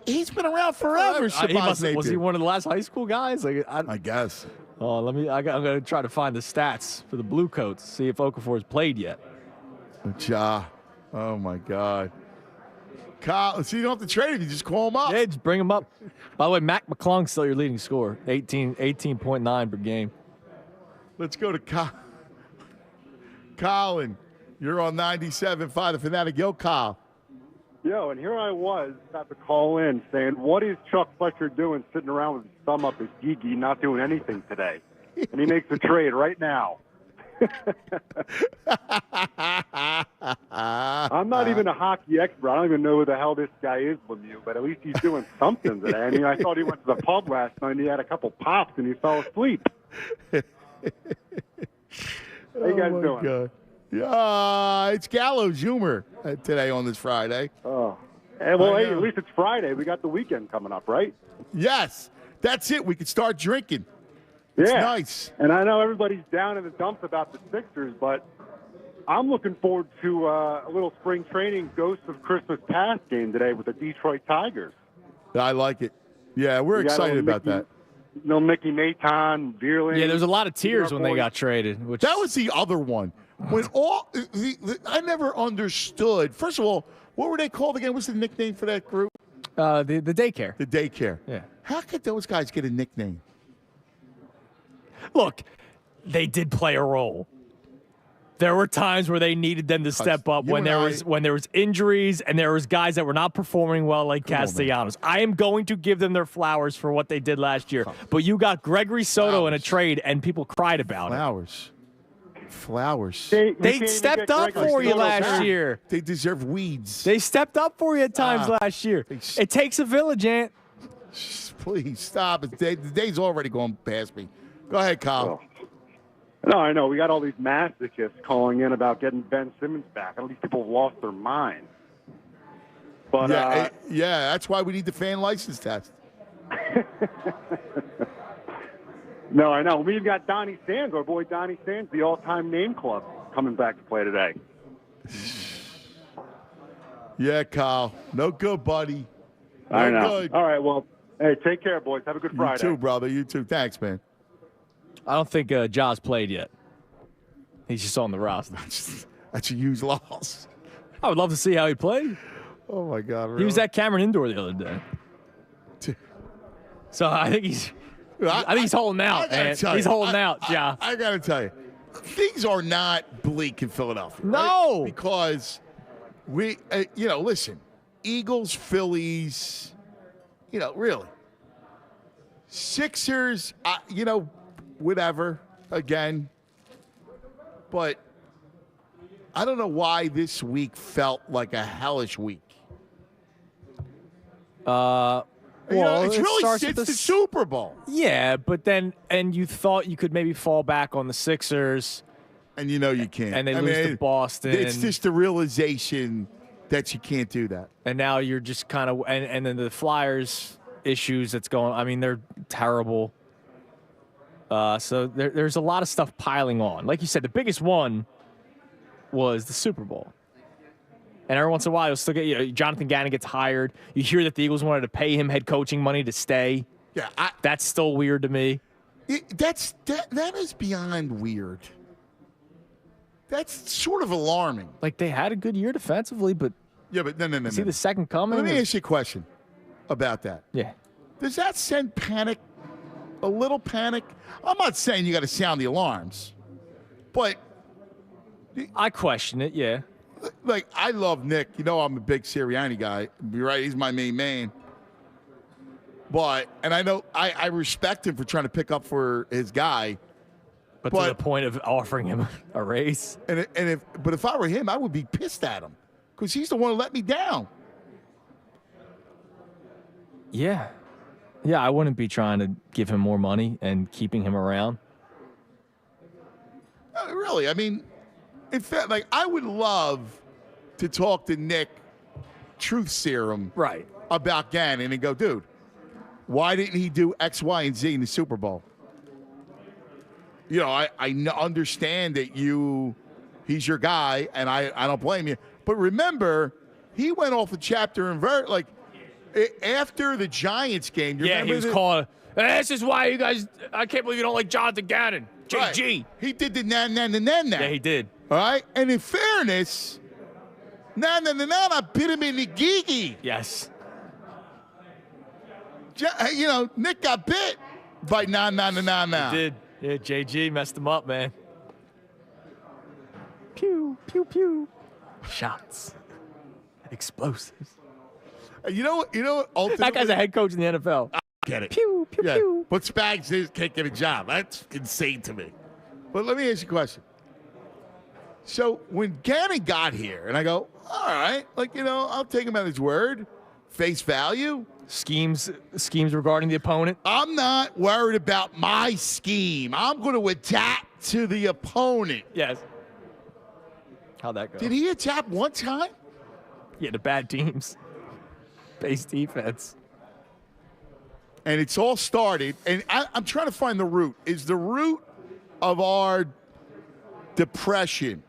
he's been around forever, Shabazz Napier. Was he one of the last high school guys? I guess. Oh, I'm going to try to find the stats for the Blue Coats, see if Okafor's played yet. Oh, my God. Kyle, so you don't have to trade him. You just call him up. Yeah, just bring him up. By the way, Mac McClung's still your leading scorer, 18.9 per game. Let's go to Colin. You're on 97.5 The Fanatic. Yo, Kyle. Yo, and here I was about to call in saying, what is Chuck Fletcher doing sitting around with his thumb up his gigi, not doing anything today? And he makes a trade right now. I'm not even a hockey expert. I don't even know who the hell this guy is, Lemieux, but at least he's doing something today. I mean, I thought he went to the pub last night and he had a couple pops and he fell asleep. How you guys doing? God. It's Gallows humor today on this Friday. Oh. Hey, well, hey, at least it's Friday. We got the weekend coming up, right? Yes. That's it. We can start drinking. It's nice. And I know everybody's down in the dumps about the Sixers, but I'm looking forward to a little spring training Ghosts of Christmas Past game today with the Detroit Tigers. I like it. Yeah, we're excited about that. No Mickey Maton, Veerling. Yeah, there's a lot of tears when they got traded. That was the other one. When I never understood. First of all, what were they called again? What's the nickname for that group? The daycare. The daycare. Yeah. How could those guys get a nickname? Look, they did play a role. There were times where they needed them to step up when there was injuries and there was guys that were not performing well like Castellanos. I am going to give them their flowers for what they did last year. But you got Gregory Soto in a trade and people cried about it. Flowers. They stepped up for you last year. They deserve weeds. They stepped up for you at times last year. It takes a village, Ant. Please stop. The day's already going past me. Go ahead, Kyle. No, I know. We got all these masochists calling in about getting Ben Simmons back. All these people have lost their minds. But that's why we need the fan license test. No, I know. We've got Donnie Sands, our boy Donnie Sands, the all-time name club, coming back to play today. Yeah, Kyle. No good, buddy. No I know. Good. All right, well, hey, take care, boys. Have a good Friday. You too, brother. You too. Thanks, man. I don't think Jaws played yet. He's just on the roster. That's a huge loss. I would love to see how he played. Oh, my God. Really? He was at Cameron Indoor the other day. So I think he's holding out, man. He's holding out, yeah. I got to tell you, things are not bleak in Philadelphia. No. Right? Because we, listen, Eagles, Phillies, really. Sixers, whatever, again. But I don't know why this week felt like a hellish week. It's really since the Super Bowl. Yeah, but then, and you thought you could maybe fall back on the Sixers. And you can't. And they lose to Boston. It's just the realization that you can't do that. And now you're just kind of, and then the Flyers issues that's going, I mean, they're terrible. So there's a lot of stuff piling on. Like you said, the biggest one was the Super Bowl. And every once in a while, you'll still get, Jonathan Gannon gets hired. You hear that the Eagles wanted to pay him head coaching money to stay. Yeah. That's still weird to me. That is beyond weird. That's sort of alarming. Like, they had a good year defensively, but... Yeah, but no. See the second coming? Let me ask you a question about that. Yeah. Does that send panic? A little panic? I'm not saying you got to sound the alarms, but... I question it, yeah. Like, I love Nick. I'm a big Sirianni guy. You're right, he's my main man. But, and I know, I respect him for trying to pick up for his guy. But to the point of offering him a raise. But if I were him, I would be pissed at him because he's the one who let me down. Yeah. Yeah, I wouldn't be trying to give him more money and keeping him around. Really, I mean, in fact, like, I would love to talk to Nick, truth serum, right, about Gannon and go, dude, why didn't he do X, Y, and Z in the Super Bowl? I understand that he's your guy, and I don't blame you. But remember, he went off the chapter and verse, like, after the Giants game. Yeah, he was calling, this is why you guys, I can't believe you don't like Jonathan Gannon. JG. Right. He did the na. Yeah, he did. All right? And in fairness, na, bit him in the gigi. Yes. Nick got bit by na. He did. Yeah, JG messed him up, man. Pew, pew, pew. Shots. Explosives. You know what? Ultimately, that guy's a head coach in the NFL. I get it. Pew, pew, pew. But Spags can't get a job. That's insane to me. But let me ask you a question. So when Gannon got here, and I go, all right, I'll take him at his word, face value. Schemes regarding the opponent. I'm not worried about my scheme. I'm going to adapt to the opponent. Yes. How'd that go? Did he hit Tap one time? Yeah, the bad teams. Base defense. And it's all started, and I'm trying to find the root. Is the root of our depression,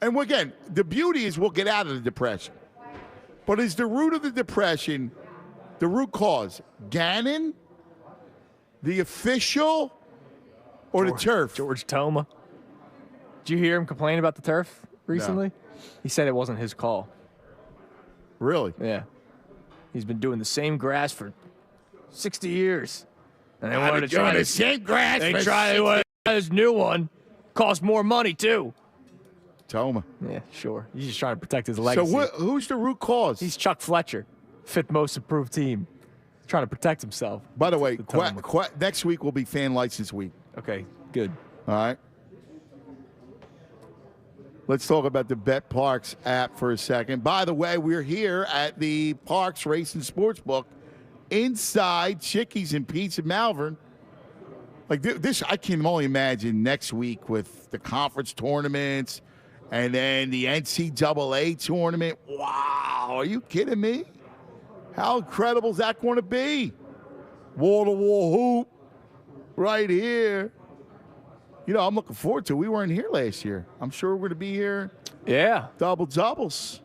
and again, the beauty is we'll get out of the depression, but is the root of the depression, the root cause, Gannon, the official, or the turf? George Toma. Did you hear him complain about the turf recently? No. He said it wasn't his call. Really? Yeah. He's been doing the same grass for 60 years. And they wanted to try the same grass. They tried this new one. Cost more money, too. Toma. Yeah, sure. He's just trying to protect his legacy. So who's the root cause? He's Chuck Fletcher, fifth most improved team. Trying to protect himself. By the way, next week will be fan license week. Okay, good. All right. Let's talk about the Bet Parks app for a second. By the way, we're here at the Parks Racing Sportsbook inside Chickies and Pete's in Malvern. Like this, I can only imagine next week with the conference tournaments and then the NCAA tournament. Wow, are you kidding me? How incredible is that going to be? Wall-to-wall hoop right here. You know, I'm looking forward to it. We weren't here last year. I'm sure we're going to be here. Yeah. Doubles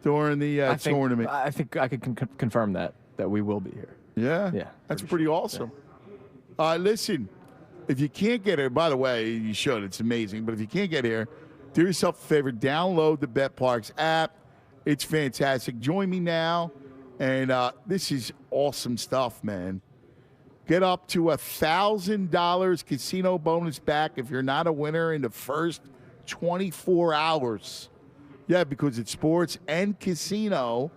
during the tournament. I think I can confirm that we will be here. Yeah? Yeah. That's pretty awesome. Yeah. Listen, if you can't get here, by the way, you should. It's amazing. But if you can't get here, do yourself a favor. Download the Bet Parks app. It's fantastic. Join me now. And this is awesome stuff, man. Get up to $1,000 casino bonus back if you're not a winner in the first 24 hours. Yeah, because it's sports and casino.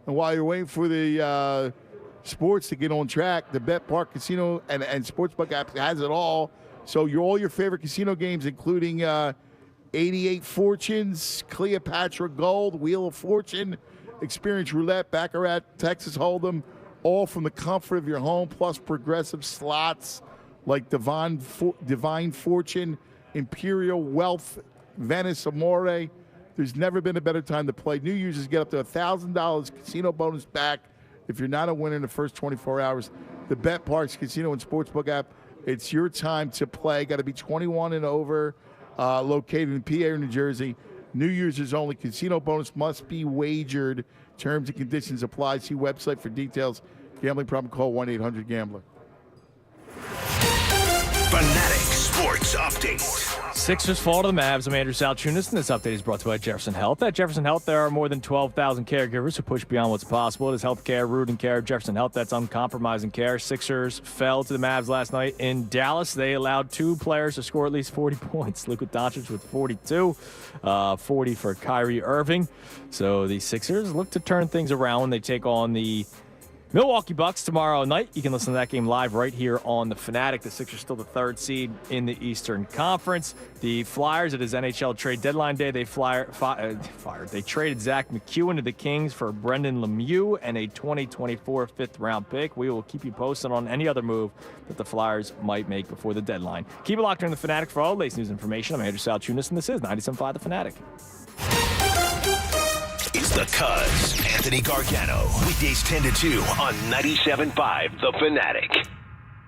And while you're waiting for the sports to get on track, the Bet Park Casino and Sportsbook app has it all. So all your favorite casino games, including 88 Fortunes, Cleopatra Gold, Wheel of Fortune, Experience Roulette, Baccarat, Texas Hold'em, all from the comfort of your home, plus progressive slots like Divine Fortune, Imperial Wealth, Venice Amore. There's never been a better time to play. New users get up to $1,000 casino bonus back if you're not a winner in the first 24 hours. The Bet Parks Casino and Sportsbook app, it's your time to play. Got to be 21 and over, located in PA or New Jersey. New users only. Casino bonus must be wagered. Terms and conditions apply. See website for details. Gambling problem, call 1-800-GAMBLER. Fanatic Sports Update. Sixers fall to the Mavs. I'm Andrew Salchunas, and this update is brought to you by Jefferson Health. At Jefferson Health, there are more than 12,000 caregivers who push beyond what's possible. It is healthcare rooted in care. Jefferson Health, that's uncompromising care. Sixers fell to the Mavs last night in Dallas. They allowed two players to score at least 40 points. Luka Doncic with 42, 40 for Kyrie Irving. So the Sixers look to turn things around when they take on the Milwaukee Bucks tomorrow night. You can listen to that game live right here on The Fanatic. The Sixers still the third seed in the Eastern Conference. The Flyers, it is NHL trade deadline day. They They traded Zach McEwen to the Kings for Brendan Lemieux and a 2024 fifth-round pick. We will keep you posted on any other move that the Flyers might make before the deadline. Keep it locked in The Fanatic for all the latest news and information. I'm Andrew Salchunas, and this is 97.5 The Fanatic. It's the Cuz, Anthony Gargano. Weekdays 10 to 2 on 97.5 The Fanatic.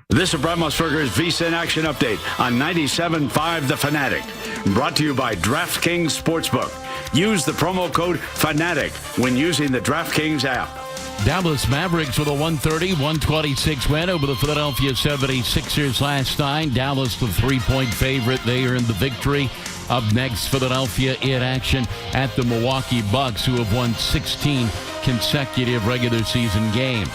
This is Brad Musburger's VSiN Action Update on 97.5 The Fanatic. Brought to you by DraftKings Sportsbook. Use the promo code FANATIC when using the DraftKings app. Dallas Mavericks with a 130-126 win over the Philadelphia 76ers last night. Dallas the 3-point favorite. They earned the victory. Up next, Philadelphia in action at the Milwaukee Bucks, who have won 16 consecutive regular season games.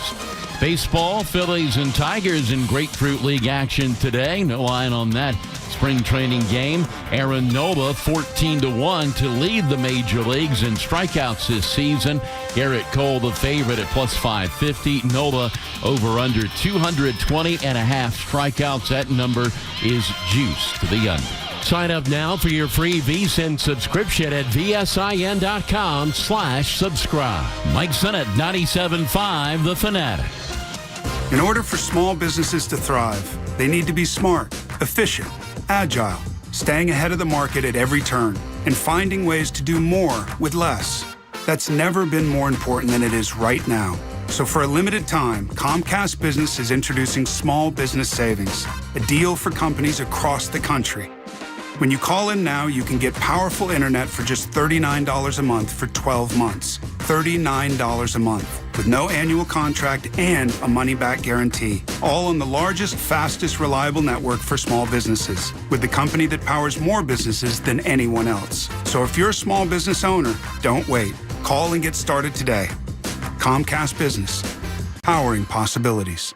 Baseball, Phillies and Tigers in Grapefruit League action today. No line on that spring training game. Aaron Nola 14-1 to lead the major leagues in strikeouts this season. Garrett Cole the favorite at plus 550. Nola over under 220 and a half strikeouts. That number is juiced to the under. Sign up now for your free VSiN subscription at vsin.com/subscribe. Mike Sennett, 97.5 The Fanatic. In order for small businesses to thrive, they need to be smart, efficient, agile, staying ahead of the market at every turn. and finding ways to do more with less. That's never been more important than it is right now. So for a limited time, Comcast Business is introducing Small Business Savings, a deal for companies across the country. When you call in now, you can get powerful internet for just $39 a month for 12 months. $39 a month, with no annual contract and a money-back guarantee. All on the largest, fastest, reliable network for small businesses, with the company that powers more businesses than anyone else. So if you're a small business owner, don't wait. Call and get started today. Comcast Business, powering possibilities.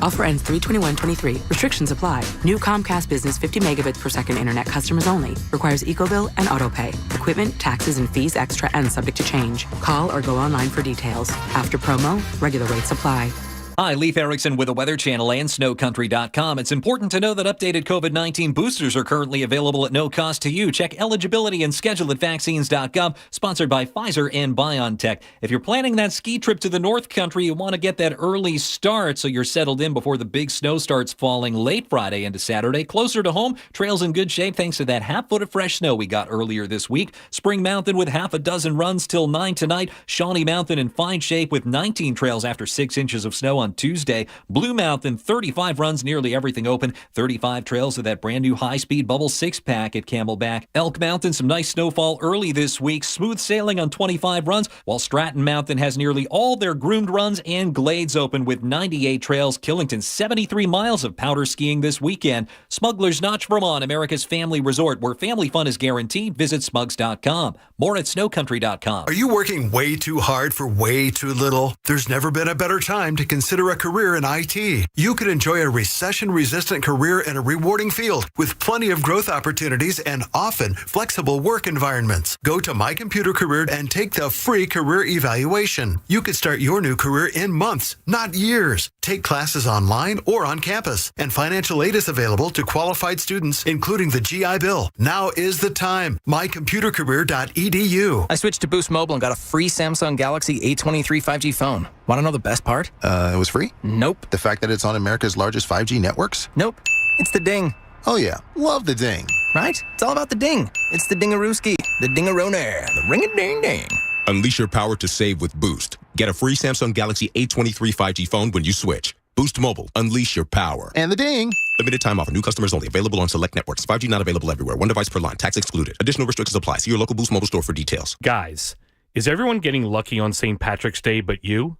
Offer ends 3/21/23. Restrictions apply. New Comcast Business 50 megabits per second internet customers only. Requires EcoBill and AutoPay. Equipment, taxes, and fees extra and subject to change. Call or go online for details. After promo, regular rates apply. Hi, Leif Erickson with the Weather Channel and SnowCountry.com. It's important to know that updated COVID-19 boosters are currently available at no cost to you. Check eligibility and schedule at vaccines.gov, sponsored by Pfizer and BioNTech. If you're planning that ski trip to the North Country, you want to get that early start so you're settled in before the big snow starts falling late Friday into Saturday. Closer to home, trails in good shape thanks to that half foot of fresh snow we got earlier this week. Spring Mountain with half a dozen runs till 9 tonight. Shawnee Mountain in fine shape with 19 trails after 6 inches of snow on Tuesday. Blue Mountain, 35 runs, nearly everything open. 35 trails of that brand new high-speed Bubble 6-pack at Camelback. Elk Mountain, some nice snowfall early this week. Smooth sailing on 25 runs, while Stratton Mountain has nearly all their groomed runs and glades open with 98 trails. Killington, 73 miles of powder skiing this weekend. Smuggler's Notch, Vermont, America's family resort, where family fun is guaranteed. Visit smugs.com. More at snowcountry.com. Are you working way too hard for way too little? There's never been a better time to consider a career in IT. You could enjoy a recession-resistant career in a rewarding field with plenty of growth opportunities and often flexible work environments. Go to My Computer Career and take the free career evaluation. You could start your new career in months, not years. Take classes online or on campus, and financial aid is available to qualified students, including the GI Bill. Now is the time. mycomputercareer.edu. I switched to Boost Mobile and got a free Samsung Galaxy A23 5G phone. Want to know the best part? It was free? Nope. The fact that it's on America's largest 5G networks? Nope. It's the ding. Oh yeah, love the ding. Right? It's all about the ding. It's the dingarooski, the dingaroner, the ring-a-ding-ding. Unleash your power to save with Boost. Get a free Samsung Galaxy A23 5G phone when you switch. Boost Mobile. Unleash your power. And the ding. Limited time offer. New customers only. Available on select networks. 5G not available everywhere. One device per line. Tax excluded. Additional restrictions apply. See your local Boost Mobile store for details. Guys, is everyone getting lucky on St. Patrick's Day but you?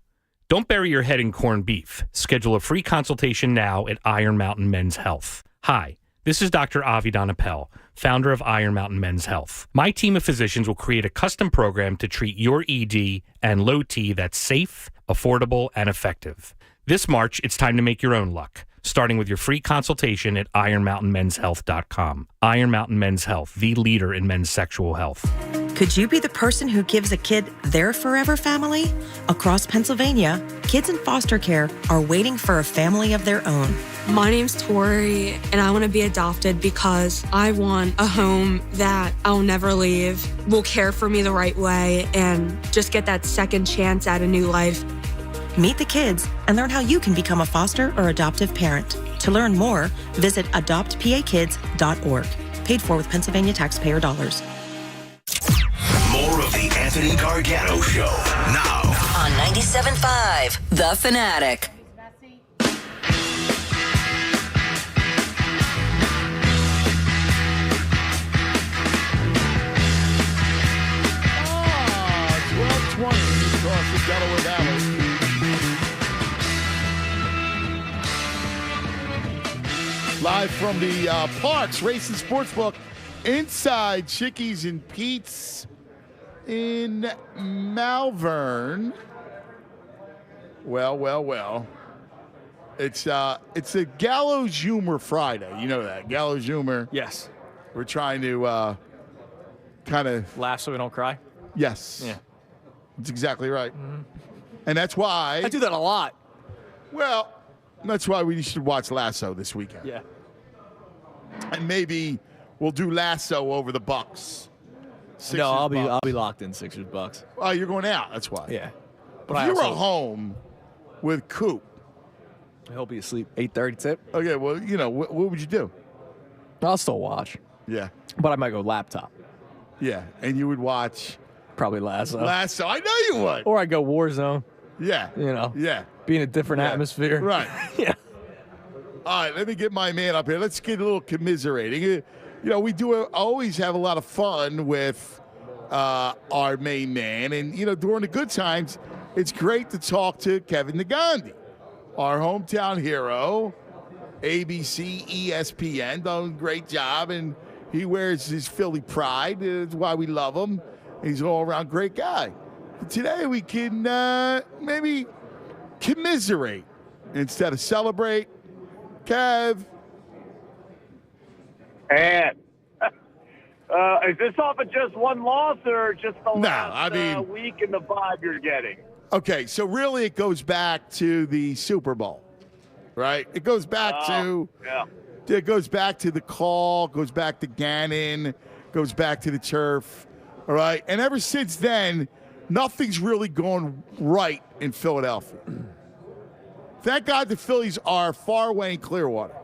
Don't bury your head in corned beef. Schedule a free consultation now at Iron Mountain Men's Health. Hi, this is Dr. Avi Donapel, founder of Iron Mountain Men's Health. My team of physicians will create a custom program to treat your ED and low T that's safe, affordable, and effective. This March, it's time to make your own luck, starting with your free consultation at ironmountainmenshealth.com. Iron Mountain Men's Health, the leader in men's sexual health. Could you be the person who gives a kid their forever family? Across Pennsylvania, kids in foster care are waiting for a family of their own. My name's Tori, and I want to be adopted because I want a home that I'll never leave, will care for me the right way, and just get that second chance at a new life. Meet the kids and learn how you can become a foster or adoptive parent. To learn more, visit adoptpakids.org. Paid for with Pennsylvania taxpayer dollars. More of the Anthony Gargano Show now on 97.5 The Fanatic. Across the Delaware Valley. Live from the Parks Racing Sportsbook inside Chickies and Pete's in Malvern. Well. It's a Gallows Humor Friday. You know that. Gallows Humor. Yes. We're trying to kind of laugh so we don't cry. Yes. Yeah. That's exactly right. Mm-hmm. And that's why I do that a lot. Well, that's why we should watch Lasso this weekend. Yeah. And maybe we'll do Lasso over the Bucks. Sixers, no, I'll be locked in Sixers Bucks. Oh, you're going out. That's why. Yeah. But if you were home with Coop, he'll be asleep 8:30 tip. Okay, well, what would you do? I'll still watch. Yeah. But I might go laptop. Yeah, and you would watch probably Lasso. Lasso, I know you would. Or I go Warzone. Yeah. Yeah. Be in a different atmosphere. Right. Yeah. All right, let me get my man up here. Let's get a little commiserating. We do always have a lot of fun with our main man. And, during the good times, it's great to talk to Kevin Negandhi, our hometown hero, ABC, ESPN, done a great job. And he wears his Philly pride. That's why we love him. He's an all-around great guy. Today we can maybe commiserate instead of celebrate. Kev. And is this off of just one loss or just the last week and the vibe you're getting? Okay, so really it goes back to the Super Bowl, right? It goes back it goes back to the call, goes back to Gannon, goes back to the turf, all right? And ever since then, nothing's really gone right in Philadelphia. Thank God the Phillies are far away in Clearwater.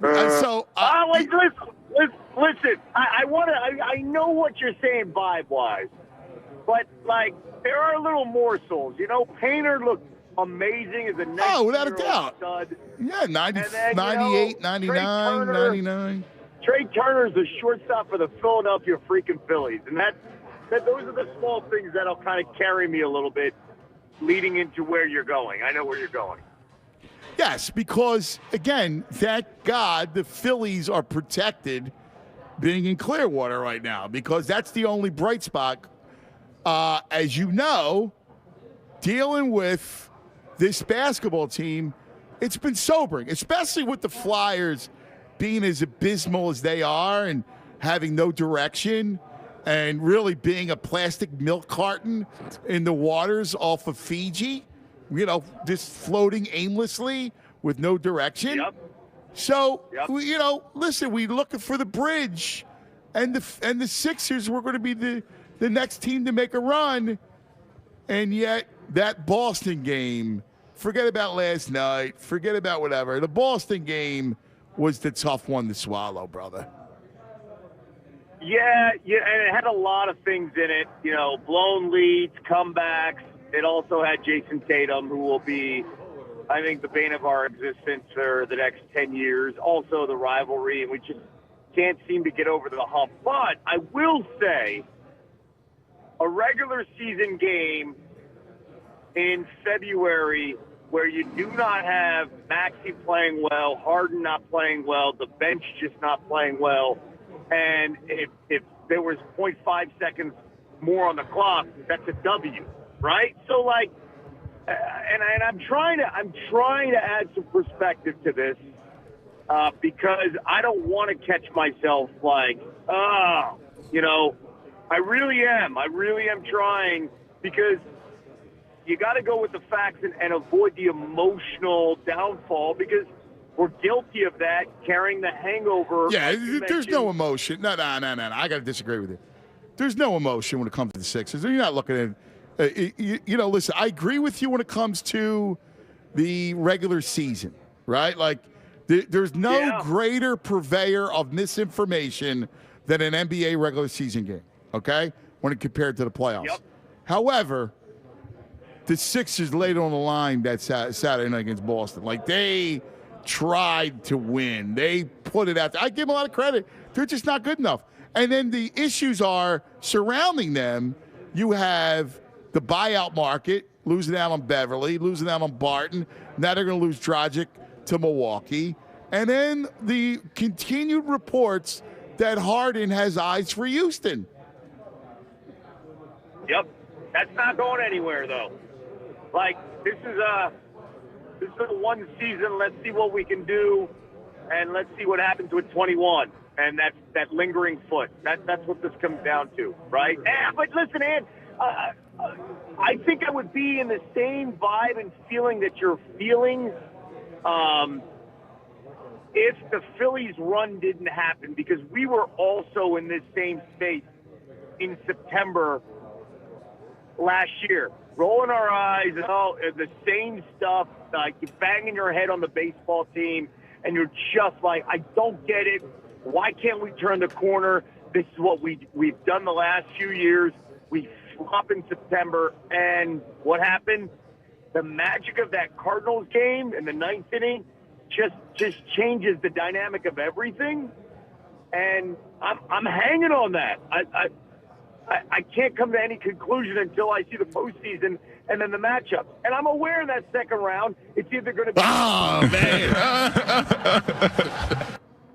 Listen. I know what you're saying vibe-wise, but there are little morsels. Painter looked amazing as a nice without a doubt. Stud. Yeah, 98, 99, 99. Trey Turner's the shortstop for the Philadelphia freaking Phillies, and those are the small things that'll kind of carry me a little bit leading into where you're going. I know where you're going. Yes, because, again, thank God the Phillies are protected being in Clearwater right now, because that's the only bright spot. As you know, dealing with this basketball team, it's been sobering, especially with the Flyers being as abysmal as they are and having no direction and really being a plastic milk carton in the waters off of Fiji, just floating aimlessly with no direction. Yep. So, listen, we're looking for the bridge, and the Sixers were going to be the next team to make a run, and yet that Boston game, forget about last night, forget about whatever. The Boston game was the tough one to swallow, brother. Yeah, and it had a lot of things in it, blown leads, comebacks. It also had Jason Tatum, who will be, I think, the bane of our existence for the next 10 years. Also the rivalry, and we just can't seem to get over the hump. But I will say, a regular season game in February where you do not have Maxey playing well, Harden not playing well, the bench just not playing well, and if there was 0.5 seconds more on the clock, that's a W, right? So and I'm trying to add some perspective to this because I don't want to catch myself I really am trying, because you got to go with the facts and avoid the emotional downfall, because we're guilty of that, carrying the hangover. Yeah, there's no emotion. No. I got to disagree with you. There's no emotion when it comes to the Sixers. You're not looking at listen, I agree with you when it comes to the regular season, right? There's no greater purveyor of misinformation than an NBA regular season game, okay, when it compared to the playoffs. Yep. However, the Sixers laid on the line that Saturday night against Boston. They tried to win. They put it out there. I give them a lot of credit. They're just not good enough. And then the issues are surrounding them. You have the buyout market, losing out on Beverly, losing out on Barton. Now they're going to lose Dragic to Milwaukee. And then the continued reports that Harden has eyes for Houston. Yep. That's not going anywhere, though. This is a one season. Let's see what we can do, and let's see what happens with 21. And that's that lingering foot. That's what this comes down to, right? But listen, Ann, I think I would be in the same vibe and feeling that you're feeling if the Phillies run didn't happen, because we were also in this same state in September last year, rolling our eyes, the same stuff, banging your head on the baseball team, and you're just like, I don't get it. Why can't we turn the corner? This is what we've done the last few years. We flop in September, and what happened? The magic of that Cardinals game in the ninth inning just changes the dynamic of everything. And I'm hanging on that. I can't come to any conclusion until I see the postseason and then the matchups. And I'm aware in that second round, it's either going to be. Oh, man.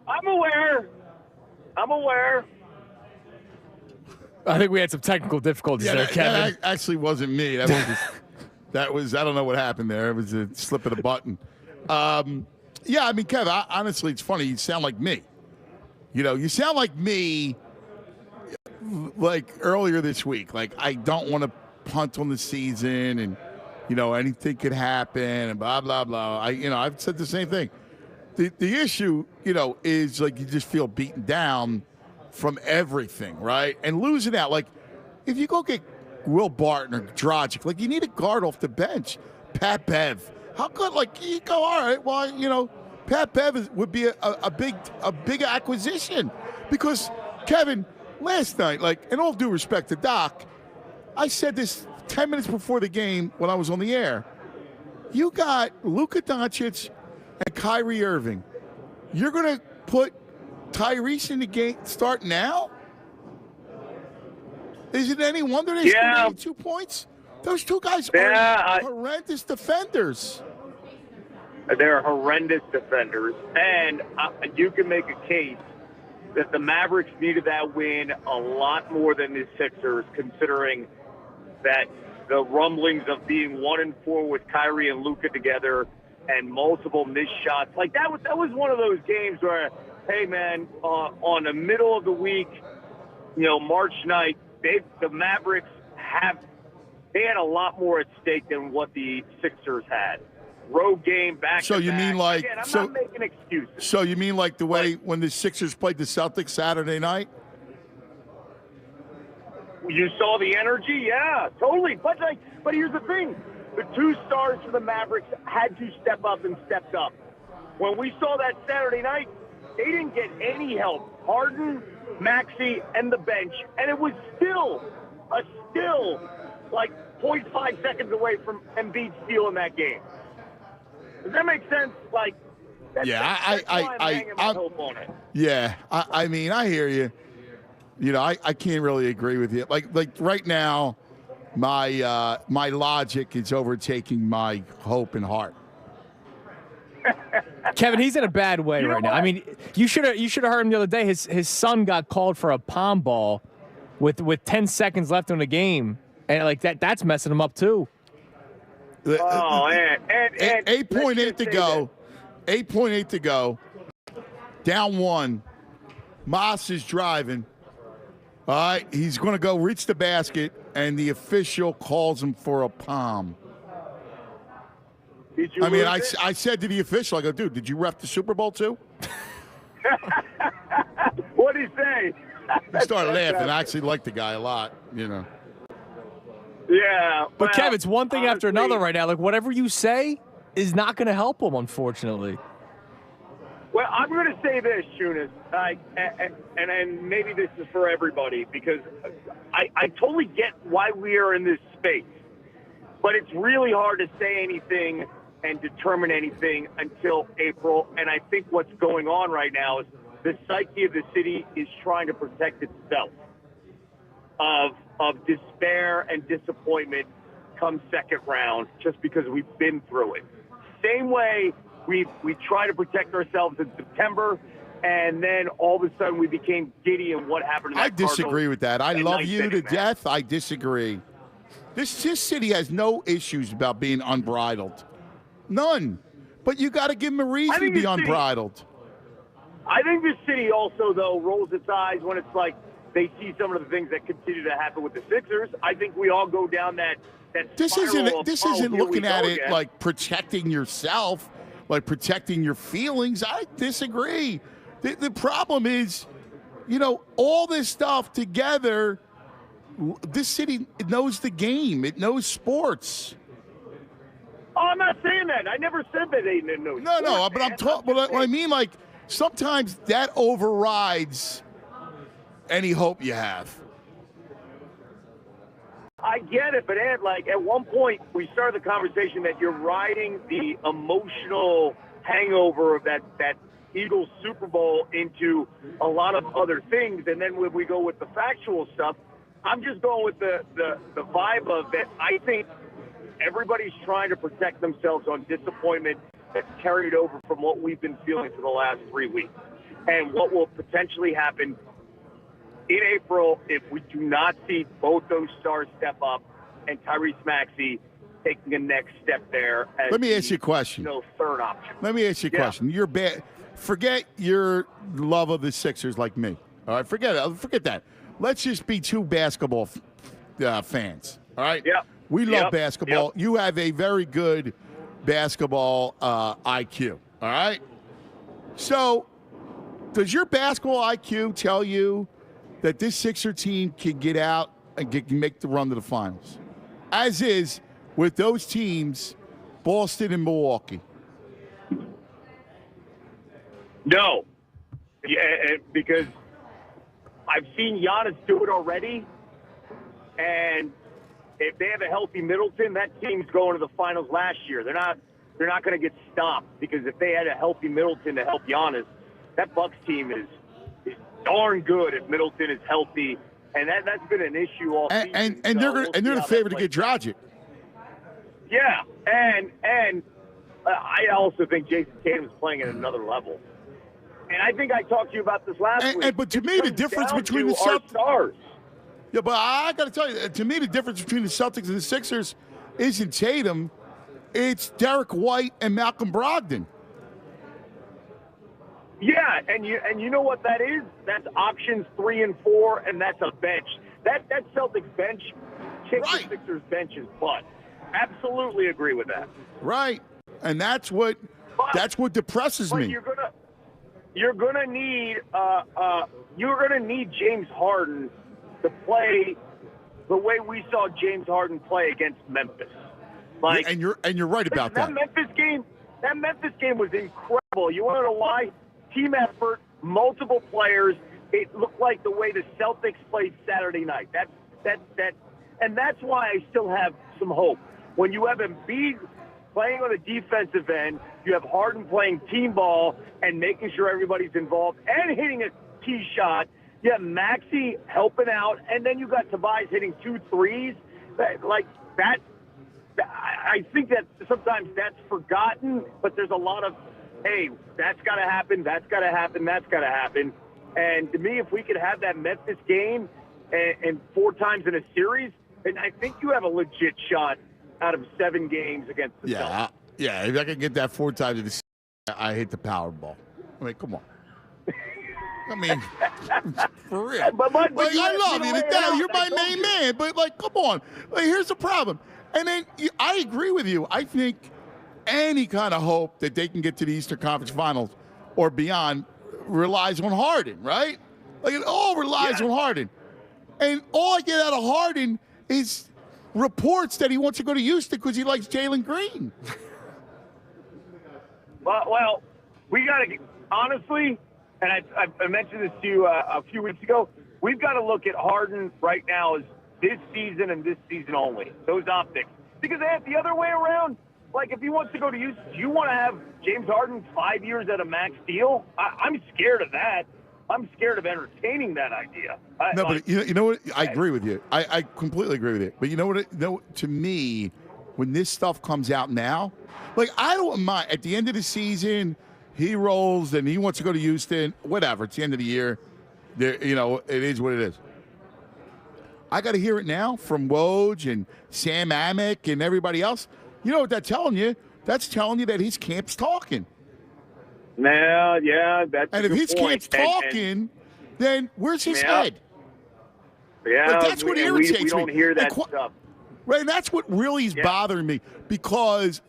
I'm aware. I think we had some technical difficulties there, Kevin. That actually wasn't me. That was, I don't know what happened there. It was a slip of the button. Yeah, I mean, Kevin, honestly, it's funny. You sound like me. You sound like me like earlier this week. Like, I don't want to punt on the season and, anything could happen and blah, blah, blah. I've said the same thing. The issue, is like you just feel beaten down from everything, right? And losing out. Like, if you go get Will Barton or Dragic, like, you need a guard off the bench. Pat Bev. How good? Like, you go, all right, well, Pat Bev would be a big acquisition. Because, Kevin, last night, like, in all due respect to Doc, I said this 10 minutes before the game when I was on the air. You got Luka Doncic and Kyrie Irving. You're going to put Tyrese in the game start now? Is it any wonder they scored 2 points? Those two guys are horrendous defenders. They're horrendous defenders. And you can make a case that the Mavericks needed that win a lot more than the Sixers, considering that the rumblings of being 1-4 with Kyrie and Luka together and multiple missed shots. Like, that was one of those games where, hey, man, on the middle of the week, March night, the Mavericks had a lot more at stake than what the Sixers had. Road game, back So to you back. mean like Again, I'm not making excuses. So you mean like the way when the Sixers played the Celtics Saturday night? You saw the energy? Yeah, totally. But here's the thing. The two stars for the Mavericks had to step up and stepped up. When we saw that Saturday night, they didn't get any help. Harden, Maxey, and the bench. And it was still like 0.5 seconds away from Embiid stealing that game. Does that make sense? Like, that's why I'm hanging my hope on it. Yeah, I mean, I hear you. I can't really agree with you. Like right now, my logic is overtaking my hope and heart. Kevin, he's in a bad way right now. I mean, you should have heard him the other day. His son got called for a palm ball with 10 seconds left in the game, and like that's messing him up too. Oh, and 8.8 to go. 8.8 to go. Down one. Moss is driving. All right, he's going to go reach the basket, and the official calls him for a palm. I said to the official, I go, dude, did you ref the Super Bowl too? What did he say? He started laughing. I actually like the guy a lot, Yeah. But, Kev, it's one thing after another right now. Like, whatever you say is not going to help him, unfortunately. Well, I'm going to say this, Tunis, and maybe this is for everybody, because I totally get why we are in this space. But it's really hard to say anything and determine anything until April. And I think what's going on right now is the psyche of the city is trying to protect itself of despair and disappointment come second round, just because we've been through it. Same way we try to protect ourselves in September, and then all of a sudden we became giddy in what happened. I disagree with that. I love you to death. I disagree. This city has no issues about being unbridled. None. But you got to give them a reason to be unbridled. I think this city also, though, rolls its eyes when it's like they see some of the things that continue to happen with the Sixers. I think we all go down that This isn't looking at it again. like protecting yourself, like protecting your feelings. I disagree. The problem is, all this stuff together, this city knows the game. It knows sports. Oh, I'm not saying that. I never said that they didn't know. No, but I'm talking. But what I mean, like, sometimes that overrides any hope you have. I get it, but Ed, like at one point we started the conversation that you're riding the emotional hangover of that Eagles Super Bowl into a lot of other things, and then when we go with the factual stuff, I'm just going with the vibe of that. I think everybody's trying to protect themselves on disappointment that's carried over from what we've been feeling for the last 3 weeks, and what will potentially happen in April if we do not see both those stars step up and Tyrese Maxey taking a next step there. As Let me ask you a question. Third option. Let me ask you a question. You're bad. Forget your love of the Sixers like me. All right, forget it. Forget that. Let's just be two basketball fans. All right. Yeah. We love basketball. You have a very good basketball IQ. All right. So, does your basketball IQ tell you that this Sixer team can get out and make the run to the finals? As is with those teams, Boston and Milwaukee. No. Yeah, because I've seen Giannis do it already, and if they have a healthy Middleton, that team's going to the finals last year. They're not going to get stopped, because if they had a healthy Middleton to help Giannis, that Bucks team is darn good if Middleton is healthy, and that's been an issue all season. And they're the favorite to get Dragic. Yeah, and I also think Jason Tatum is playing at another level. And I think I talked to you about this last week. But to me, the difference between the Celtics, stars. Yeah, but I got to tell you, to me, the difference between the Celtics and the Sixers isn't Tatum; it's Derek White and Malcolm Brogdon. Yeah, and you know what that is? That's options 3 and 4, and that's a bench. That Celtics bench kicks the Sixers bench's butt. Absolutely agree with that. Right, and that's what depresses me. You're gonna need James Harden to play the way we saw James Harden play against Memphis. Like, and you're right about that. That Memphis game was incredible. You want to know why? Team effort, multiple players. It looked like the way the Celtics played Saturday night. And that's why I still have some hope. When you have Embiid playing on the defensive end, you have Harden playing team ball and making sure everybody's involved and hitting a key shot. You have Maxey helping out, and then you got Tobias hitting 2 threes. Like that, I think that sometimes that's forgotten, but there's a lot of, hey, that's got to happen, that's got to happen, that's got to happen. And to me, if we could have that Memphis game and 4 times in a series, then I think you have a legit shot out of 7 games against the Celtics. Yeah, if I can get that 4 times in the series, I hate the Powerball. I mean, come on. I mean, for real. But I love you to death. You're my main man. But, come on. Here's the problem. And then I agree with you. I think any kind of hope that they can get to the Eastern Conference Finals or beyond relies on Harden, right? It all relies on Harden. And all I get out of Harden is reports that he wants to go to Houston because he likes Jalen Green. Well, we got to, honestly, and I mentioned this to you a few weeks ago, we've got to look at Harden right now as this season and this season only, those optics. Because the other way around, if he wants to go to Houston, do you want to have James Harden 5 years at a max deal? I'm scared of that. I'm scared of entertaining that idea. But you know what? I agree with you. I completely agree with you. But you know what? To me, when this stuff comes out now, I don't mind. At the end of the season, he rolls and he wants to go to Houston. Whatever. It's the end of the year. It is what it is. I got to hear it now from Woj and Sam Amick and everybody else. You know what that's telling you? That's telling you that his camp's talking. Yeah, that's and if his camp's talking, then where's his head? Yeah, that's what irritates me. We don't hear that stuff. Right, and that's what really is bothering me because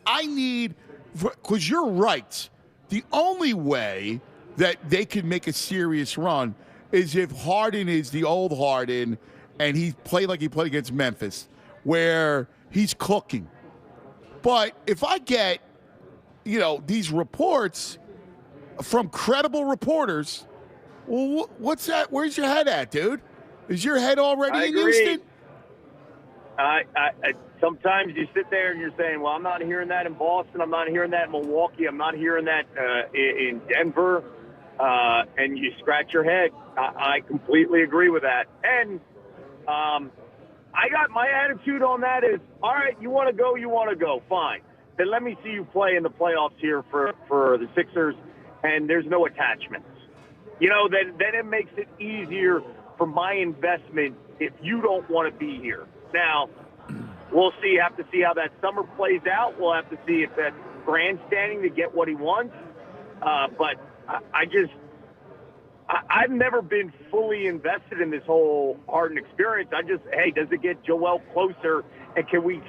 because you're right. The only way that they can make a serious run is if Harden is the old Harden and he played like he played against Memphis, where he's cooking. But if I get, these reports from credible reporters, well, what's that? Where's your head at, dude? Is your head already in Houston? I sometimes you sit there and you're saying, well, I'm not hearing that in Boston. I'm not hearing that in Milwaukee. I'm not hearing that in Denver. And you scratch your head. I completely agree with that. And I got my attitude on that is, all right, you want to go, fine. Then let me see you play in the playoffs here for the Sixers, and there's no attachments. Then it makes it easier for my investment if you don't want to be here. Now, we'll see. Have to see how that summer plays out. We'll have to see if that's grandstanding to get what he wants. But I've never been fully invested in this whole Harden experience. Does it get Joel closer? And can we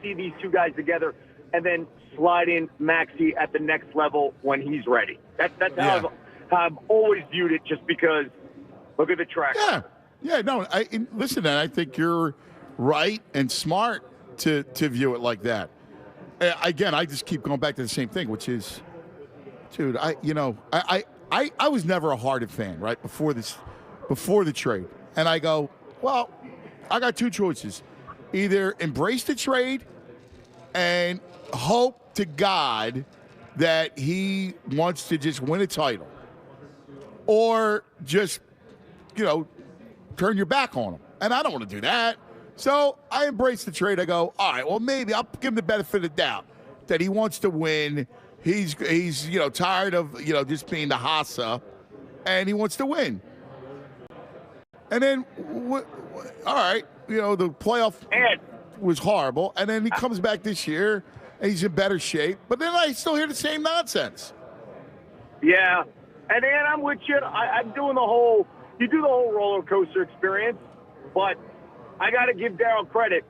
see these two guys together and then slide in Maxey at the next level when he's ready? That's how I've always viewed it, just because look at the track. Yeah, no, listen, I think you're right and smart to view it like that. Again, I just keep going back to the same thing, which is, dude, I was never a Harden fan, right, before the trade. And I go, well, I got two choices. Either embrace the trade and hope to God that he wants to just win a title, or just, turn your back on him. And I don't want to do that. So I embrace the trade. I go, all right, well, maybe I'll give him the benefit of the doubt that he wants to win. He's tired of, just being the Hassa, and he wants to win. And then, all right, the playoff was horrible. And then he comes back this year, and he's in better shape. But then I still hear the same nonsense. Yeah. And then I'm with you. I'm doing you do the whole roller coaster experience, but I got to give Daryl credit.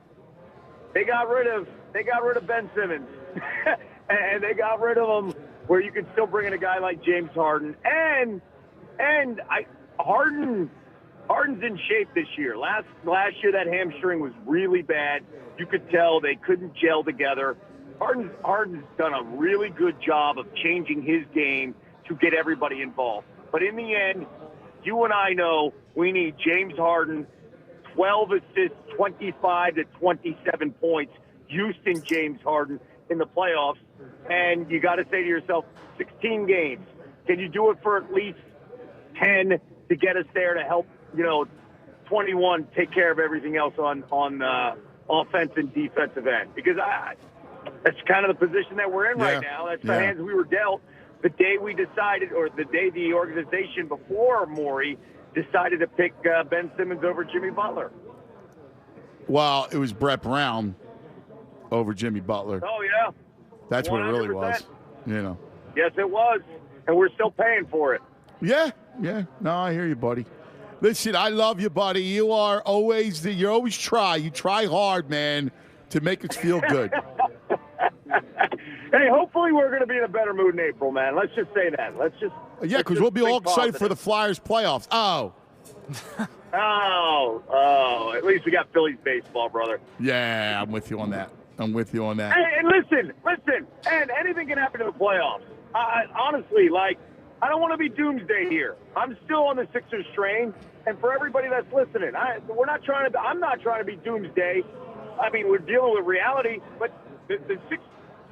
They got rid of Ben Simmons, and they got rid of him where you could still bring in a guy like James Harden. And Harden's in shape this year. Last year that hamstring was really bad. You could tell they couldn't gel together. Harden's done a really good job of changing his game to get everybody involved. But in the end, you and I know we need James Harden, 12 assists, 25 to 27 points, Houston James Harden in the playoffs. And you got to say to yourself, 16 games. Can you do it for at least 10 to get us there to help, 21 take care of everything else on offense and defensive end? Because that's kind of the position that we're in right now. That's the hands we were dealt. The day we decided, or the day the organization before Morey decided to pick Ben Simmons over Jimmy Butler. Well, it was Brett Brown over Jimmy Butler. Oh, yeah. That's 100%. What it really was. Yes, it was. And we're still paying for it. Yeah. No, I hear you, buddy. Listen, I love you, buddy. You are always you always try. You try hard, man, to make us feel good. Hey, hopefully we're going to be in a better mood in April, man. Let's just say that. Yeah, because we'll be all excited for the Flyers playoffs. At least we got Phillies baseball, brother. Yeah, I'm with you on that. Hey, and listen, and anything can happen in the playoffs. Honestly, I don't want to be doomsday here. I'm still on the Sixers train, and for everybody that's listening, I'm not trying to be doomsday. I mean, we're dealing with reality, but the Sixers,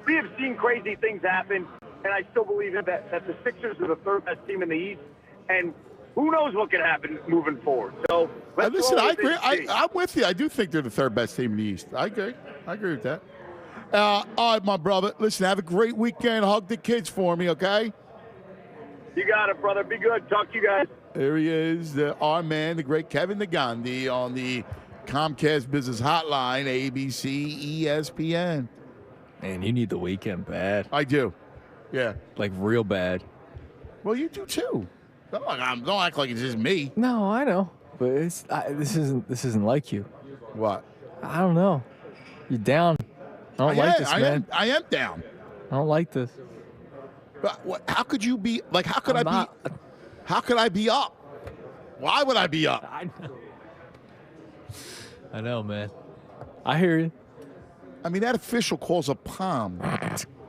we have seen crazy things happen, and I still believe that the Sixers are the third best team in the East, and who knows what can happen moving forward. So listen, I agree. I'm with you. I do think they're the third best team in the East. I agree with that. All right, my brother. Listen, have a great weekend. Hug the kids for me, okay? You got it, brother. Be good. Talk to you guys. There he is, our man, the great Kevin Nagandi on the Comcast Business Hotline, ABC, ESPN. Man, you need the weekend bad. I do. Yeah. Like real bad. Well, you do too. Don't act like it's just me. No, I know. But this isn't like you. What? I don't know. You're down. I don't like this, man. I am down. I don't like this. But how could you be like? How could How could I be up? Why would I be up? I know, man. I hear you. I mean, that official calls a palm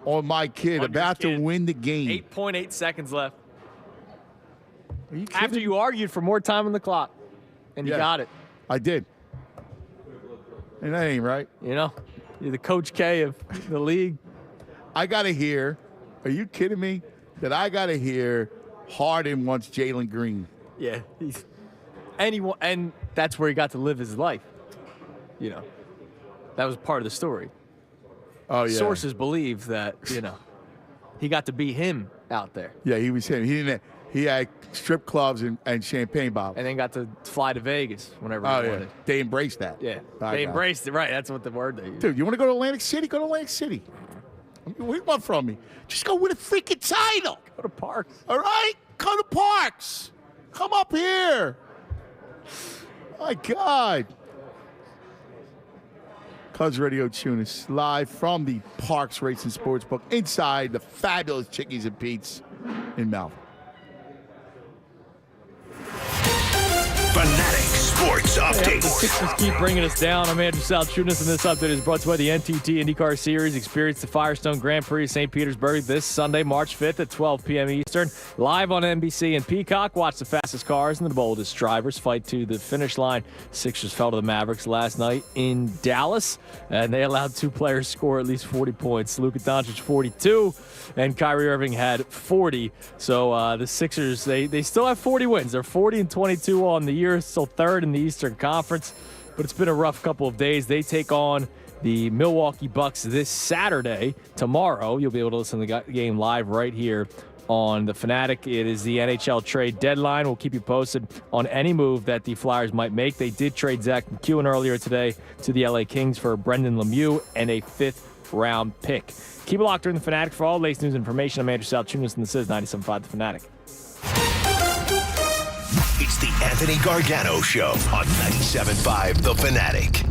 on my kid about to win the game. 8.8 seconds left. Are you kidding? After you argued for more time on the clock, and you got it. I did. And that ain't right. You know, you're the Coach K of the league. I got to hear, are you kidding me? That I got to hear Harden wants Jalen Green. Yeah. And that's where he got to live his life. You know, that was part of the story. Oh, yeah. Sources believe that, you know, he got to be him out there. Yeah, he was him. He had strip clubs and champagne bottles. And then got to fly to Vegas whenever he wanted. They embraced that. Yeah, they embraced it. Right, that's what the word they used. Dude, you want to go to Atlantic City? Go to Atlantic City. What do you want from me? Just go win a freaking title. Go to Parks. All right? Go to Parks. Come up here. My God. Cuz Radio Tunis, live from the Parks Racing Sportsbook inside the fabulous Chickies and Pete's in Malvern. Fanatic Sports Update. The Sixers keep bringing us down. I'm Andrew Salchunas, and this update is brought to you by the NTT IndyCar Series. Experience the Firestone Grand Prix of St. Petersburg this Sunday, March 5th at 12 p.m. Eastern. Live on NBC and Peacock. Watch the fastest cars and the boldest drivers fight to the finish line. Sixers fell to the Mavericks last night in Dallas, and they allowed two players score at least 40 points. Luka Doncic 42, and Kyrie Irving had 40. So the Sixers, they still have 40 wins. They're 40-22 on the year, still third in the Eastern Conference, but it's been a rough couple of days. They take on the Milwaukee Bucks this Saturday. Tomorrow, you'll be able to listen to the game live right here on The Fanatic. It is the NHL trade deadline. We'll keep you posted on any move that the Flyers might make. They did trade Zach McEwen earlier today to the LA Kings for Brendan Lemieux and a 5th-round pick. Keep it locked during The Fanatic for all the latest news and information. I'm Andrew Salchunas, and this is 97.5 The Fanatic. It's the Anthony Gargano Show on 97.5 The Fanatic.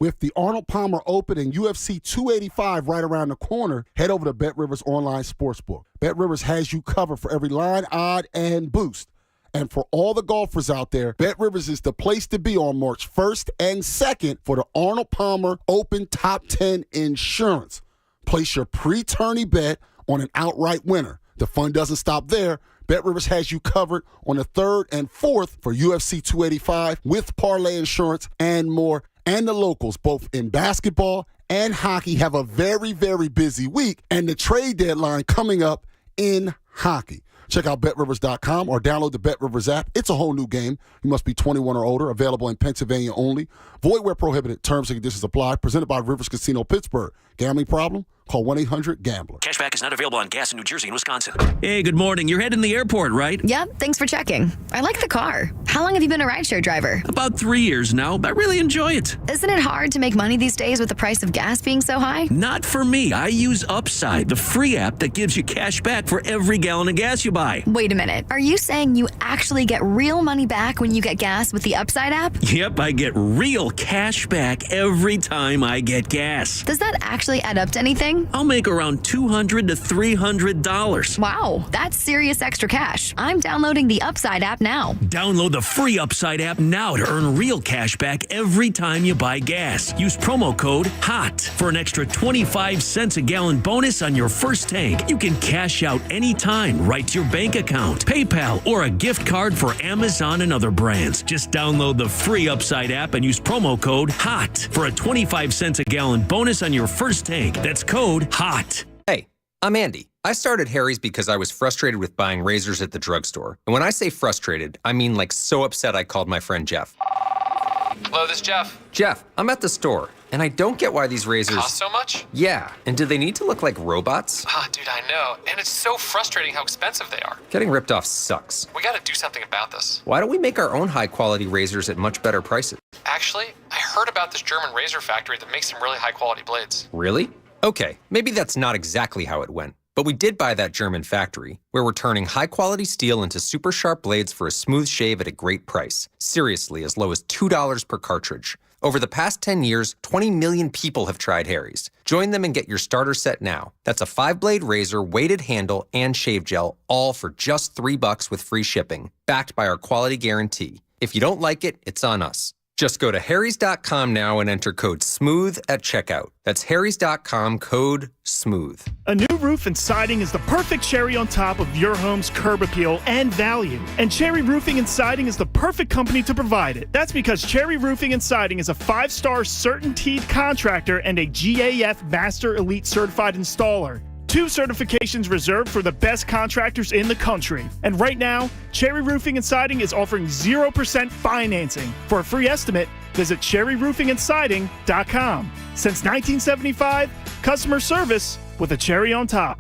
With the Arnold Palmer Open and UFC 285 right around the corner, head over to BetRivers Online Sportsbook. BetRivers has you covered for every line, odd, and boost. And for all the golfers out there, BetRivers is the place to be on March 1st and 2nd for the Arnold Palmer Open Top 10 Insurance. Place your pre-tourney bet on an outright winner. The fun doesn't stop there. BetRivers has you covered on the 3rd and 4th for UFC 285 with parlay insurance and more. And the locals, both in basketball and hockey, have a very, very busy week. And the trade deadline coming up in hockey. Check out BetRivers.com or download the BetRivers app. It's a whole new game. You must be 21 or older. Available in Pennsylvania only. Void where prohibited. Terms and conditions apply. Presented by Rivers Casino Pittsburgh. Gambling problem? Call 1-800-GAMBLER. Cashback is not available on gas in New Jersey and Wisconsin. Hey, good morning. You're heading to the airport, right? Yep, thanks for checking. I like the car. How long have you been a rideshare driver? About 3 years now. I really enjoy it. Isn't it hard to make money these days with the price of gas being so high? Not for me. I use Upside, the free app that gives you cash back for every gallon of gas you buy. Wait a minute. Are you saying you actually get real money back when you get gas with the Upside app? Yep, I get real cash back every time I get gas. Does that actually add up to anything? I'll make around $200 to $300. Wow, that's serious extra cash. I'm downloading the Upside app now. Download the free Upside app now to earn real cash back every time you buy gas. Use promo code HOT for an extra 25 cents a gallon bonus on your first tank. You can cash out anytime right to your bank account, PayPal, or a gift card for Amazon and other brands. Just download the free Upside app and use promo code HOT for a 25 cents a gallon bonus on your first tank. That's code HOT. Hey, I'm Andy. I started Harry's because I was frustrated with buying razors at the drugstore. And when I say frustrated, I mean like so upset I called my friend Jeff. Hello, this is Jeff. Jeff, I'm at the store, and I don't get why these razors cost so much? Yeah, and do they need to look like robots? Dude, I know. And it's so frustrating how expensive they are. Getting ripped off sucks. We gotta do something about this. Why don't we make our own high-quality razors at much better prices? Actually, I heard about this German razor factory that makes some really high-quality blades. Really? Okay, maybe that's not exactly how it went. But we did buy that German factory, where we're turning high-quality steel into super sharp blades for a smooth shave at a great price. Seriously, as low as $2 per cartridge. Over the past 10 years, 20 million people have tried Harry's. Join them and get your starter set now. That's a 5-blade razor, weighted handle, and shave gel, all for just $3 with free shipping, backed by our quality guarantee. If you don't like it, it's on us. Just go to harrys.com now and enter code SMOOTH at checkout. That's harrys.com, code SMOOTH. A new roof and siding is the perfect cherry on top of your home's curb appeal and value. And Cherry Roofing and Siding is the perfect company to provide it. That's because Cherry Roofing and Siding is a 5-star certainteed contractor and a GAF Master Elite certified installer. 2 certifications reserved for the best contractors in the country. And right now, Cherry Roofing and Siding is offering 0% financing. For a free estimate, visit cherryroofingandsiding.com. Since 1975, customer service with a cherry on top.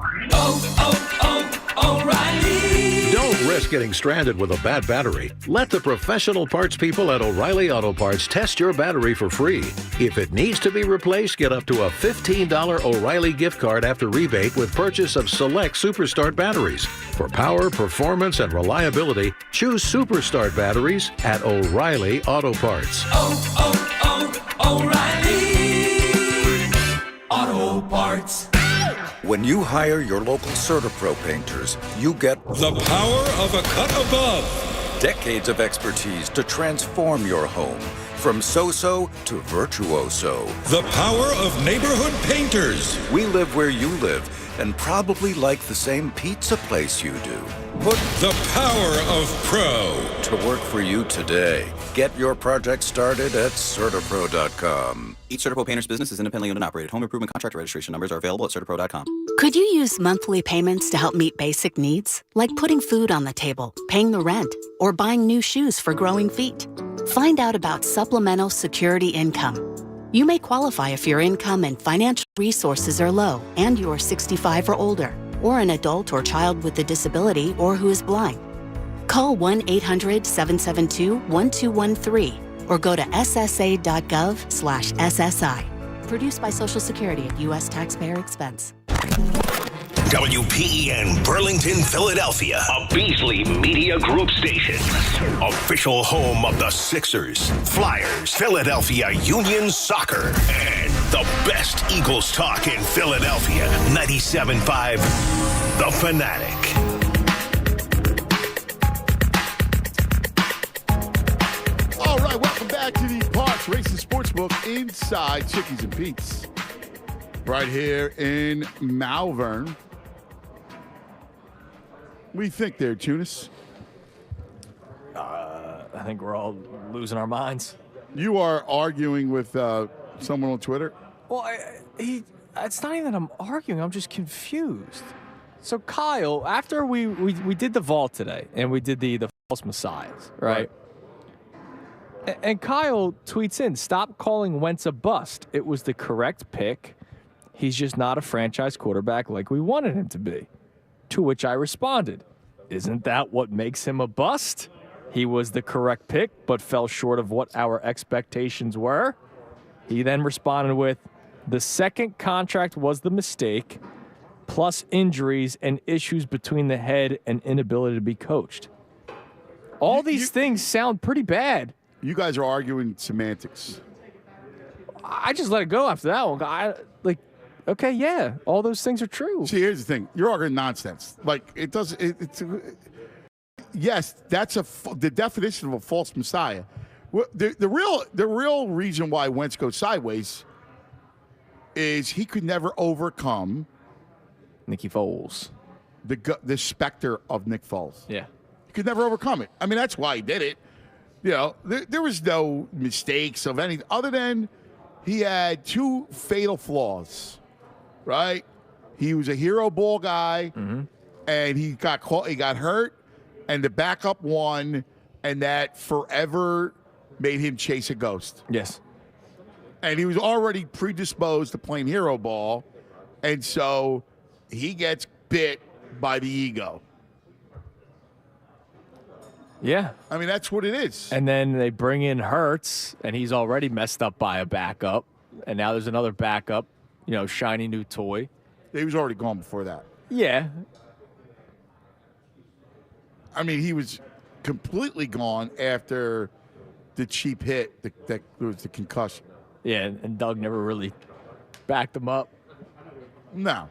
O'Reilly. Don't risk getting stranded with a bad battery. Let the professional parts people at O'Reilly Auto Parts test your battery for free. If it needs to be replaced, get up to a $15 O'Reilly gift card after rebate with purchase of select Superstart batteries. For power, performance, and reliability, choose Superstart batteries at O'Reilly Auto Parts. O'Reilly Auto Parts. When you hire your local CertaPro painters, you get the power of a cut above. Decades of expertise to transform your home from so-so to virtuoso. The power of neighborhood painters. We live where you live and probably like the same pizza place you do. Put the power of pro to work for you today. Get your project started at CertaPro.com. Each CertaPro painter's business is independently owned and operated. Home improvement contractor registration numbers are available at CertaPro.com. Could you use monthly payments to help meet basic needs? Like putting food on the table, paying the rent, or buying new shoes for growing feet? Find out about supplemental security income. You may qualify if your income and financial resources are low and you're 65 or older, or an adult or child with a disability or who is blind. Call 1-800-772-1213 or go to ssa.gov/SSI. Produced by Social Security at U.S. taxpayer expense. WPEN Burlington, Philadelphia, a Beasley Media Group station. Official home of the Sixers, Flyers, Philadelphia Union Soccer, and the best Eagles talk in Philadelphia. 97.5 The Fanatic. All right, welcome back to the Parks Racing Sportsbook inside Chickies and Pete's. Right here in Malvern. What do you think there, Tunis? I think we're all losing our minds. You are arguing with someone on Twitter? Well, it's not even I'm arguing. I'm just confused. So, Kyle, after we did the vault today, and we did the false messiahs, right? And Kyle tweets in, stop calling Wentz a bust. It was the correct pick. He's just not a franchise quarterback like we wanted him to be. To which I responded, isn't that what makes him a bust? He was the correct pick, but fell short of what our expectations were. He then responded with, the second contract was the mistake, plus injuries and issues between the head and inability to be coached. All these things sound pretty bad. You guys are arguing semantics. I just let it go after that one. Okay, yeah, all those things are true. See, here's the thing. You're arguing nonsense. Like, it doesn't, yes, that's the definition of a false messiah. The real reason why Wentz goes sideways is he could never overcome Nicky Foles. The specter of Nick Foles. Yeah. He could never overcome it. I mean, that's why he did it. You know, there was no mistakes of anything other than he had 2 fatal flaws. Right? He was a hero ball guy, and he got hurt, and the backup won, and that forever made him chase a ghost. Yes. And he was already predisposed to playing hero ball, and so he gets bit by the ego. Yeah. I mean, that's what it is. And then they bring in Hurts, and he's already messed up by a backup, and now there's another backup. You know, shiny new toy. He was already gone before that. Yeah. I mean, he was completely gone after the cheap hit that was the concussion. Yeah, and Doug never really backed him up. No,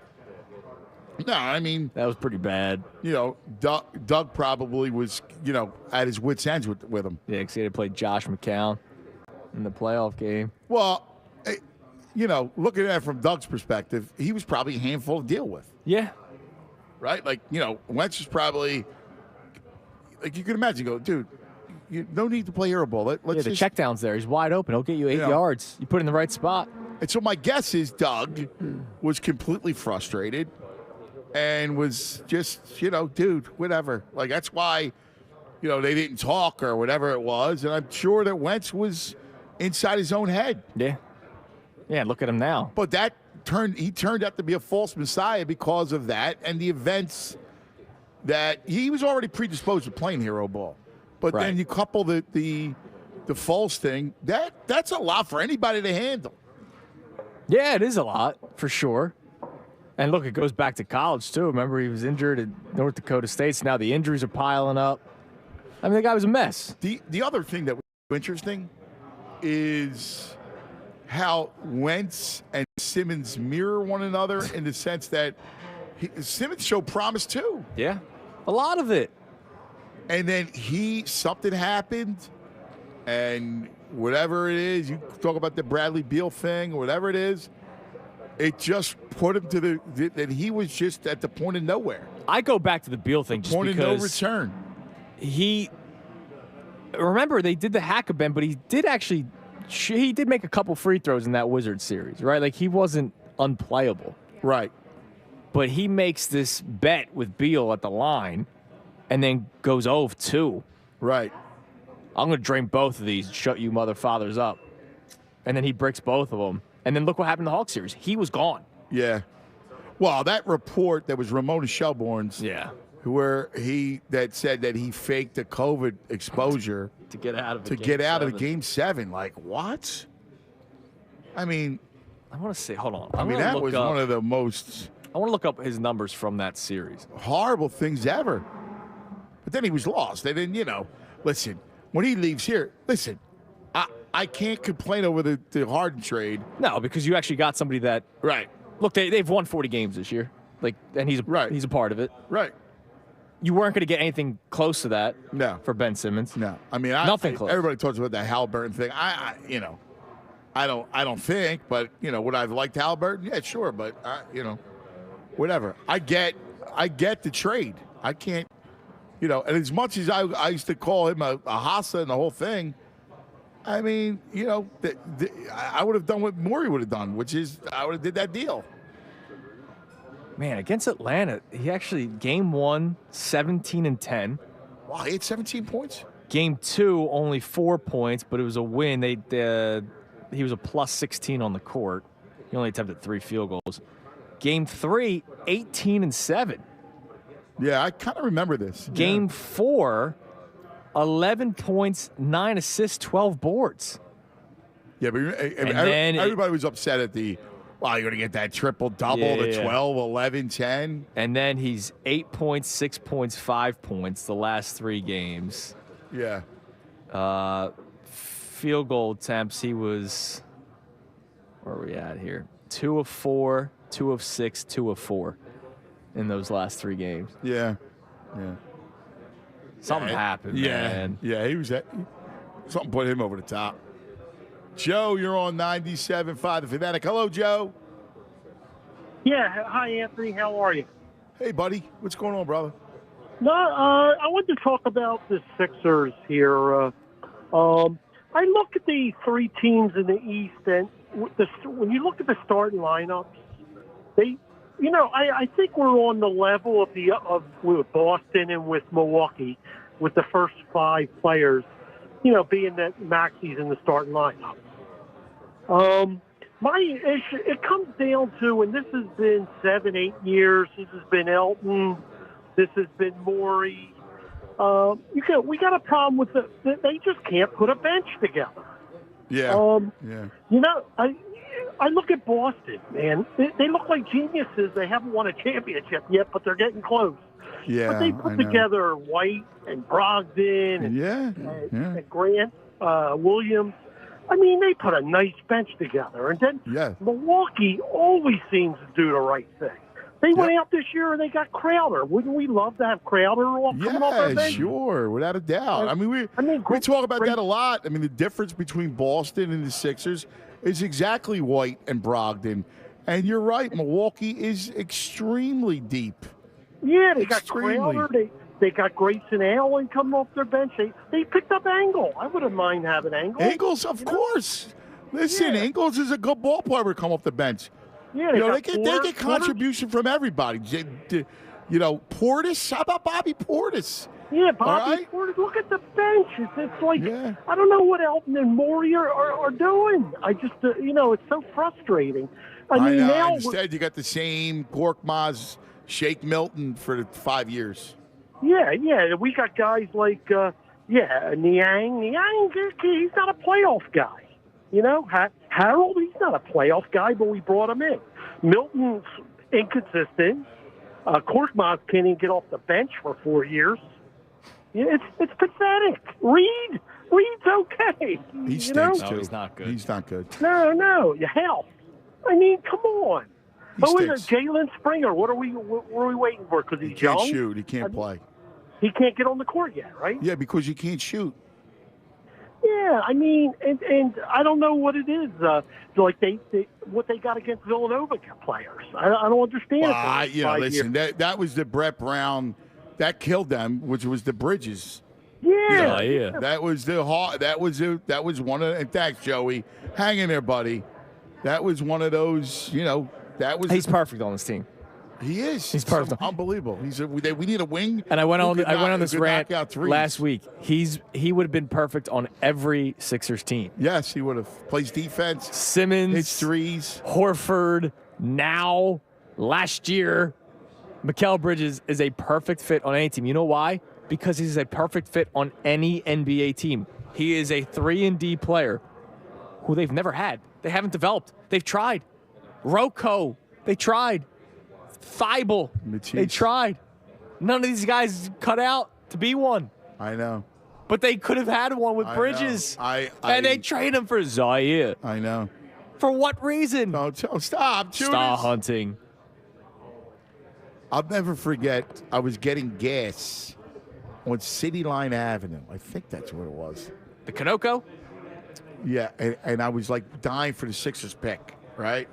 I mean. That was pretty bad. You know, Doug probably was, at his wits' ends with him. Yeah, because he had to play Josh McCown. in the playoff game. Well, looking at it from Doug's perspective, he was probably a handful to deal with. Yeah. Right? Like, Wentz was probably, like, you can imagine, dude, no need to play hero ball. Let's the just, checkdown's there. He's wide open. He'll get you 8 yards. You put it in the right spot. And so my guess is Doug was completely frustrated and was just, dude, whatever. Like, that's why, they didn't talk or whatever it was. And I'm sure that Wentz was inside his own head. Yeah. Yeah, look at him now. But he turned out to be a false messiah because of that and the events that he was already predisposed to playing hero ball. But then you couple the false thing, that's a lot for anybody to handle. Yeah, it is a lot, for sure. And look, it goes back to college, too. Remember, he was injured at North Dakota State, so now the injuries are piling up. I mean, the guy was a mess. The other thing that was interesting is how Wentz and Simmons mirror one another in the sense that Simmons showed promise too. Yeah, a lot of it. And then something happened, and whatever it is, you talk about the Bradley Beal thing or whatever it is, it just put him to that he was just at the point of nowhere. I go back to the Beal thing just point because of no return. Remember, they did the hack-a-bend, but he did make a couple free throws in that Wizards series, right? Like, he wasn't unplayable. Right. But he makes this bet with Beal at the line and then goes 0-2. Right. I'm going to drain both of these and shut you mother fathers up. And then he breaks both of them. And then look what happened in the Hawks series. He was gone. Yeah. Well, that report that was Ramona Shelbourne's. Yeah. Where that said that he faked a COVID exposure to get out of the Game 7. Like, what? I mean, I want to say, hold on. That was one of the most. I want to look up his numbers from that series. Horrible things ever. But then he was lost. And then, listen, when he leaves here, I can't complain over the Harden trade. No, because you actually got somebody that. Right. Look, they've won 40 games this year. Like, and he's a part of it. Right. You weren't going to get anything close to that. No. For Ben Simmons. No. I mean, nothing close. Everybody talks about the Halliburton thing. I don't think, but would I have liked Halliburton? Yeah, sure, but whatever. I get the trade. I can't, and as much as I used to call him a Hassa and the whole thing, I mean, I would have done what Morey would have done, which is I would have did that deal. Man, against Atlanta, he actually, game 1, 17-10. Wow, he had 17 points? Game 2, only 4 points, but it was a win. He was a plus 16 on the court. He only attempted 3 field goals. Game 3, 18-7. Yeah, I kind of remember this. Game 4, 11 points, 9 assists, 12 boards. Yeah, but everybody was upset at the, wow, you're going to get that triple-double, the 12, 11, 10. And then he's 8 points, 6 points, 5 points the last 3 games. Yeah. Field goal attempts, he was, where are we at here? 2 of 4, 2 of 6, 2 of 4 in those last 3 games. Yeah. Yeah. Something happened, man. Yeah, he was something put him over the top. Joe, you're on 97.5 The Fanatic. Hello, Joe. Yeah, hi, Anthony. How are you? Hey, buddy. What's going on, brother? No, I wanted to talk about the Sixers here. I look at the 3 teams in the East, and when you look at the starting lineups, I think we're on the level with Boston and with Milwaukee, with the first 5 players, being that Maxi's in the starting lineup. My issue, it comes down to, and this has been 7-8 years, this has been Elton, this has been Morey. We got a problem with they just can't put a bench together. Yeah. I look at Boston, man. They look like geniuses. They haven't won a championship yet, but they're getting close. Yeah, but they put together White and Brogdon and Grant Williams. I mean, they put a nice bench together. And then Milwaukee always seems to do the right thing. They went out this year and they got Crowder. Wouldn't we love to have Crowder coming off our bench? Sure, without a doubt. I mean, we talk about that a lot. I mean, the difference between Boston and the Sixers is exactly White and Brogdon. And you're right, Milwaukee is extremely deep. Yeah, they got Crowder. They got Grayson Allen coming off their bench. They picked up Engel. I wouldn't mind having Engel. Ingles, of course. Listen, Ingles is a good ball player to come off the bench. Yeah, they get contribution from everybody. Portis. How about Bobby Portis? Yeah, Bobby Portis. Look at the bench. It's like I don't know what Elton and Morey are doing. I just it's so frustrating. I mean, know. now Instead, you got the same Gorkmaz, Shake Milton for 5 years. Yeah. We got guys like Niang. Niang, he's not a playoff guy. Harold, he's not a playoff guy, but we brought him in. Milton's inconsistent. Korkmaz can't even get off the bench for 4 years. It's pathetic. Reed's okay. He stinks too. He's not good. He's not good. No, you help. I mean, come on. Who is it? Jalen Springer. What are we waiting for? Because he's young. He can't shoot. He can't play. He can't get on the court yet, right? Yeah, because you can't shoot. Yeah, I mean, and I don't know what it is. Like what they got against Villanova players. I don't understand it. Listen, that was the Brett Brown that killed them, which was the Bridges. Yeah, That was that was one of. And thanks, Joey. Hang in there, buddy. That was one of those. That was. He's perfect on this team. He is. He's perfect. Unbelievable. We need a wing. And I went on this rant last week. He would have been perfect on every Sixers team. Yes, he would have. Plays defense. Simmons. Hits threes. Horford. Now. Last year. Mikal Bridges is a perfect fit on any team. You know why? Because he's a perfect fit on any NBA team. He is a 3-and-D player who they've never had. They haven't developed. They've tried. Rocco. They tried. Thibault. They tried. None of these guys cut out to be one. I know. But they could have had one with Bridges. And they trade him for Zaire. I know. For what reason? No, stop. Star hunting. I'll never forget, I was getting gas on City Line Avenue. I think that's what it was. The Kanoko? Yeah, and I was like dying for the Sixers pick, right?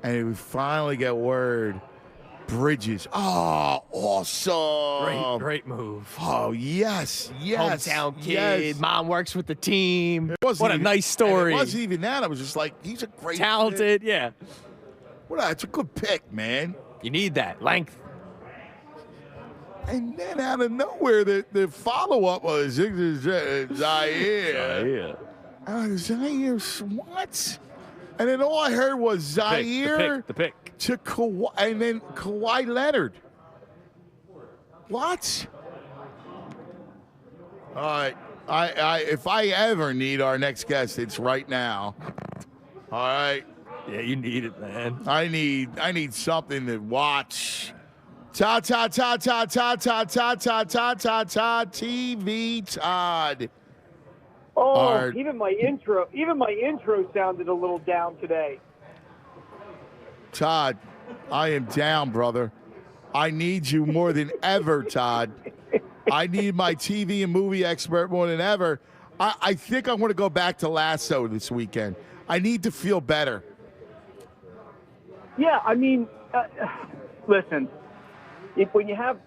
And we finally got word. Bridges. Oh, awesome. Great move. Oh, yes. Hometown kid. Yes. Mom works with the team. What a nice story. It wasn't even that. I was just like, he's a great talented, kid. Yeah. It's a good pick, man. You need that length. And then out of nowhere, the follow-up was Zaire. Zaire, what? And then all I heard was Zaire the pick. To Kawhi, and then Kawhi Leonard. What? All right. If I ever need our next guest, it's right now. All right. Yeah, you need it, man. I need something to watch. TV Todd. Oh, even my intro sounded a little down today. Todd, I am down, brother. I need you more than ever, Todd. I need my TV and movie expert more than ever. I think I'm going to go back to Lasso this weekend. I need to feel better. Yeah, I mean, listen. When you have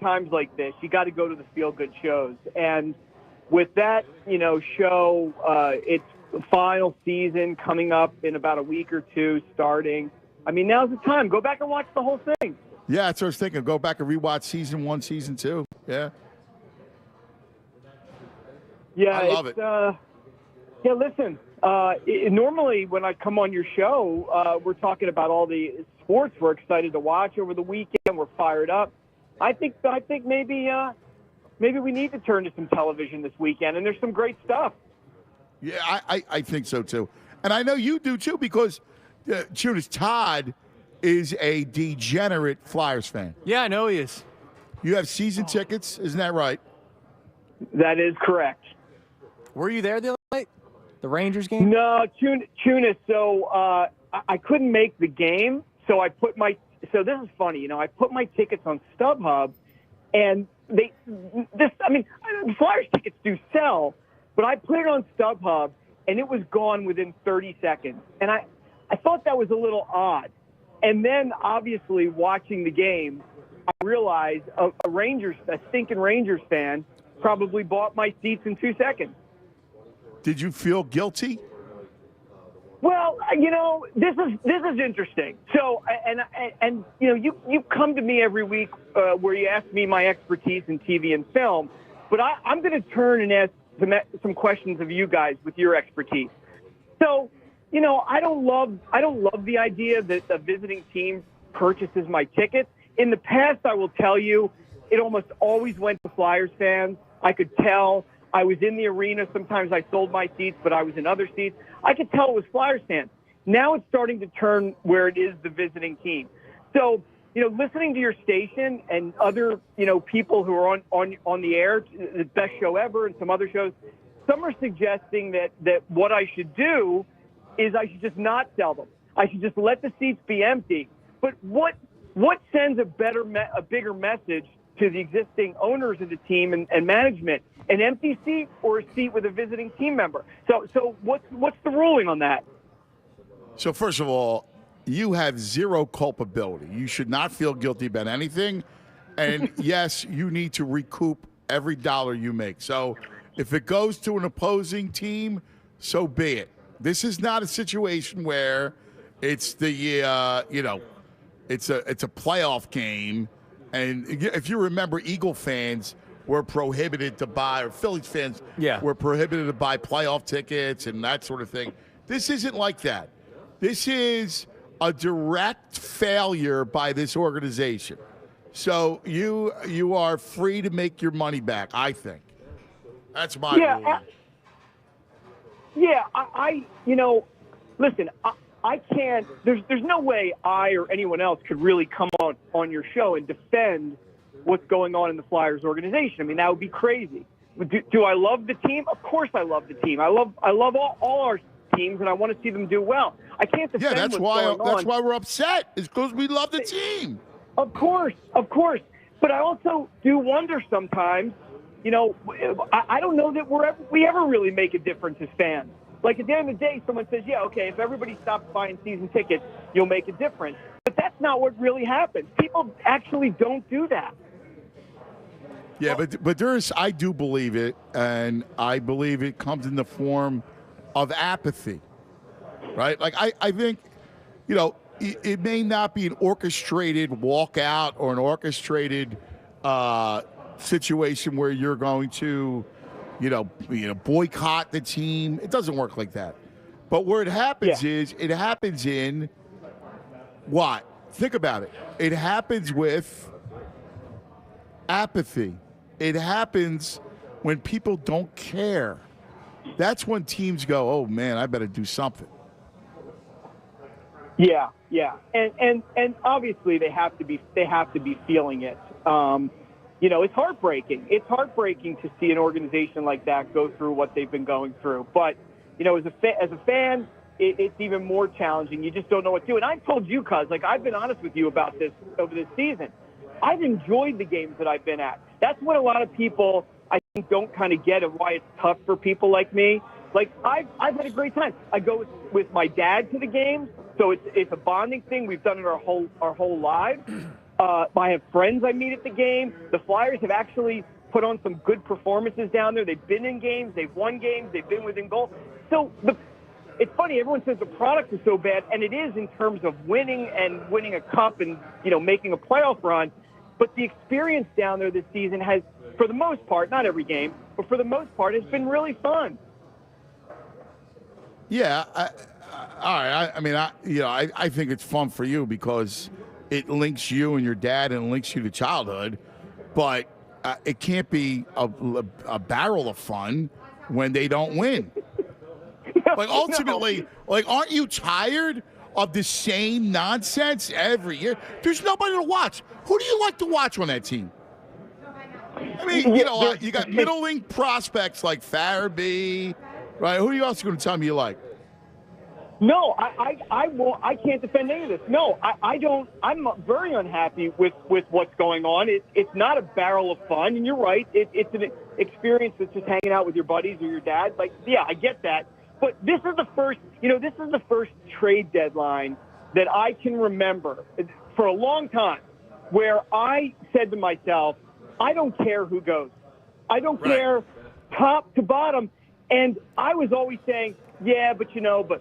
times like this, you got to go to the feel-good shows. And with that, show, it's final season coming up in about a week or two, starting. I mean, now's the time. Go back and watch the whole thing. Yeah, that's what I was thinking. Go back and rewatch season 1, season 2. Yeah. Yeah, I love it. Yeah, listen. Normally, when I come on your show, we're talking about all the sports we're excited to watch over the weekend. We're fired up. I think maybe we need to turn to some television this weekend, and there's some great stuff. Yeah, I think so too, and I know you do too, because Todd is a degenerate Flyers fan. Yeah, I know he is. You have season tickets, isn't that right? That is correct. Were you there the other night? The Rangers game? No, Tunis. So I couldn't make the game, so I put my so this is funny. You know, I put my tickets on StubHub, and the Flyers tickets do sell, but I put it on StubHub, and it was gone within 30 seconds. And I thought that was a little odd. And then, obviously, watching the game, I realized a stinking Rangers fan probably bought my seats in 2 seconds. Did you feel guilty? Well, you know, this is interesting. So, and you know, you come to me every week where you ask me my expertise in TV and film, but I'm going to turn and ask some questions of you guys with your expertise. So, you know, I don't love the idea that a visiting team purchases my tickets. In the past, I will tell you, it almost always went to Flyers fans. I could tell. I was in the arena. Sometimes I sold my seats, but I was in other seats. I could tell it was Flyers fans. Now it's starting to turn where it is the visiting team. So, you know, listening to your station and other, you know, people who are on the air, the best show ever and some other shows, some are suggesting that what I should do is I should just not sell them. I should just let the seats be empty. But what sends a bigger message to the existing owners of the team and management? An empty seat or a seat with a visiting team member? So what's the ruling on that? So first of all, you have zero culpability. You should not feel guilty about anything. And yes, you need to recoup every dollar you make. So if it goes to an opposing team, so be it. This is not a situation where it's the it's a playoff game. And if you remember, Eagle fans were prohibited to buy, or Phillies fans were prohibited to buy playoff tickets and that sort of thing. This isn't like that. This is a direct failure by this organization. So you are free to make your money back, I think. That's my ruling. Listen, I can't, there's no way I or anyone else could really come on your show and defend what's going on in the Flyers organization. I mean, that would be crazy. Do I love the team? Of course I love the team. I love all our teams, and I want to see them do well. I can't defend that's why we're upset. It's because we love the team. Of course. But I also do wonder sometimes, you know, I don't know that we ever really make a difference as fans. Like, at the end of the day, someone says, yeah, okay, if everybody stops buying season tickets, you'll make a difference. But that's not what really happens. People actually don't do that. Yeah, but I do believe it, and I believe it comes in the form of apathy, right? Like, I think, you know, it may not be an orchestrated walkout or an orchestrated situation where you're going to, boycott the team. It doesn't work like that. But where it happens is it happens in what? Think about it. It happens with apathy. It happens when people don't care. That's when teams go, oh, man, I better do something. Yeah. And obviously they have to be feeling it. It's heartbreaking. It's heartbreaking to see an organization like that go through what they've been going through. But, as a fan, it's even more challenging. You just don't know what to do. And I told you, Cuz, I've been honest with you about this over this season. I've enjoyed the games that I've been at. That's what a lot of people, I think, don't kind of get, and why it's tough for people like me. I've had a great time. I go with my dad to the games, so it's a bonding thing. We've done it our whole lives. I have friends I meet at the game. The Flyers have actually put on some good performances down there. They've been in games. They've won games. They've been within goal. So it's funny. Everyone says the product is so bad, and it is in terms of winning a cup and, making a playoff run. But the experience down there this season has, for the most part, not every game, but for the most part, has been really fun. Yeah. All right. I think it's fun for you because it links you and your dad and links you to childhood, but it can't be a barrel of fun when they don't win. Ultimately, aren't you tired of the same nonsense every year? There's nobody to watch. Who do you like to watch on that team? I mean, you got middling prospects like Farabee, right? Who else are you going to tell me you like? No, I won't. I can't defend any of this. No, I don't. I'm very unhappy with what's going on. It's not a barrel of fun, and you're right. It's an experience that's just hanging out with your buddies or your dad. Like, yeah, I get that. But this is the first. This is the first trade deadline that I can remember for a long time, where I said to myself, I don't care who goes. I don't care top to bottom. And I was always saying, yeah, but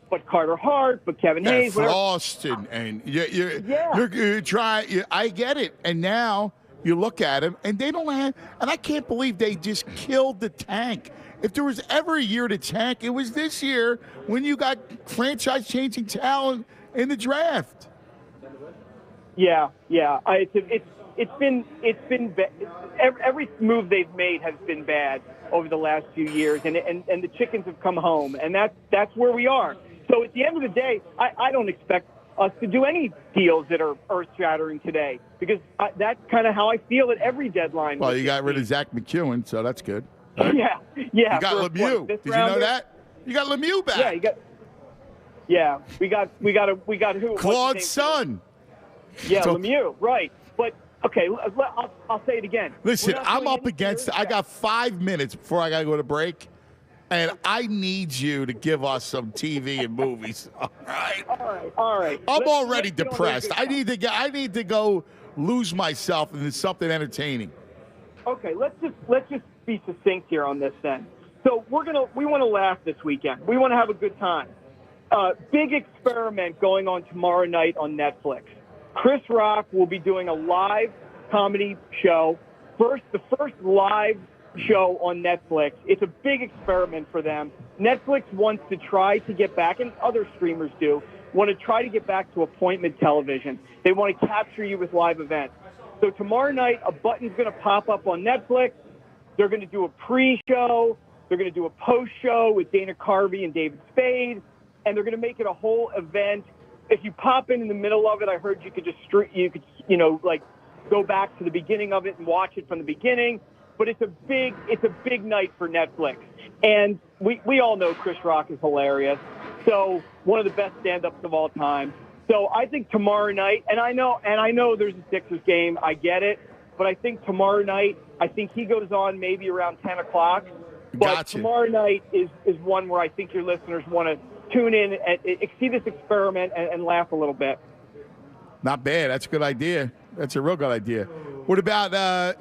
but Carter Hart, but Kevin Hayes, Frost, and you're trying. I get it. And now you look at him, and they don't have. And I can't believe they just killed the tank. If there was ever a year to tank, it was this year when you got franchise-changing talent in the draft. Yeah. It's been every move they've made has been bad over the last few years, and the chickens have come home, and that's where we are. So at the end of the day, I don't expect us to do any deals that are earth-shattering today, because that's kind of how I feel at every deadline. Well, you got rid of Zach McEwen, so that's good. Right? Yeah. You got Lemieux. Did you know that? You got Lemieux back. Yeah, we got who? Claude's son. Yeah, Lemieux, right. But, okay, I'll say it again. Listen, I'm up against it. I got 5 minutes before I got to go to break, and I need you to give us some TV and movies. All right. I'm already depressed. I need to go lose myself into something entertaining. Okay, let's just be succinct here on this then. So we want to laugh this weekend. We want to have a good time. Big experiment going on tomorrow night on Netflix. Chris Rock will be doing a live comedy show. The first live show on Netflix. It's a big experiment for them. Netflix wants to try to get back, and other streamers want to try to get back to appointment television. They want to capture you with live events. So tomorrow night, a button's going to pop up on Netflix. They're going to do a pre-show. They're going to do a post-show with Dana Carvey and David Spade, and they're going to make it a whole event. If you pop in the middle of it, I heard you could go back to the beginning of it and watch it from the beginning. But it's a big night for Netflix, and we all know Chris Rock is hilarious. So one of the best stand-ups of all time. So I think tomorrow night, and I know there's a Sixers game. I get it. But I think tomorrow night, he goes on maybe around 10 o'clock. But tomorrow night is one where I think your listeners want to tune in and see this experiment and laugh a little bit. Not bad. That's a good idea. That's a real good idea. What about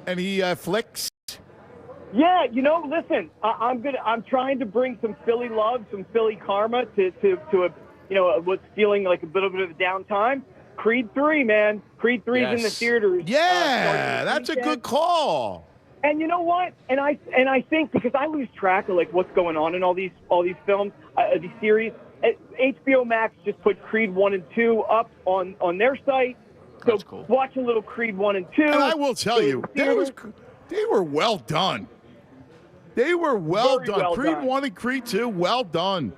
any flicks? Yeah, listen, I'm trying to bring some Philly love, some Philly karma to what's feeling like a little bit of a downtime. Creed 3, man. Creed 3 is in the theaters. Yeah, that's a good call. And you know what? And I think, because I lose track of what's going on in all these films, these series. HBO Max just put Creed 1 and 2 up on their site. So that's cool. Watch a little Creed 1 and 2. And I will tell you, they were well done. They were well done. Creed 1 and Creed 2, well done.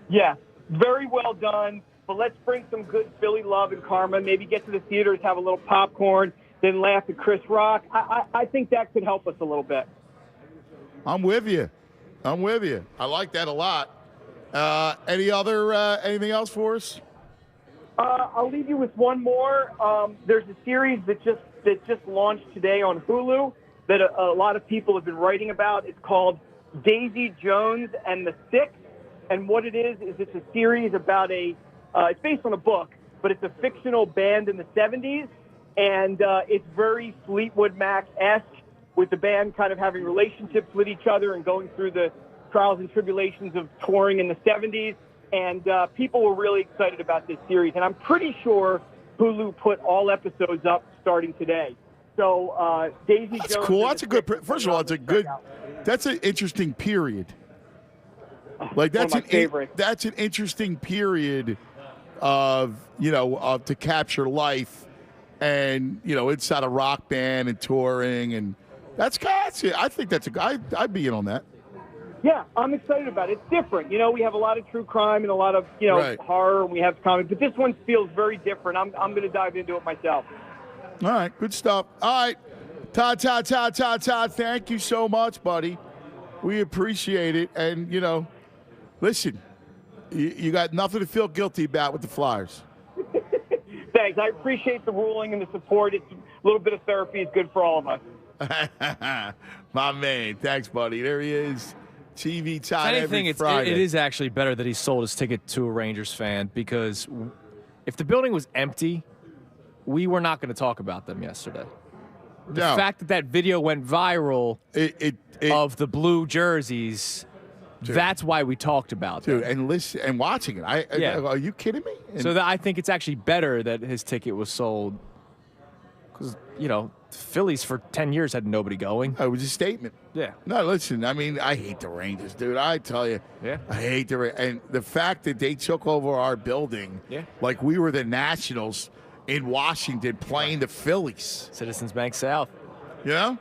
Yeah, very well done. But let's bring some good Philly love and karma. Maybe get to the theaters, have a little popcorn, then laugh at Chris Rock. I think that could help us a little bit. I'm with you. I like that a lot. Anything else for us? I'll leave you with one more. There's a series that just launched today on Hulu that a lot of people have been writing about. It's called Daisy Jones and the Six. And what it is it's a series about it's based on a book, but it's a fictional band in the 70s. And it's very Fleetwood Mac-esque, with the band kind of having relationships with each other and going through the trials and tribulations of touring in the 70s. And people were really excited about this series. And I'm pretty sure Hulu put all episodes up starting today. So Daisy Jones. That's cool. That's a good. First of all, that's an interesting period. That's that's an interesting period of to capture life, and inside a rock band and touring, and that's I think that's I'd be in on that. Yeah, I'm excited about it. It's different. We have a lot of true crime and a lot of horror, and we have comedy, but this one feels very different. I'm going to dive into it myself. All right, good stuff. All right, Todd, thank you so much, buddy. We appreciate it, and listen, You got nothing to feel guilty about with the Flyers. Thanks. I appreciate the ruling and the support. It's a little bit of therapy is good for all of us. My man. Thanks, buddy. There he is. TV time every It Friday. is actually better that he sold his ticket to a Rangers fan, because if the building was empty, we were not going to talk about them yesterday. The fact that video went viral of the blue jerseys, dude, that's why we talked about them. Dude, and listen and watching it. Are you kidding me? So I think it's actually better that his ticket was sold, because, Phillies for 10 years had nobody going. It was a statement. Yeah. No, listen, I mean, I hate the Rangers, dude. I tell you. Yeah. I hate the Rangers. And the fact that they took over our building like we were the Nationals in Washington playing the Phillies. Citizens Bank South. Yeah?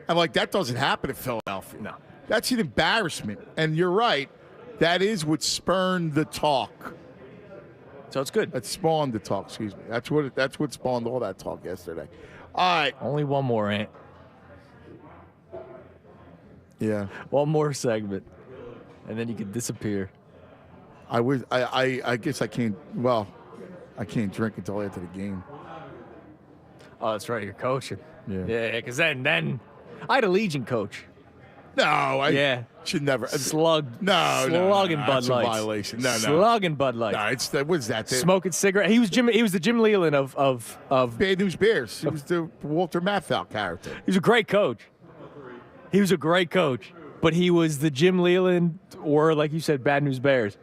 I'm like, that doesn't happen in Philadelphia. No. That's an embarrassment. And you're right. That is what spurned the talk. So it's good. That spawned the talk, excuse me. That's what spawned all that talk yesterday. All right. Only one more, Ant. Yeah. One more segment, and then you can disappear. I guess I can't, I can't drink until after the game. Oh, that's right. You're coaching. Yeah. Because then I had a Legion coach. No, I should never. Slugging Bud That's Lights. a violation. No. Slugging Bud Lights. No, what's that? Smoking cigarette. He was the Jim Leland of Bad News Bears. He was the Walter Matthau character. He was a great coach. But he was the Jim Leland, or like you said, Bad News Bears.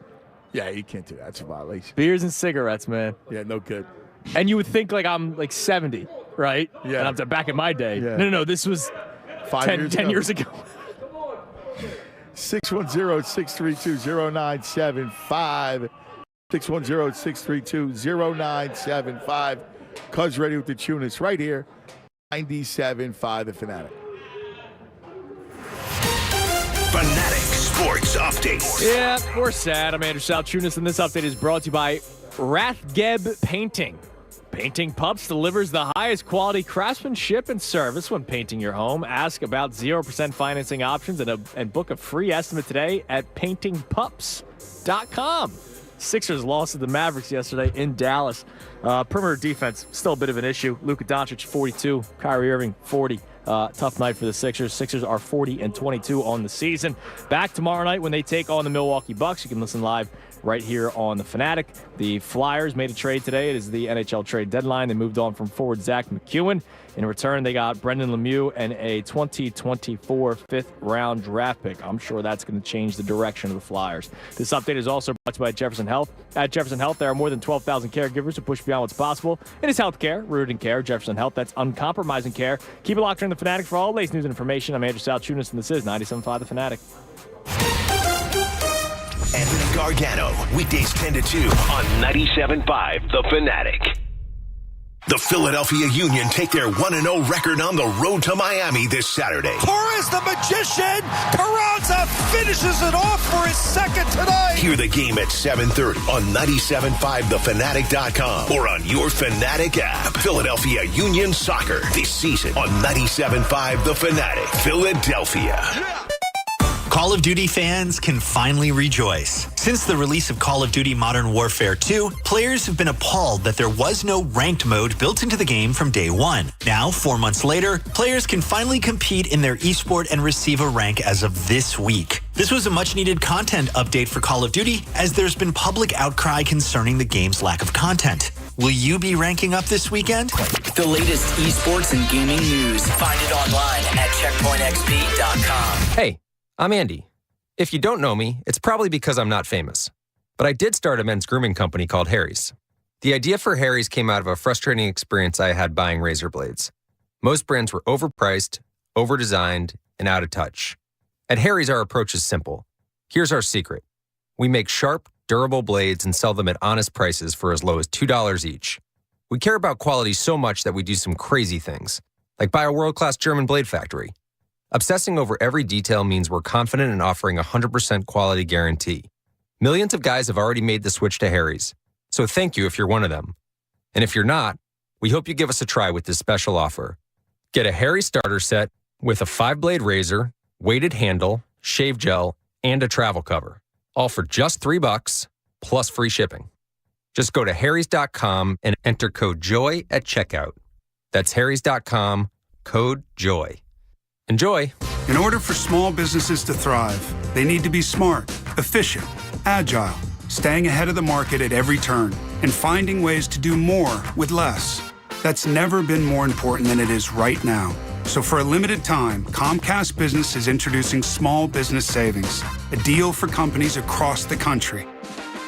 Yeah, you can't do that. That's a violation. Beers and cigarettes, man. Yeah, no good. And you would think like I'm like 70, right? Yeah. And I'm back in my day. Yeah. No. This was 10 years ago. 610-632-0975. 610-632-0975. Cuz ready with the Tunis right here. 97.5 The Fanatic. Fanatic Sports Update. Yeah, we're sad. I'm Andrew Salchunas, and this update is brought to you by Rathgeb Painting. Painting Pups delivers the highest quality craftsmanship and service when painting your home. Ask about 0% financing options and book a free estimate today at paintingpups.com. Sixers lost to the Mavericks yesterday in Dallas. Perimeter defense, still a bit of an issue. Luka Doncic, 42. Kyrie Irving, 40. Tough night for the Sixers. Sixers are 40-22 on the season. Back tomorrow night when they take on the Milwaukee Bucks. You can listen live right here on The Fanatic. The Flyers made a trade today. It is the NHL trade deadline. They moved on from forward Zach McEwen. In return, they got Brendan Lemieux and a 2024 fifth-round draft pick. I'm sure that's going to change the direction of the Flyers. This update is also brought to you by Jefferson Health. At Jefferson Health, there are more than 12,000 caregivers who push beyond what's possible. It is healthcare, rooted in care. Jefferson Health, that's uncompromising care. Keep it locked in The Fanatic for all the latest news and information. I'm Andrew Salchunas, and this is 97.5 The Fanatic. Anthony Gargano, weekdays 10 to 2 on 97.5 The Fanatic. The Philadelphia Union take their 1-0 record on the road to Miami this Saturday. Torres the magician, Carranza finishes it off for his second tonight. Hear the game at 7:30 on 97.5thefanatic.com or on your Fanatic app. Philadelphia Union Soccer this season on 97.5 The Fanatic, Philadelphia. Call of Duty fans can finally rejoice. Since the release of Call of Duty Modern Warfare 2, players have been appalled that there was no ranked mode built into the game from day one. Now, 4 months later, players can finally compete in their esport and receive a rank as of this week. This was a much-needed content update for Call of Duty, as there's been public outcry concerning the game's lack of content. Will you be ranking up this weekend? The latest esports and gaming news. Find it online at checkpointxp.com. Hey, I'm Andy. If you don't know me, it's probably because I'm not famous. But I did start a men's grooming company called Harry's. The idea for Harry's came out of a frustrating experience I had buying razor blades. Most brands were overpriced, overdesigned, and out of touch. At Harry's, our approach is simple. Here's our secret. We make sharp, durable blades and sell them at honest prices for as low as $2 each. We care about quality so much that we do some crazy things, like buy a world-class German blade factory. Obsessing over every detail means we're confident in offering a 100% quality guarantee. Millions of guys have already made the switch to Harry's, so thank you if you're one of them. And if you're not, we hope you give us a try with this special offer. Get a Harry starter set with a 5-blade razor, weighted handle, shave gel, and a travel cover. All for just $3, plus free shipping. Just go to harrys.com and enter code JOY at checkout. That's harrys.com, code JOY. Enjoy. In order for small businesses to thrive, they need to be smart, efficient, agile, staying ahead of the market at every turn, and finding ways to do more with less. That's never been more important than it is right now. So for a limited time, Comcast Business is introducing Small Business Savings, a deal for companies across the country.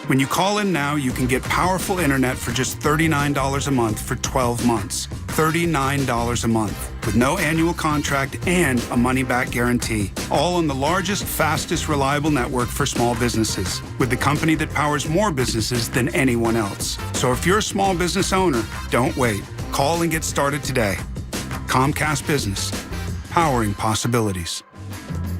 When you call in now, you can get powerful internet for just $39 a month for 12 months. $39 a month, with no annual contract and a money-back guarantee. All on the largest, fastest, reliable network for small businesses, with the company that powers more businesses than anyone else. So if you're a small business owner, don't wait. Call and get started today. Comcast Business, powering possibilities.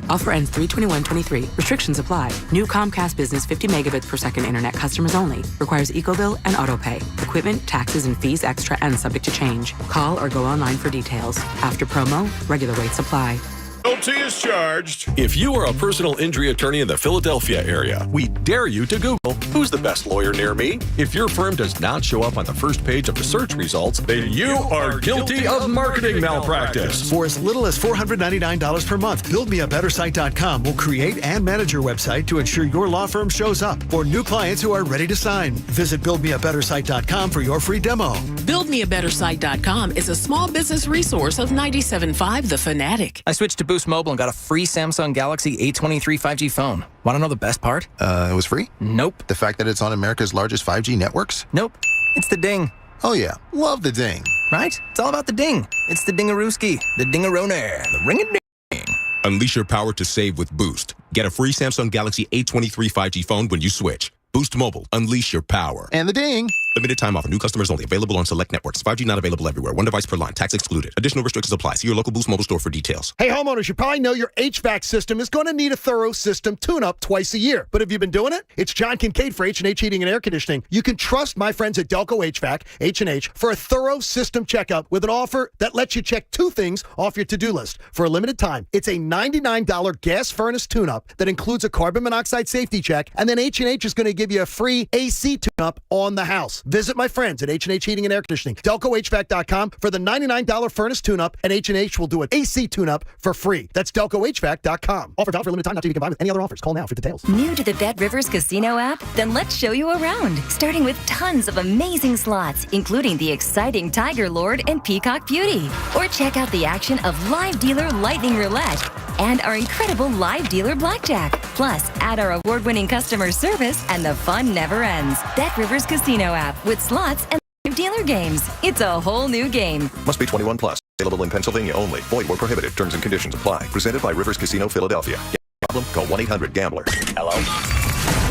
Offer ends 3/21/23. Restrictions apply. New Comcast Business 50 megabits per second internet customers only. Requires EcoBill and AutoPay. Equipment, taxes, and fees extra and subject to change. Call or go online for details. After promo, regular rates apply. Penalty is charged. If you are a personal injury attorney in the Philadelphia area, we dare you to Google who's the best lawyer near me. If your firm does not show up on the first page of the search results, then you are guilty of marketing malpractice. For as little as $499 per month, BuildMeABetterSite.com will create and manage your website to ensure your law firm shows up for new clients who are ready to sign. Visit BuildMeABetterSite.com for your free demo. BuildMeABetterSite.com is a small business resource of 97.5 The Fanatic. I switched to Boost Mobile and got a free Samsung Galaxy A23 5G phone. Want to know the best part? It was free? Nope. The fact that it's on America's largest 5G networks? Nope. It's the ding. Oh yeah, love the ding. Right? It's all about the ding. It's the dingarooski, the dingarone, the ring-a-ding. Unleash your power to save with Boost. Get a free Samsung Galaxy A23 5G phone when you switch. Boost Mobile. Unleash your power. And the ding. Limited time offer. New customers only. Available on select networks. 5G not available everywhere. One device per line. Tax excluded. Additional restrictions apply. See your local Boost Mobile store for details. Hey, homeowners, you probably know your HVAC system is going to need a thorough system tune-up twice a year. But have you been doing it? It's John Kincaid for H&H Heating and Air Conditioning. You can trust my friends at Delco HVAC, H&H, for a thorough system checkup with an offer that lets you check two things off your to-do list. For a limited time, it's a $99 gas furnace tune-up that includes a carbon monoxide safety check, and then H&H is going to give you a free AC tune-up on the house. Visit my friends at H&H Heating and Air Conditioning, DelcoHVAC.com for the $99 furnace tune-up, and H&H will do an AC tune-up for free. That's DelcoHVAC.com. Offer valid for a limited time, not to be combined with any other offers. Call now for details. New to the Bet Rivers Casino app? Then let's show you around, starting with tons of amazing slots, including the exciting Tiger Lord and Peacock Beauty. Or check out the action of Live Dealer Lightning Roulette and our incredible Live Dealer Blackjack. Plus, add our award-winning customer service, and the fun never ends. Bet Rivers Casino app with slots and live dealer games. It's a whole new game. Must be 21 plus. Available in Pennsylvania only. Void where prohibited. Terms and conditions apply. Presented by Rivers Casino Philadelphia. Problem? Call 1-800-GAMBLER. Hello?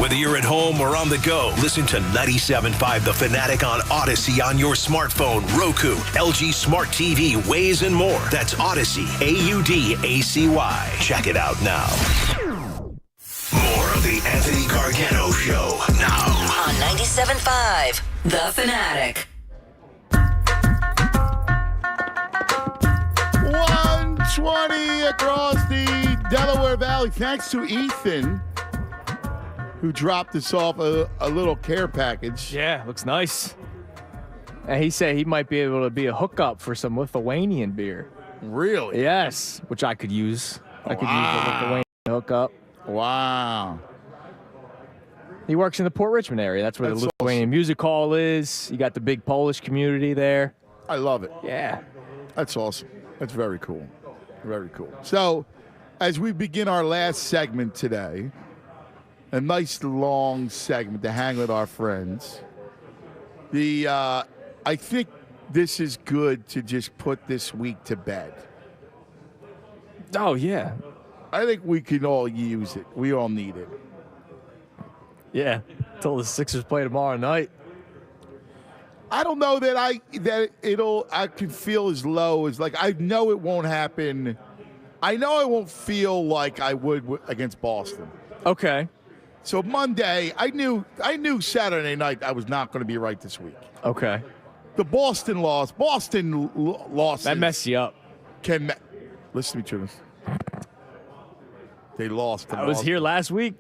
Whether you're at home or on the go, listen to 97.5 The Fanatic on Odyssey on your smartphone, Roku, LG Smart TV, Waze, and more. That's Odyssey, AUDACY. Check it out now. More of the Anthony Gargano Show now. On 97.5 The Fanatic. 120 across the Delaware Valley. Thanks to Ethan, who dropped us off a little care package. Yeah, looks nice. And he said he might be able to be a hookup for some Lithuanian beer. Really? Yes, which I could use. I could use the Lithuanian hookup. Wow. He works in the Port Richmond area. That's where the Lithuanian Music Hall is. You got the big Polish community there. I love it. Yeah. That's awesome. That's very cool. Very cool. So, as we begin our last segment today, a nice long segment to hang with our friends. I think this is good to just put this week to bed. Oh, yeah. I think we can all use it. We all need it. Yeah, until the Sixers play tomorrow night. I don't know that I can feel as low as, like, I know it won't happen. I know I won't feel like I would against Boston. Okay. So Monday, I knew Saturday night I was not going to be right this week. Okay. The Boston loss. That messed you up. Listen to me, Tunis. They lost. I was here last week.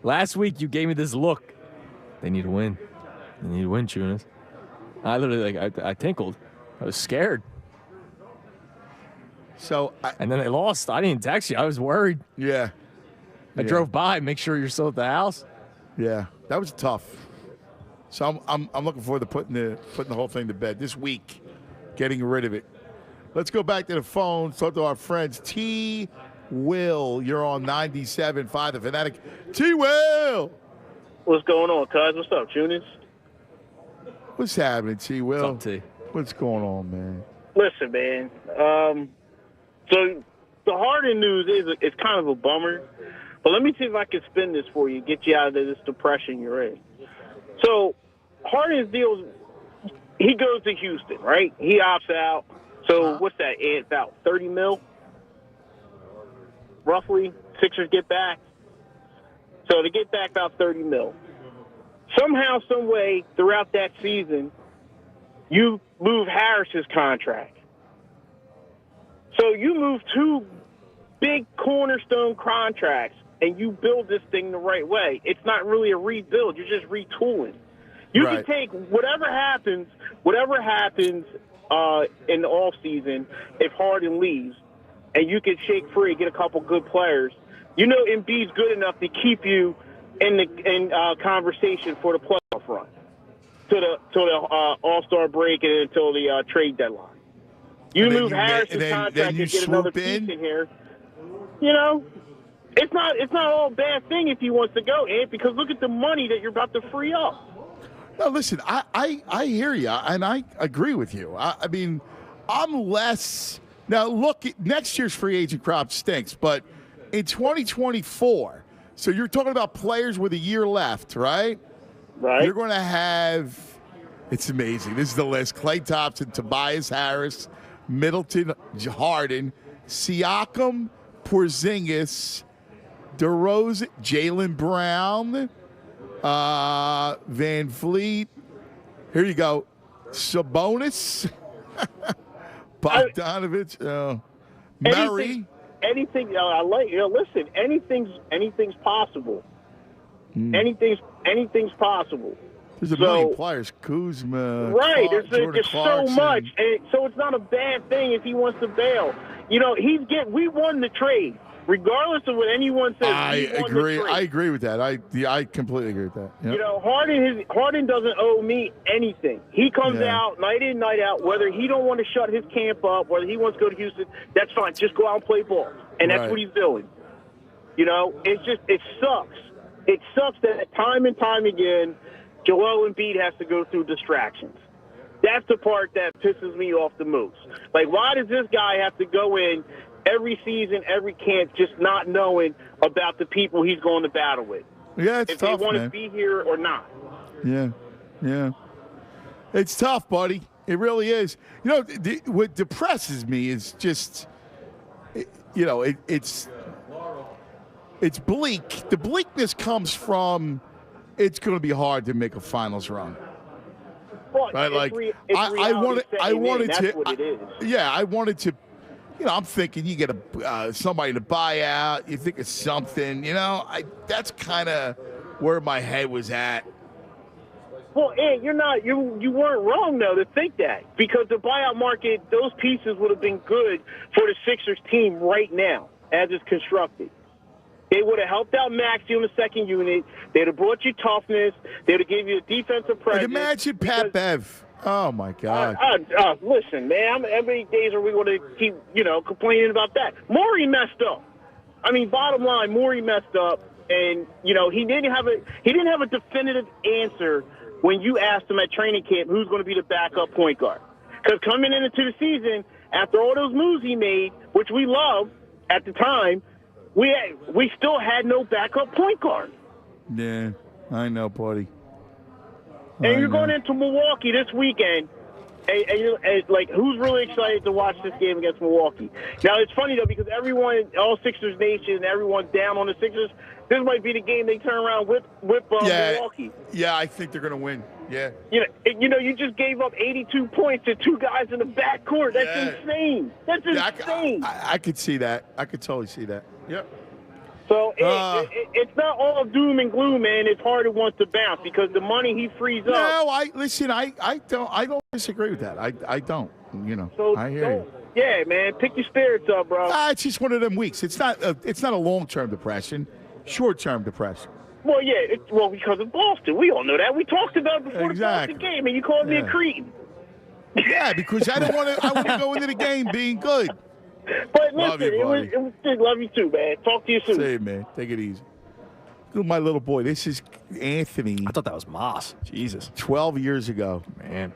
Last week you gave me this look. They need to win. They need to win, Chunas. I literally, I tinkled. I was scared. So and then they lost. I didn't text you. I was worried. Yeah. I drove by. Make sure you're still at the house. Yeah, that was tough. So I'm looking forward to putting the whole thing to bed this week, getting rid of it. Let's go back to the phone. Talk to our friends. T. Will, you're on 97.5 The Fanatic. T. Will. What's going on, cuz? What's up, Juniors? What's happening, T. Will? What's up, T? What's going on, man? Listen, man. So the Harden news is kind of a bummer, but let me see if I can spin this for you, get you out of this depression you're in. So Harden's deal, he goes to Houston, right? He opts out. So what's that? About $30 million, roughly. Sixers get back. So to get back about $30 million. Somehow, some way, throughout that season, you move Harris's contract. So you move two big cornerstone contracts, and you build this thing the right way. It's not really a rebuild. You're just retooling. You can take whatever happens in the offseason if Harden leaves, and you can shake free, get a couple good players. You know Embiid's good enough to keep you in conversation for the playoff run to the All-Star break and until the trade deadline. You move Harris's contract and get another piece in here. You know, it's not all a bad thing if he wants to go, Ant, because look at the money that you're about to free up. No, listen, I hear you, and I agree with you. I mean, I'm less – now, look, next year's free agent crop stinks, but in 2024 – so you're talking about players with a year left, right? Right. You're going to have – it's amazing. This is the list. Klay Thompson, Tobias Harris, Middleton, Harden, Siakam, Porzingis, DeRozan, Jaylen Brown, Van Fleet. Here you go. Sabonis, Bogdanovich, Murray. Anything I like. Listen, anything's possible. Anything's possible. There's a million players. Kuzma, right? Jordan There's so Clarkson. much, and so it's not a bad thing if he wants to bail. You know, we won the trade, regardless of what anyone says. I agree. I agree with that. I completely agree with that. Yep. You know, Harden doesn't owe me anything. He comes out night in, night out. Whether he don't want to shut his camp up, whether he wants to go to Houston, that's fine. Just go out and play ball, and that's what he's doing. You know, it sucks. It sucks that time and time again, Joel Embiid has to go through distractions. That's the part that pisses me off the most. Like, why does this guy have to go in every season, every camp, just not knowing about the people he's going to battle with? Yeah, it's if tough, they want man. to be here or not. Yeah. It's tough, buddy. It really is. You know, what depresses me is just, it's bleak. The bleakness comes from it's going to be hard to make a finals run. Well, right? Like I wanted that's to. what it is. I wanted to. I'm thinking you get somebody to buy out. You think of something. That's kind of where my head was at. Well, Ed, you weren't wrong though to think that, because the buyout market, those pieces would have been good for the Sixers team right now as it's constructed. They would have helped out Maxey on the second unit. They'd have brought you toughness. They'd have given you a defensive presence. Imagine Pat Bev. Oh, my God. Listen, man, how many days are we going to keep, complaining about that? Morey messed up. I mean, bottom line, Morey messed up, and, he didn't have a definitive answer when you asked him at training camp who's going to be the backup point guard. Because coming into the season, after all those moves he made, which we loved at the time, we still had no backup point guard. Yeah, I know, buddy. And you're going into Milwaukee this weekend, and who's really excited to watch this game against Milwaukee? Now, it's funny, though, because everyone, all Sixers Nation, everyone down on the Sixers, this might be the game they turn around whip Milwaukee. Yeah, I think they're going to win. Yeah. You just gave up 82 points to two guys in the backcourt. That's insane. That's insane. I could see that. I could totally see that. Yep. So it's not all doom and gloom, man. It's hard once to bounce because the money he frees up. No, I don't disagree with that. I don't. I hear you. Yeah, man, pick your spirits up, bro. It's just one of them weeks. It's not a long-term depression, short-term depression. Well, yeah, because of Boston. We all know that. We talked about it before the Boston game, and you called me a cretin. Yeah, because I want to go into the game being good. But listen, Love you, it was good. Love you too, man. Talk to you soon. Say, man, take it easy. Look at my little boy. This is Anthony. I thought that was Moss. Jesus. 12 years ago. Man.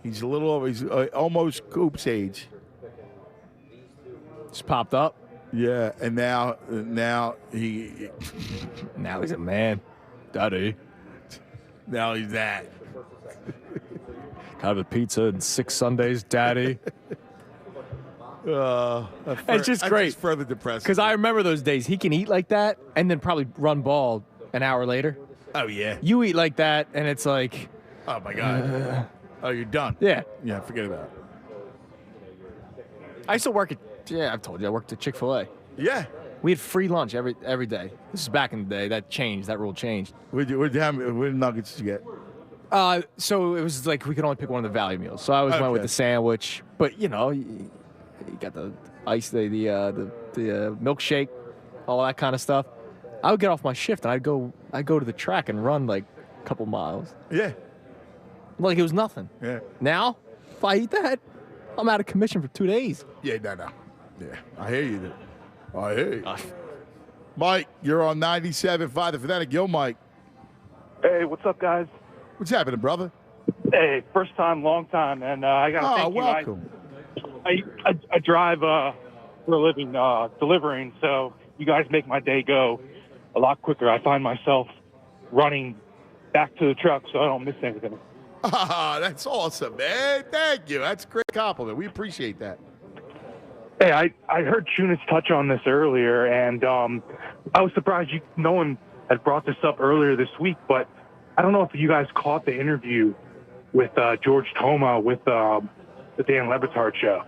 He's a little over. He's almost Coop's age. Just popped up. Yeah, and now he. Now he's a man. Daddy. Now he's that. Have a pizza and 6 Sundays, Daddy. It's just great. Just further depressing. Because I remember those days. He can eat like that and then probably run bald an hour later. Oh, yeah. You eat like that, and it's like... Oh, my God. You're done. Yeah. Yeah, forget about it. I used to work at... Yeah, I've told you. I worked at Chick-fil-A. Yeah. We had free lunch every day. This is back in the day. That changed. That rule changed. What nuggets did you get? So it was like we could only pick one of the value meals. So I always went with the sandwich. But, you got the ice, the milkshake, all that kind of stuff. I would get off my shift and I'd go to the track and run like a couple miles. Yeah. Like it was nothing. Yeah. Now, if I eat that, I'm out of commission for 2 days. Yeah, no. Yeah, I hear you. I hear you. Mike, you're on 97.5 The Fanatic. Yo, Mike. Hey, what's up, guys? What's happening, brother? Hey, first time, long time, and I got to thank you. Welcome. I drive for a living, delivering, so you guys make my day go a lot quicker. I find myself running back to the truck so I don't miss anything. That's awesome, man. Thank you. That's a great compliment. We appreciate that. Hey, I heard Chunas touch on this earlier, and I was surprised no one had brought this up earlier this week, but I don't know if you guys caught the interview with George Toma with the Dan Le Batard show.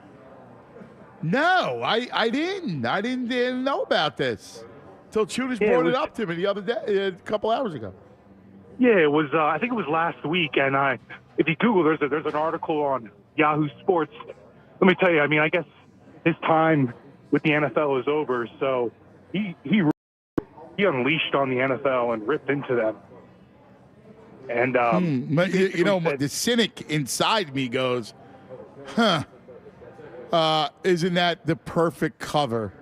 No, I didn't. I didn't know about this until Chunas brought it up to me the other day, a couple hours ago. Yeah, it was. I think it was last week, and if you Google, there's an article on Yahoo Sports. Let me tell you, I mean, I guess his time with the NFL is over, so he unleashed on the NFL and ripped into them. And the cynic inside me goes, isn't that the perfect cover?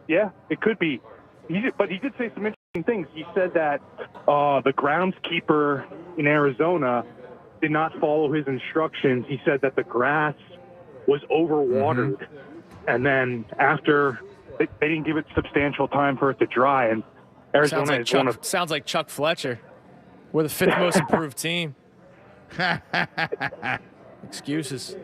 Yeah, it could be. But he did say some interesting things. He said that the groundskeeper in Arizona did not follow his instructions. He said that the grass was overwatered, and then after they didn't give it substantial time for it to dry. And Arizona sounds like Chuck Fletcher. We're the 5th most improved team. Excuses.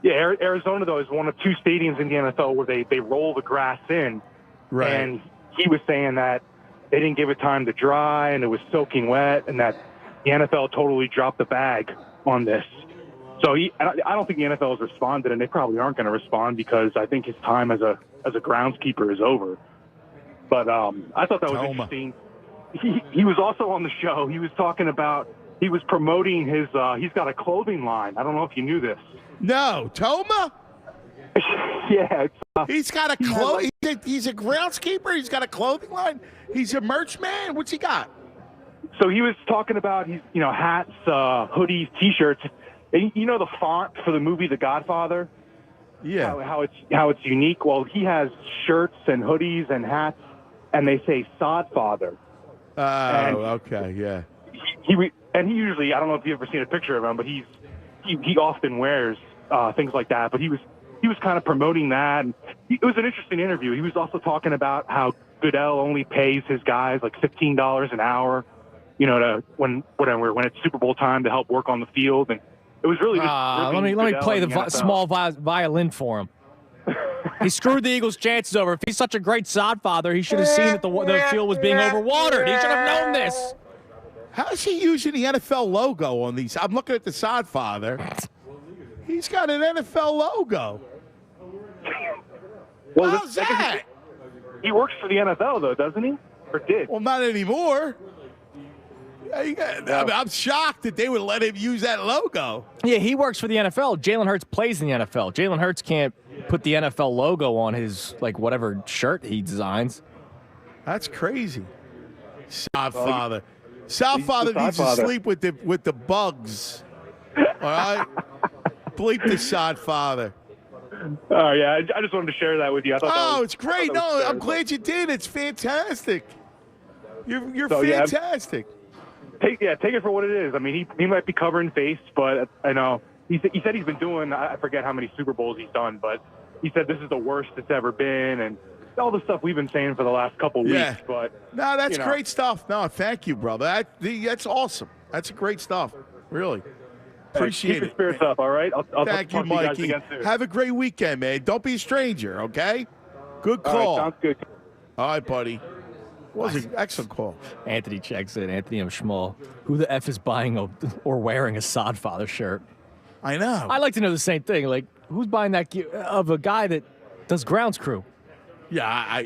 Yeah, Arizona, though, is one of 2 stadiums in the NFL where they roll the grass in. Right. And he was saying that they didn't give it time to dry and it was soaking wet and that the NFL totally dropped the bag on this. So I don't think the NFL has responded, and they probably aren't going to respond because I think his time as a groundskeeper is over. But I thought that was interesting. He was also on the show. He was talking about he was promoting his he's got a clothing line. I don't know if you knew this. No, Toma? Yeah. He's got he's a groundskeeper. He's got a clothing line. He's a merch man. What's he got? So he was talking about hats, hoodies, T-shirts. And you know the font for the movie The Godfather? Yeah. How it's unique. Well, he has shirts and hoodies and hats, and they say Sodfather. Okay, yeah. He usually, I don't know if you've ever seen a picture of him, but he often wears things like that. But he was kind of promoting that. And it was an interesting interview. He was also talking about how Goodell only pays his guys like $15 an hour, when it's Super Bowl time to help work on the field. And it was really just let me play the small violin for him. He screwed the Eagles' chances over. If he's such a great sodfather, he should have seen that the field was being overwatered. He should have known this. How is he using the NFL logo on these? I'm looking at the sodfather. He's got an NFL logo. Well, how's that? He works for the NFL, though, doesn't he? Or did? Well, not anymore. I'm shocked that they would let him use that logo. Yeah, he works for the NFL. Jalen Hurts plays in the NFL. Jalen Hurts can't put the NFL logo on his, whatever shirt he designs. That's crazy. Sodfather. Sodfather needs to sleep with the bugs. All right? Bleep the Sodfather. Oh, yeah. I just wanted to share that with you. It's great. No, I'm glad you did. It's fantastic. You're fantastic. Take it for what it is. I mean, he might be covering face, but I know he said he's been doing, I forget how many Super Bowls he's done, but he said this is the worst it's ever been, and all the stuff we've been saying for the last couple weeks. But no, that's great stuff. No, thank you, brother. That's awesome. That's great stuff. Really. Appreciate keep your spirits up, all right? I'll thank you, talk to Mikey. you guys again soon. Have a great weekend, man. Don't be a stranger, okay? Good call. All right, sounds good. All right, buddy. Was an excellent call. Anthony checks in. Anthony M. Schmall. Who the F is buying or wearing a Sodfather shirt? I know. I like to know the same thing. Like, who's buying that of a guy that does grounds crew? Yeah,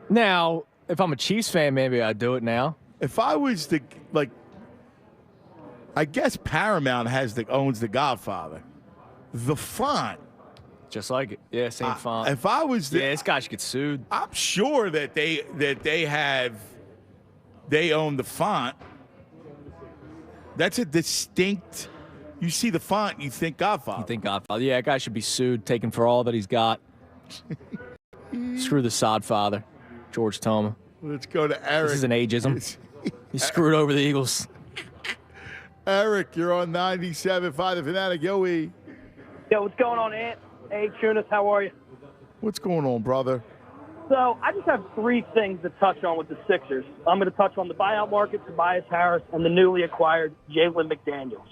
Now, if I'm a Chiefs fan, maybe I'd do it now. If I was I guess Paramount owns The Godfather. The font. Just like it. Yeah, same font. If I was this guy should get sued. I'm sure that they own the font. That's a distinct. You see the font, you think Godfather. You think Godfather. Yeah, that guy should be sued, taken for all that he's got. Screw the Sodfather, George Toma. Let's go to Eric. This is an ageism. He screwed over the Eagles. Eric, you're on 97.5 The Fanatic. Yo, what's going on, Ant? Hey, Tunis, how are you? What's going on, brother? So I just have three things to touch on with the Sixers. I'm going to touch on the buyout market, Tobias Harris, and the newly acquired Jalen McDaniels.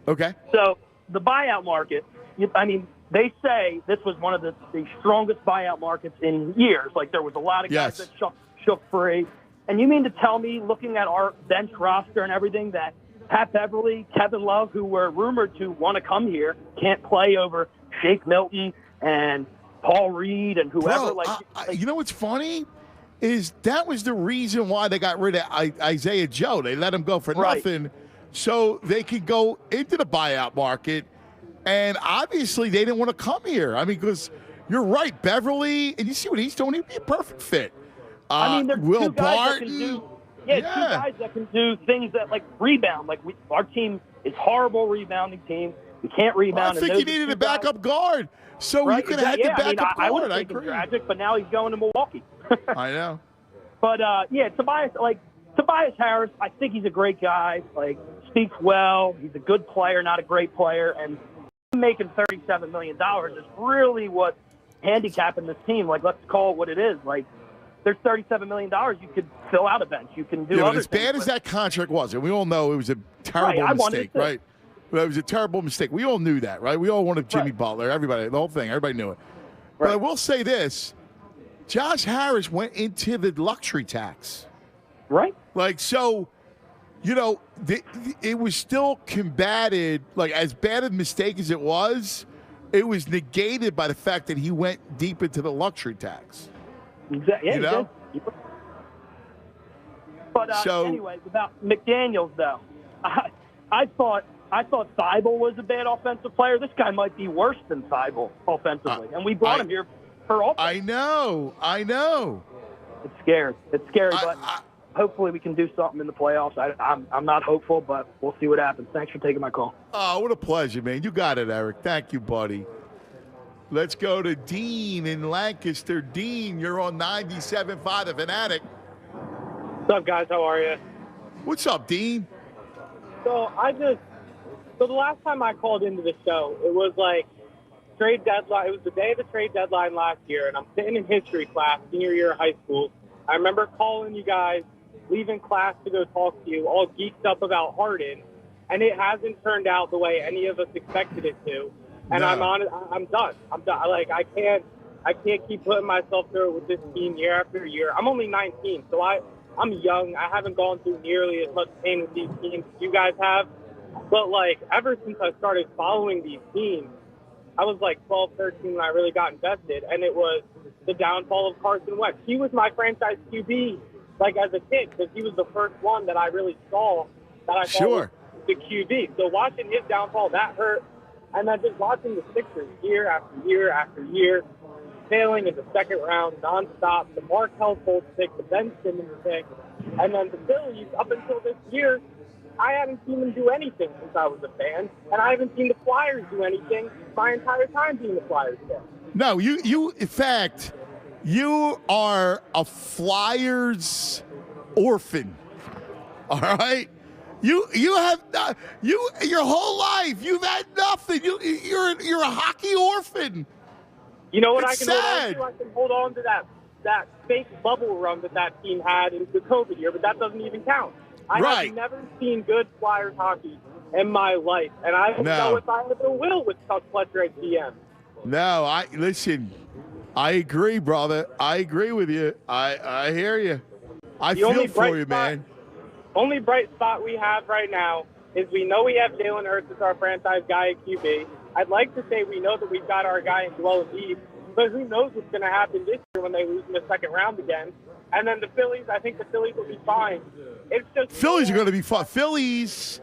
Okay. So the buyout market, they say this was one of the strongest buyout markets in years. Like, there was a lot of guys that shook free. And you mean to tell me, looking at our bench roster and everything, that Pat Beverly, Kevin Love, who were rumored to want to come here, can't play over Shake Milton and Paul Reed and whoever? Bro, you know what's funny? Is that was the reason why they got rid of Isaiah Joe. They let him go for nothing so they could go into the buyout market. And obviously they didn't want to come here. I mean, because you're right, Beverly, and you see what he's doing, he'd be a perfect fit. There's Will two guys Barton. that can do, two guys that can do things that, rebound. Our team is horrible rebounding team. We can't rebound. I think you needed a backup guard. So you could have had the backup I guard. would have taken Dragic, but now he's going to Milwaukee. I know. But, Tobias Harris, I think he's a great guy. Speaks well. He's a good player, not a great player. And making $37 million is really what's handicapping this team. Let's call it what it is. There's $37 million. You could fill out a bench. You can do other as things. bad as that contract was, and we all know it was a terrible mistake, right? It was a terrible mistake. We all knew that, right? We all wanted Jimmy Butler. Everybody, the whole thing. Everybody knew it. But I will say this. Josh Harris went into the luxury tax. Right. It was still combated. As bad a mistake as it was negated by the fact that he went deep into the luxury tax. Exactly. Yeah, But anyways, about McDaniels, though, I thought Thibault was a bad offensive player. This guy might be worse than Thibault offensively, and we brought him here for offense. I know. It's scary. But hopefully we can do something in the playoffs. I'm not hopeful, but we'll see what happens. Thanks for taking my call. Oh, what a pleasure, man. You got it, Eric. Thank you, buddy. Let's go to Dean in Lancaster. Dean, you're on 97.5 The Fanatic. What's up, guys? How are you? What's up, Dean? So the last time I called into the show, it was trade deadline. It was the day of the trade deadline last year, and I'm sitting in history class, senior year of high school. I remember calling you guys, leaving class to go talk to you, all geeked up about Harden, and it hasn't turned out the way any of us expected it to. And I'm done. I can't keep putting myself through it with this team year after year. I'm only 19, so I'm young. I haven't gone through nearly as much pain with these teams as you guys have. But ever since I started following these teams, I was like 12, 13 when I really got invested, and it was the downfall of Carson Wentz. He was my franchise QB, like, as a kid, because he was the first one that I really saw that I thought was the QB. So watching his downfall, that hurt. And then just watching the Sixers year after year after year, failing in the second round nonstop, the Markel Fultz pick, the Ben Simmons pick, and then the Phillies, up until this year, I haven't seen them do anything since I was a fan, and I haven't seen the Flyers do anything my entire time being the Flyers fan. No, you in fact, you are a Flyers orphan. All right? You have your whole life you've had nothing. You're a hockey orphan. You know what it's I can sad. hold on to? I can hold on to that fake bubble run that team had in the COVID year, but that doesn't even count. I have never seen good Flyers hockey in my life, and I don't know if I ever will with Tuck Fletcher at GM. No, listen. I agree, brother. I agree with you. I hear you. I feel for you, man. Only bright spot we have right now is we know we have Jalen Hurts as our franchise guy at QB. I'd like to say we know that we've got our guy in Joel Embiid, but who knows what's going to happen this year when they lose in the second round again. And then the Phillies, I think the Phillies will be fine. It's just Phillies are going to be fun. Phillies,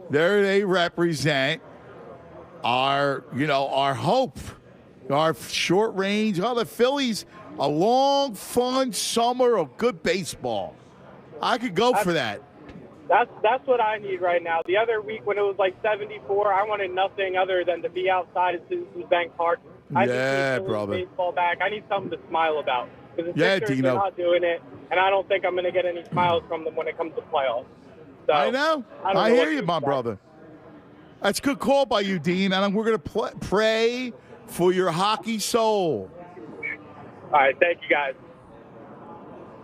they represent our hope, our short range. The Phillies, a long, fun summer of good baseball. I could go for that. That's what I need right now. The other week when it was like 74, I wanted nothing other than to be outside at Citizens Bank Park. I need brother. Baseball back. I need something to smile about. Because the Sixers Dino. are not doing it, and I don't think I'm going to get any smiles from them when it comes to playoffs. So, I know. I hear you, my brother. That's a good call by you, Dean. And we're going to pray for your hockey soul. All right. Thank you, guys.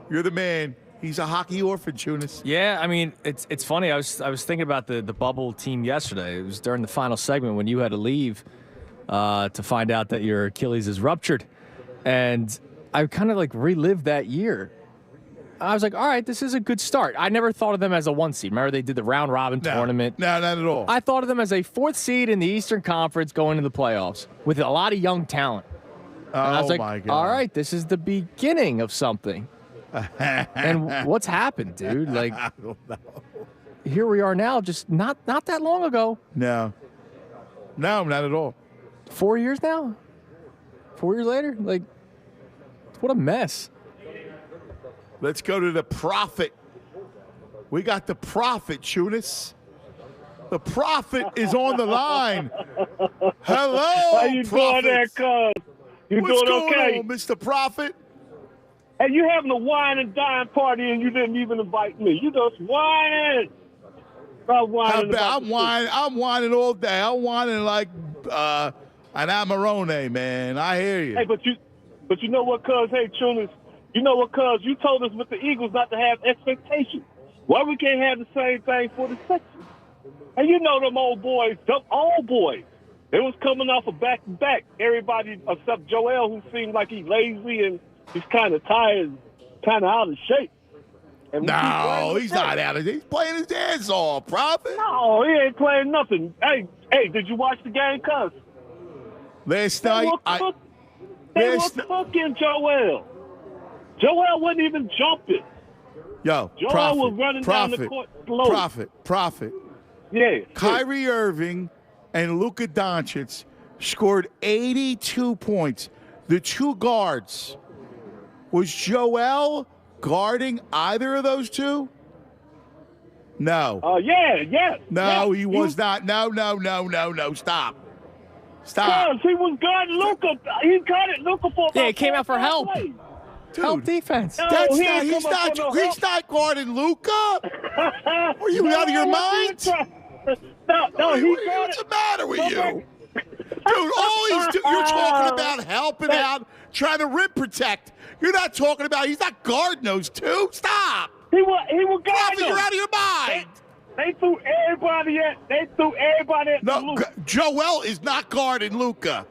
You're the man. He's a hockey orphan, Tunis. Yeah, I mean, it's funny. I was thinking about the bubble team yesterday. It was during the final segment when you had to leave to find out that your Achilles is ruptured. And I kind of like relived that year. I was like, all right, this is a good start. I never thought of them as a 1 seed. Remember they did the round robin tournament? No, not at all. I thought of them as a 4th seed in the Eastern Conference going to the playoffs with a lot of young talent. And I was like, my God. all right, this is the beginning of something. And what's happened, dude? Like, I don't know. Here we are now, just not that long ago. No, not at all. 4 years now? 4 years later? Like, what a mess. Let's go to the Prophet. We got the Prophet, Tunis. The Prophet is on the line. Hello, How you Prophet. doing there, cuz? You What's doing going okay? on, Mr. Prophet? Hey, you having a wine and dine party and you didn't even invite me. You just whining. I'm whining all day. I'm whining like an Amarone, man. I hear you. Hey, but you know what, cuz? Hey, Tunis, you know what, cuz? You told us with the Eagles not to have expectations. Why we can't have the same thing for the Sixers? And you know them old boys, they was coming off a back-to-back. Everybody except Joel, who seemed like he's lazy and he's kind of tired, kind of out of shape. And no, he's not out of it. He's playing his ass off, Prophet. No, he ain't playing nothing. Hey, did you watch the game, cuz? Last night, they were cooking Joel. Joel wasn't even jumping. Yo, Joel Prophet, was running down the court slow. Prophet. Yeah. Kyrie Irving and Luka Doncic scored 82 points. The two guards. Was Joel guarding either of those two? No. Yeah. No, he was not. No. Stop. Because he was guarding Luka. He guarded Luka for about he came out for help. Plays. Dude, help defense. No, he's not guarding Luka. Are you out of your mind? No, what's the matter with you? Dude, you're talking about helping out, trying to rim protect. You're not talking about he's not guarding those two. Stop. He was guarding. You're out of your mind. They threw everybody at No, Luka. Joel is not guarding Luka.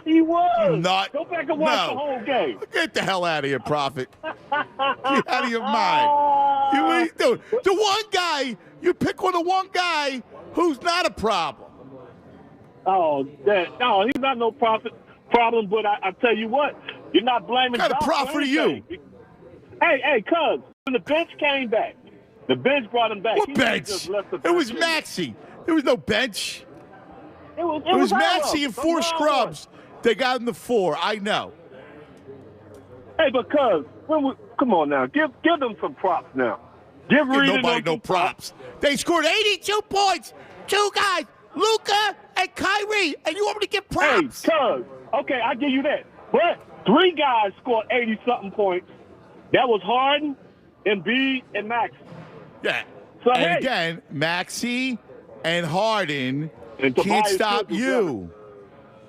He was. Not. Go back and watch the whole game. Get the hell out of here, Prophet. Get out of your mind. What are you doing? The one guy, you pick on the one guy who's not a problem. No, he's not no problem. But I tell you what, you're not blaming. What kind of Doc profit for are you? Hey, cuz when the bench came back, the bench brought him back. What He bench? just left the It was bench in. Maxey. There was no bench. It was Maxey and 4 scrubs. They got him the 4. I know. Hey, but cuz, come on now, give them some props now. Give nobody no props. They scored 82 points. 2 guys, Luka and Kyrie, and you want me to give props? Hey, cuz, okay, I give you that. But 3 guys scored 80-something points. That was Harden, Embiid, and Maxey. Yeah. So, and again, Maxey and Harden and can't Tobias stop you.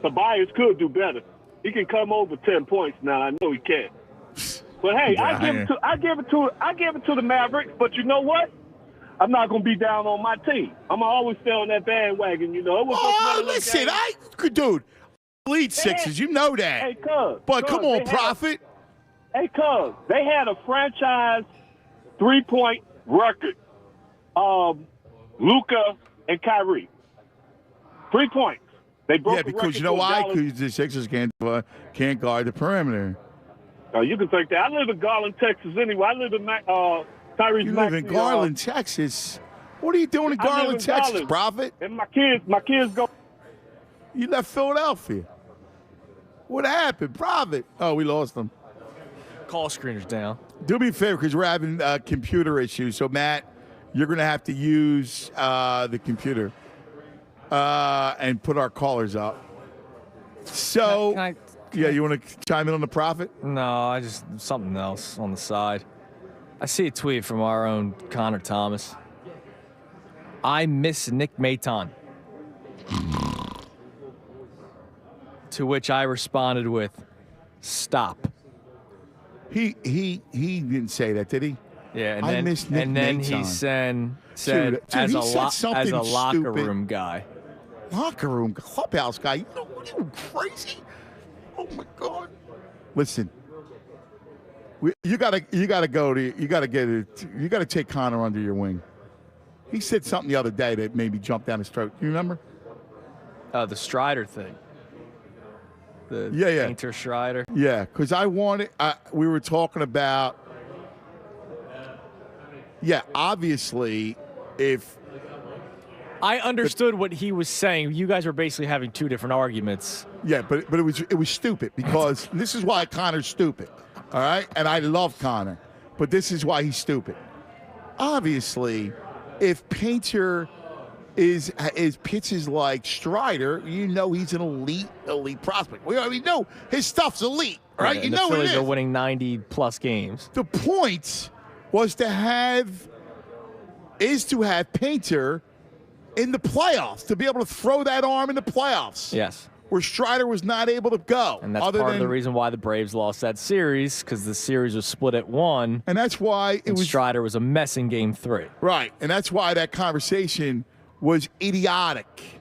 Tobias could do better. He can come over 10 points now. I know he can. But hey, I give it to the Mavericks. But you know what? I'm not gonna be down on my team. I'm gonna always stay on that bandwagon. You know. Listen, dude, lead Sixers. You know that. Hey, cuz. But come on, Prophet. Hey, cuz. They had a franchise 3-point record. Luka and Kyrie. 3 points. They broke the because record you know for why? Dallas. Because the Sixers can't guard the perimeter. You can take that. I live in Garland, Texas. Anyway, I live in Tyrese. You live in Garland, Texas. What are you doing in Garland, Texas, Prophet? And my kids go. You left Philadelphia. What happened, Prophet? Oh, we lost them. Call screener's down. Do me a favor, because we're having computer issues. So, Matt, you're going to have to use the computer and put our callers up. So, you want to chime in on the Prophet? No, something else on the side. I see a tweet from our own Connor Thomas. I miss Nick Maton. To which I responded with, stop. He didn't say that, did he? Yeah, and I then miss Nick he Maton. said Dude, as he a said something as a locker stupid. room guy. Locker room, clubhouse guy. What are you crazy? Oh my God! Listen, you gotta take Connor under your wing. He said something the other day that made me jump down his throat. You remember? The Strider thing. The Painter Strider. Yeah, because we were talking about. Yeah, obviously, if. I understood what he was saying. You guys were basically having 2 different arguments. Yeah, but it was stupid because this is why Connor's stupid. All right? And I love Connor, but this is why he's stupid. Obviously, if Painter is pitches like Strider, you know he's an elite prospect. We already know his stuff's elite, right? Yeah, you the know Phillies it is. are winning 90+ games. The point was to have Painter in the playoffs, to be able to throw that arm in the playoffs. Yes. Where Strider was not able to go. And that's part of the reason why the Braves lost that series, because the series was split at 1. And that's why Strider was a mess in Game 3. Right. And that's why that conversation was idiotic.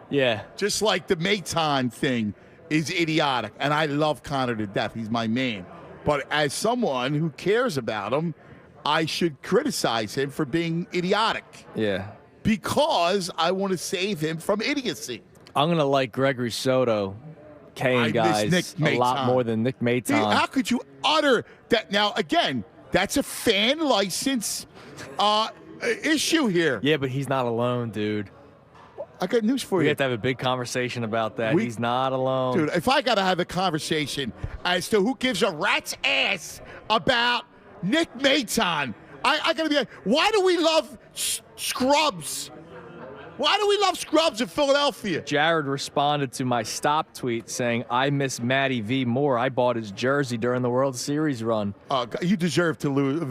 Yeah. Just like the Maton thing is idiotic. And I love Connor to death. He's my man. But as someone who cares about him, I should criticize him for being idiotic. Yeah. Because I want to save him from idiocy. I'm going to like Gregory Soto, guys, a lot more than Nick Maton. How could you utter that? Now, again, that's a fan license issue here. Yeah, but he's not alone, dude. I got news for you. We have to have a big conversation about that. He's not alone. Dude, if I got to have a conversation as to who gives a rat's ass about Nick Maton, I got to be like, why do we love scrubs? Why do we love scrubs in Philadelphia? Jared responded to my stop tweet saying, I miss Matty V more. I bought his jersey during the World Series run. You deserve to lose.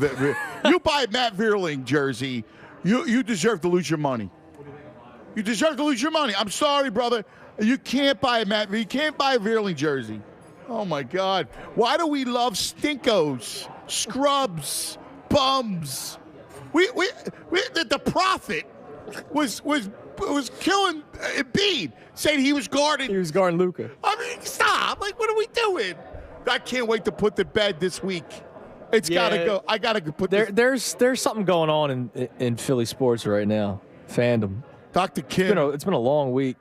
You buy a Matt Vierling jersey, you deserve to lose your money. You deserve to lose your money. I'm sorry, brother. You can't buy a Matt. You can't buy a Vierling jersey. Oh, my God. Why do we love stinkos, scrubs, bums? The Prophet was killing Embiid, saying he was guarding. He was guarding Luka. I mean, stop. Like, what are we doing? I can't wait to put to bed this week. It's got to go. I got to put There's something going on in Philly sports right now. Fandom. Dr. Kim. It's been a long week.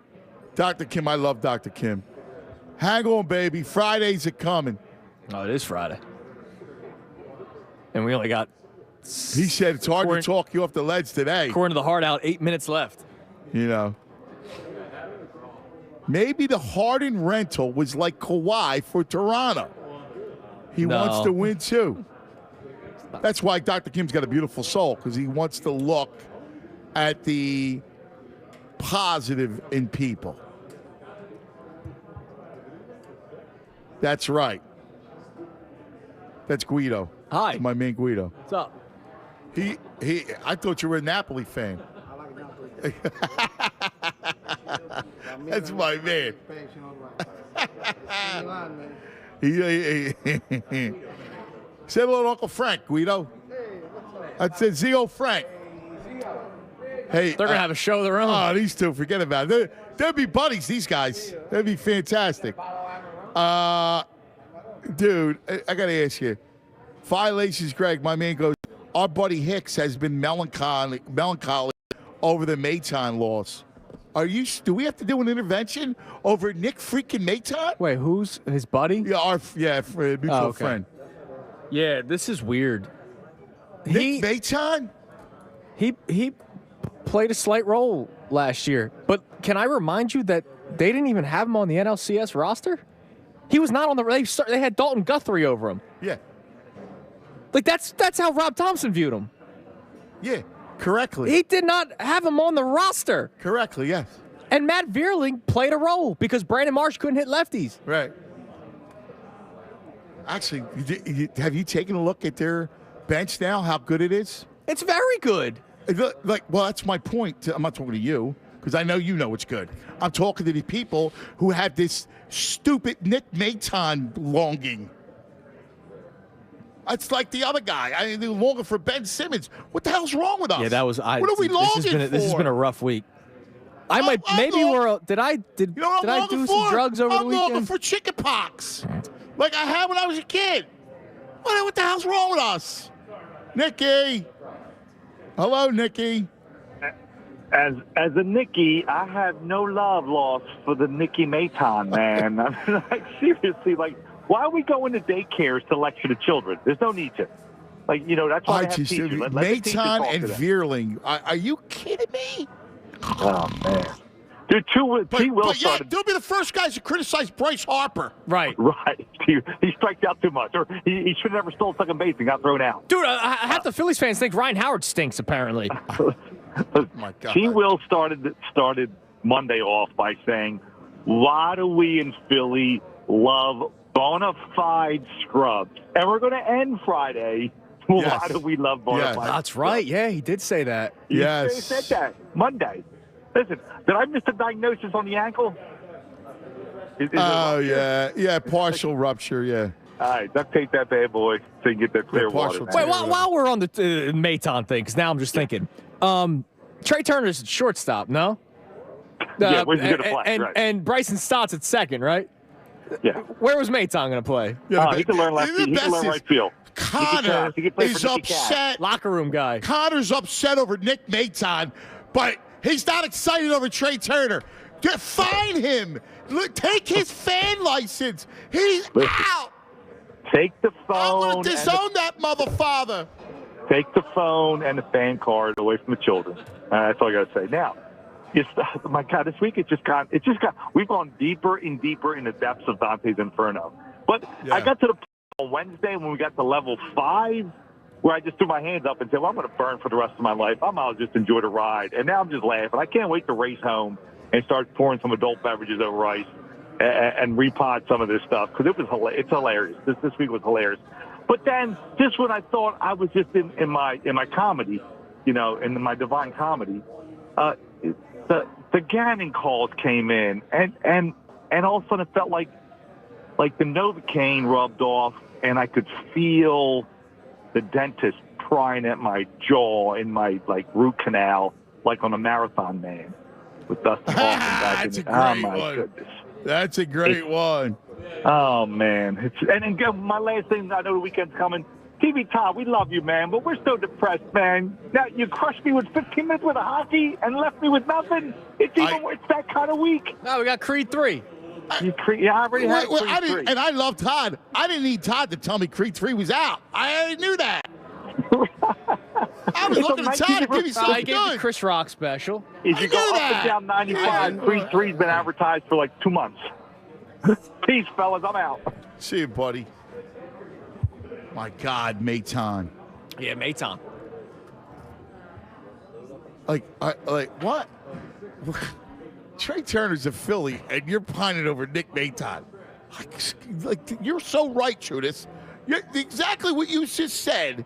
Dr. Kim, I love Dr. Kim. Hang on, baby. Fridays are coming. Oh, it is Friday. And we only got... He said it's hard to talk you off the ledge today. According to the Hard Out, 8 minutes left. You know. Maybe the Harden rental was like Kawhi for Toronto. He wants to win, too. That's why Dr. Kim's got a beautiful soul, because he wants to look at the positive in people. That's right. That's Guido. Hi. That's my man Guido. What's up? I thought you were a Napoli fan. That's my man. Say hello to Uncle Frank, Guido. I said Zio Frank. Hey, they're gonna have a show of their own. Oh, these two, forget about it. They'll be buddies. These guys, they'll be fantastic. Dude, I gotta ask you. Violations, Greg. My man goes. Our buddy Hicks has been melancholy over the Maton loss. Do we have to do an intervention over Nick freaking Maton? Wait, who's his buddy? Yeah, mutual friend. Yeah, this is weird. Nick Maton? He played a slight role last year, but can I remind you that they didn't even have him on the NLCS roster? He was not on the. They had Dalton Guthrie over him. Yeah. Like that's how Rob Thompson viewed him. Yeah, correctly. He did not have him on the roster. Correctly, yes. And Matt Vierling played a role because Brandon Marsh couldn't hit lefties. Right. Actually, have you taken a look at their bench now? How good it is? It's very good. Well, that's my point. I'm not talking to you because I know you know it's good. I'm talking to the people who have this stupid Nick Maton longing. It's like the other guy. They're longing for Ben Simmons. What the hell's wrong with us? Yeah, that was. What are we longing for? This has been a rough week. Did I do some drugs over the weekend? I'm longing for chicken pox, like I had when I was a kid. What the hell's wrong with us, Nikki? Hello, Nikki. As a Nicky, I have no love lost for the Nicky Maton, man. I mean, like, seriously, like, why are we going to daycares to lecture the children? There's no need to. Like, that's why I have teachers. Maton and Vierling. Are you kidding me? Oh, man. Dude, they'll be the first guys to criticize Bryce Harper. Right. Right. He striked out too much. Or he should have never stole second base and got thrown out. Dude, half the Phillies fans think Ryan Howard stinks, apparently. Oh, my God. T-Will started Monday off by saying, why do we in Philly love bona fide scrubs? And we're going to end Friday. Why do we love bona fide That's right. scrubs? Yeah, he did say that. He said that Monday. Listen, did I miss the diagnosis on the ankle? Yeah, partial rupture, yeah. All right, duct tape that bad boy so you can get that clear water. Wait, while we're on the Maton thing, because now I'm just thinking, Trey Turner's at shortstop, no? Yeah, where's he going to play? Right. And Bryson Stott's at second, right? Yeah. Where was Maton going to play? Yeah, he can learn left field. He can learn right field. Connor is upset. Locker room guy. Connor's upset over Nick Maton, but he's not excited over Trey Turner. Fine him. Take his fan license. He's out. Take the phone. I'm going to disown that motherfather. Take the phone and the fan card away from the children. That's all I got to say. Now, my God, this week we've gone deeper and deeper in the depths of Dante's Inferno. But I got to the point on Wednesday when we got to level 5 where I just threw my hands up and said, well, I'm going to burn for the rest of my life. I might just enjoy the ride. And now I'm just laughing. I can't wait to race home and start pouring some adult beverages over ice and repod some of this stuff because it's hilarious. This week was hilarious. But then just when I thought I was just in my comedy, in my divine comedy, the Gannon calls came in and all of a sudden it felt like the Novocaine rubbed off and I could feel the dentist prying at my jaw in my root canal like on a Marathon Man with Dustin Hoffman back in it. Oh my goodness. That's a great one. Oh man. And my last thing, I know the weekend's coming. TV Tom, we love you, man, but we're so depressed, man. Now you crushed me with 15 minutes with a hockey and left me with nothing. It's that kind of week. No, we got Creed 3. I already had Creed 3. And I love Todd. I didn't need Todd to tell me Creed 3 was out. I already knew that. I was looking at Todd to give me something I gave the Chris Rock special. If you go up and down 95, Creed 3's been advertised for like 2 months. Peace, fellas. I'm out. See you, buddy. My God, Maton. Yeah, Maton. Like what? Trey Turner's a Philly, and you're pining over Nick Maton. Like you're so right, Judas. Exactly what you just said.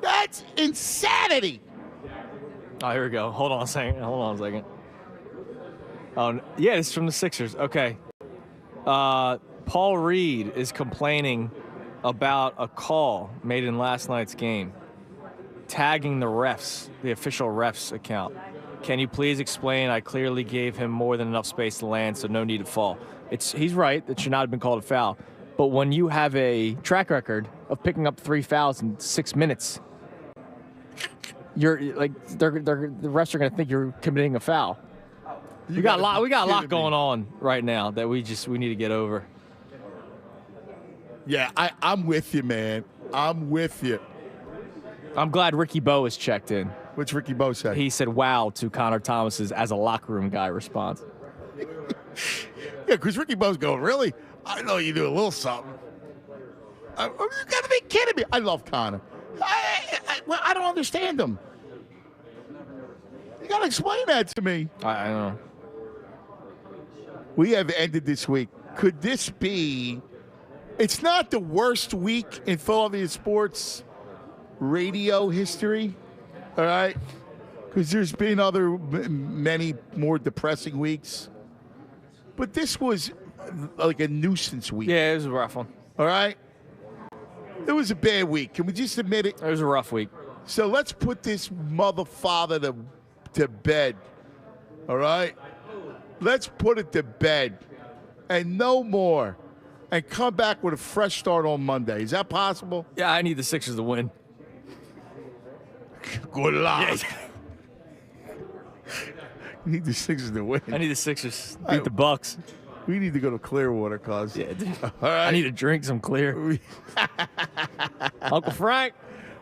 That's insanity. Oh, here we go. Hold on a second. Oh, yeah, it's from the Sixers. Okay. Paul Reed is complaining about a call made in last night's game, tagging the refs, the official refs account. Can you please explain? I clearly gave him more than enough space to land, so no need to fall. He's right. It should not have been called a foul. But when you have a track record of picking up 3 fouls in 6 minutes, you're like the refs are going to think you're committing a foul. We got a lot going on right now that we need to get over. Yeah, I'm with you, man. I'm with you. I'm glad Ricky Bowe is checked in. What's Ricky Bowe say? He said wow to Connor Thomas's as a locker room guy response. Yeah, because Ricky Bowe's going, really? I know you do a little something. You got to be kidding me. I love Connor. I don't understand him. You got to explain that to me. I don't know. We have ended this week. Could this be... It's not the worst week in Philadelphia sports radio history, all right? Because there's been many more depressing weeks. But this was like a nuisance week. Yeah, it was a rough one. All right? It was a bad week. Can we just admit it? It was a rough week. So let's put this mother father to bed, all right? Let's put it to bed and no more. And come back with a fresh start on Monday. Is that possible? Yeah, I need the Sixers to win. Good luck. Yeah. You need the Sixers to win. I need the Sixers to beat the Bucks. We need to go to Clearwater, cuz. Yeah, dude. All right. I need to drink some clear. Uncle Frank.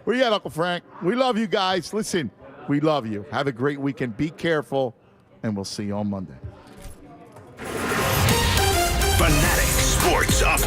Where you at, Uncle Frank? We love you guys. Listen, we love you. Have a great weekend. Be careful, and we'll see you on Monday. Fanatic Sports Update.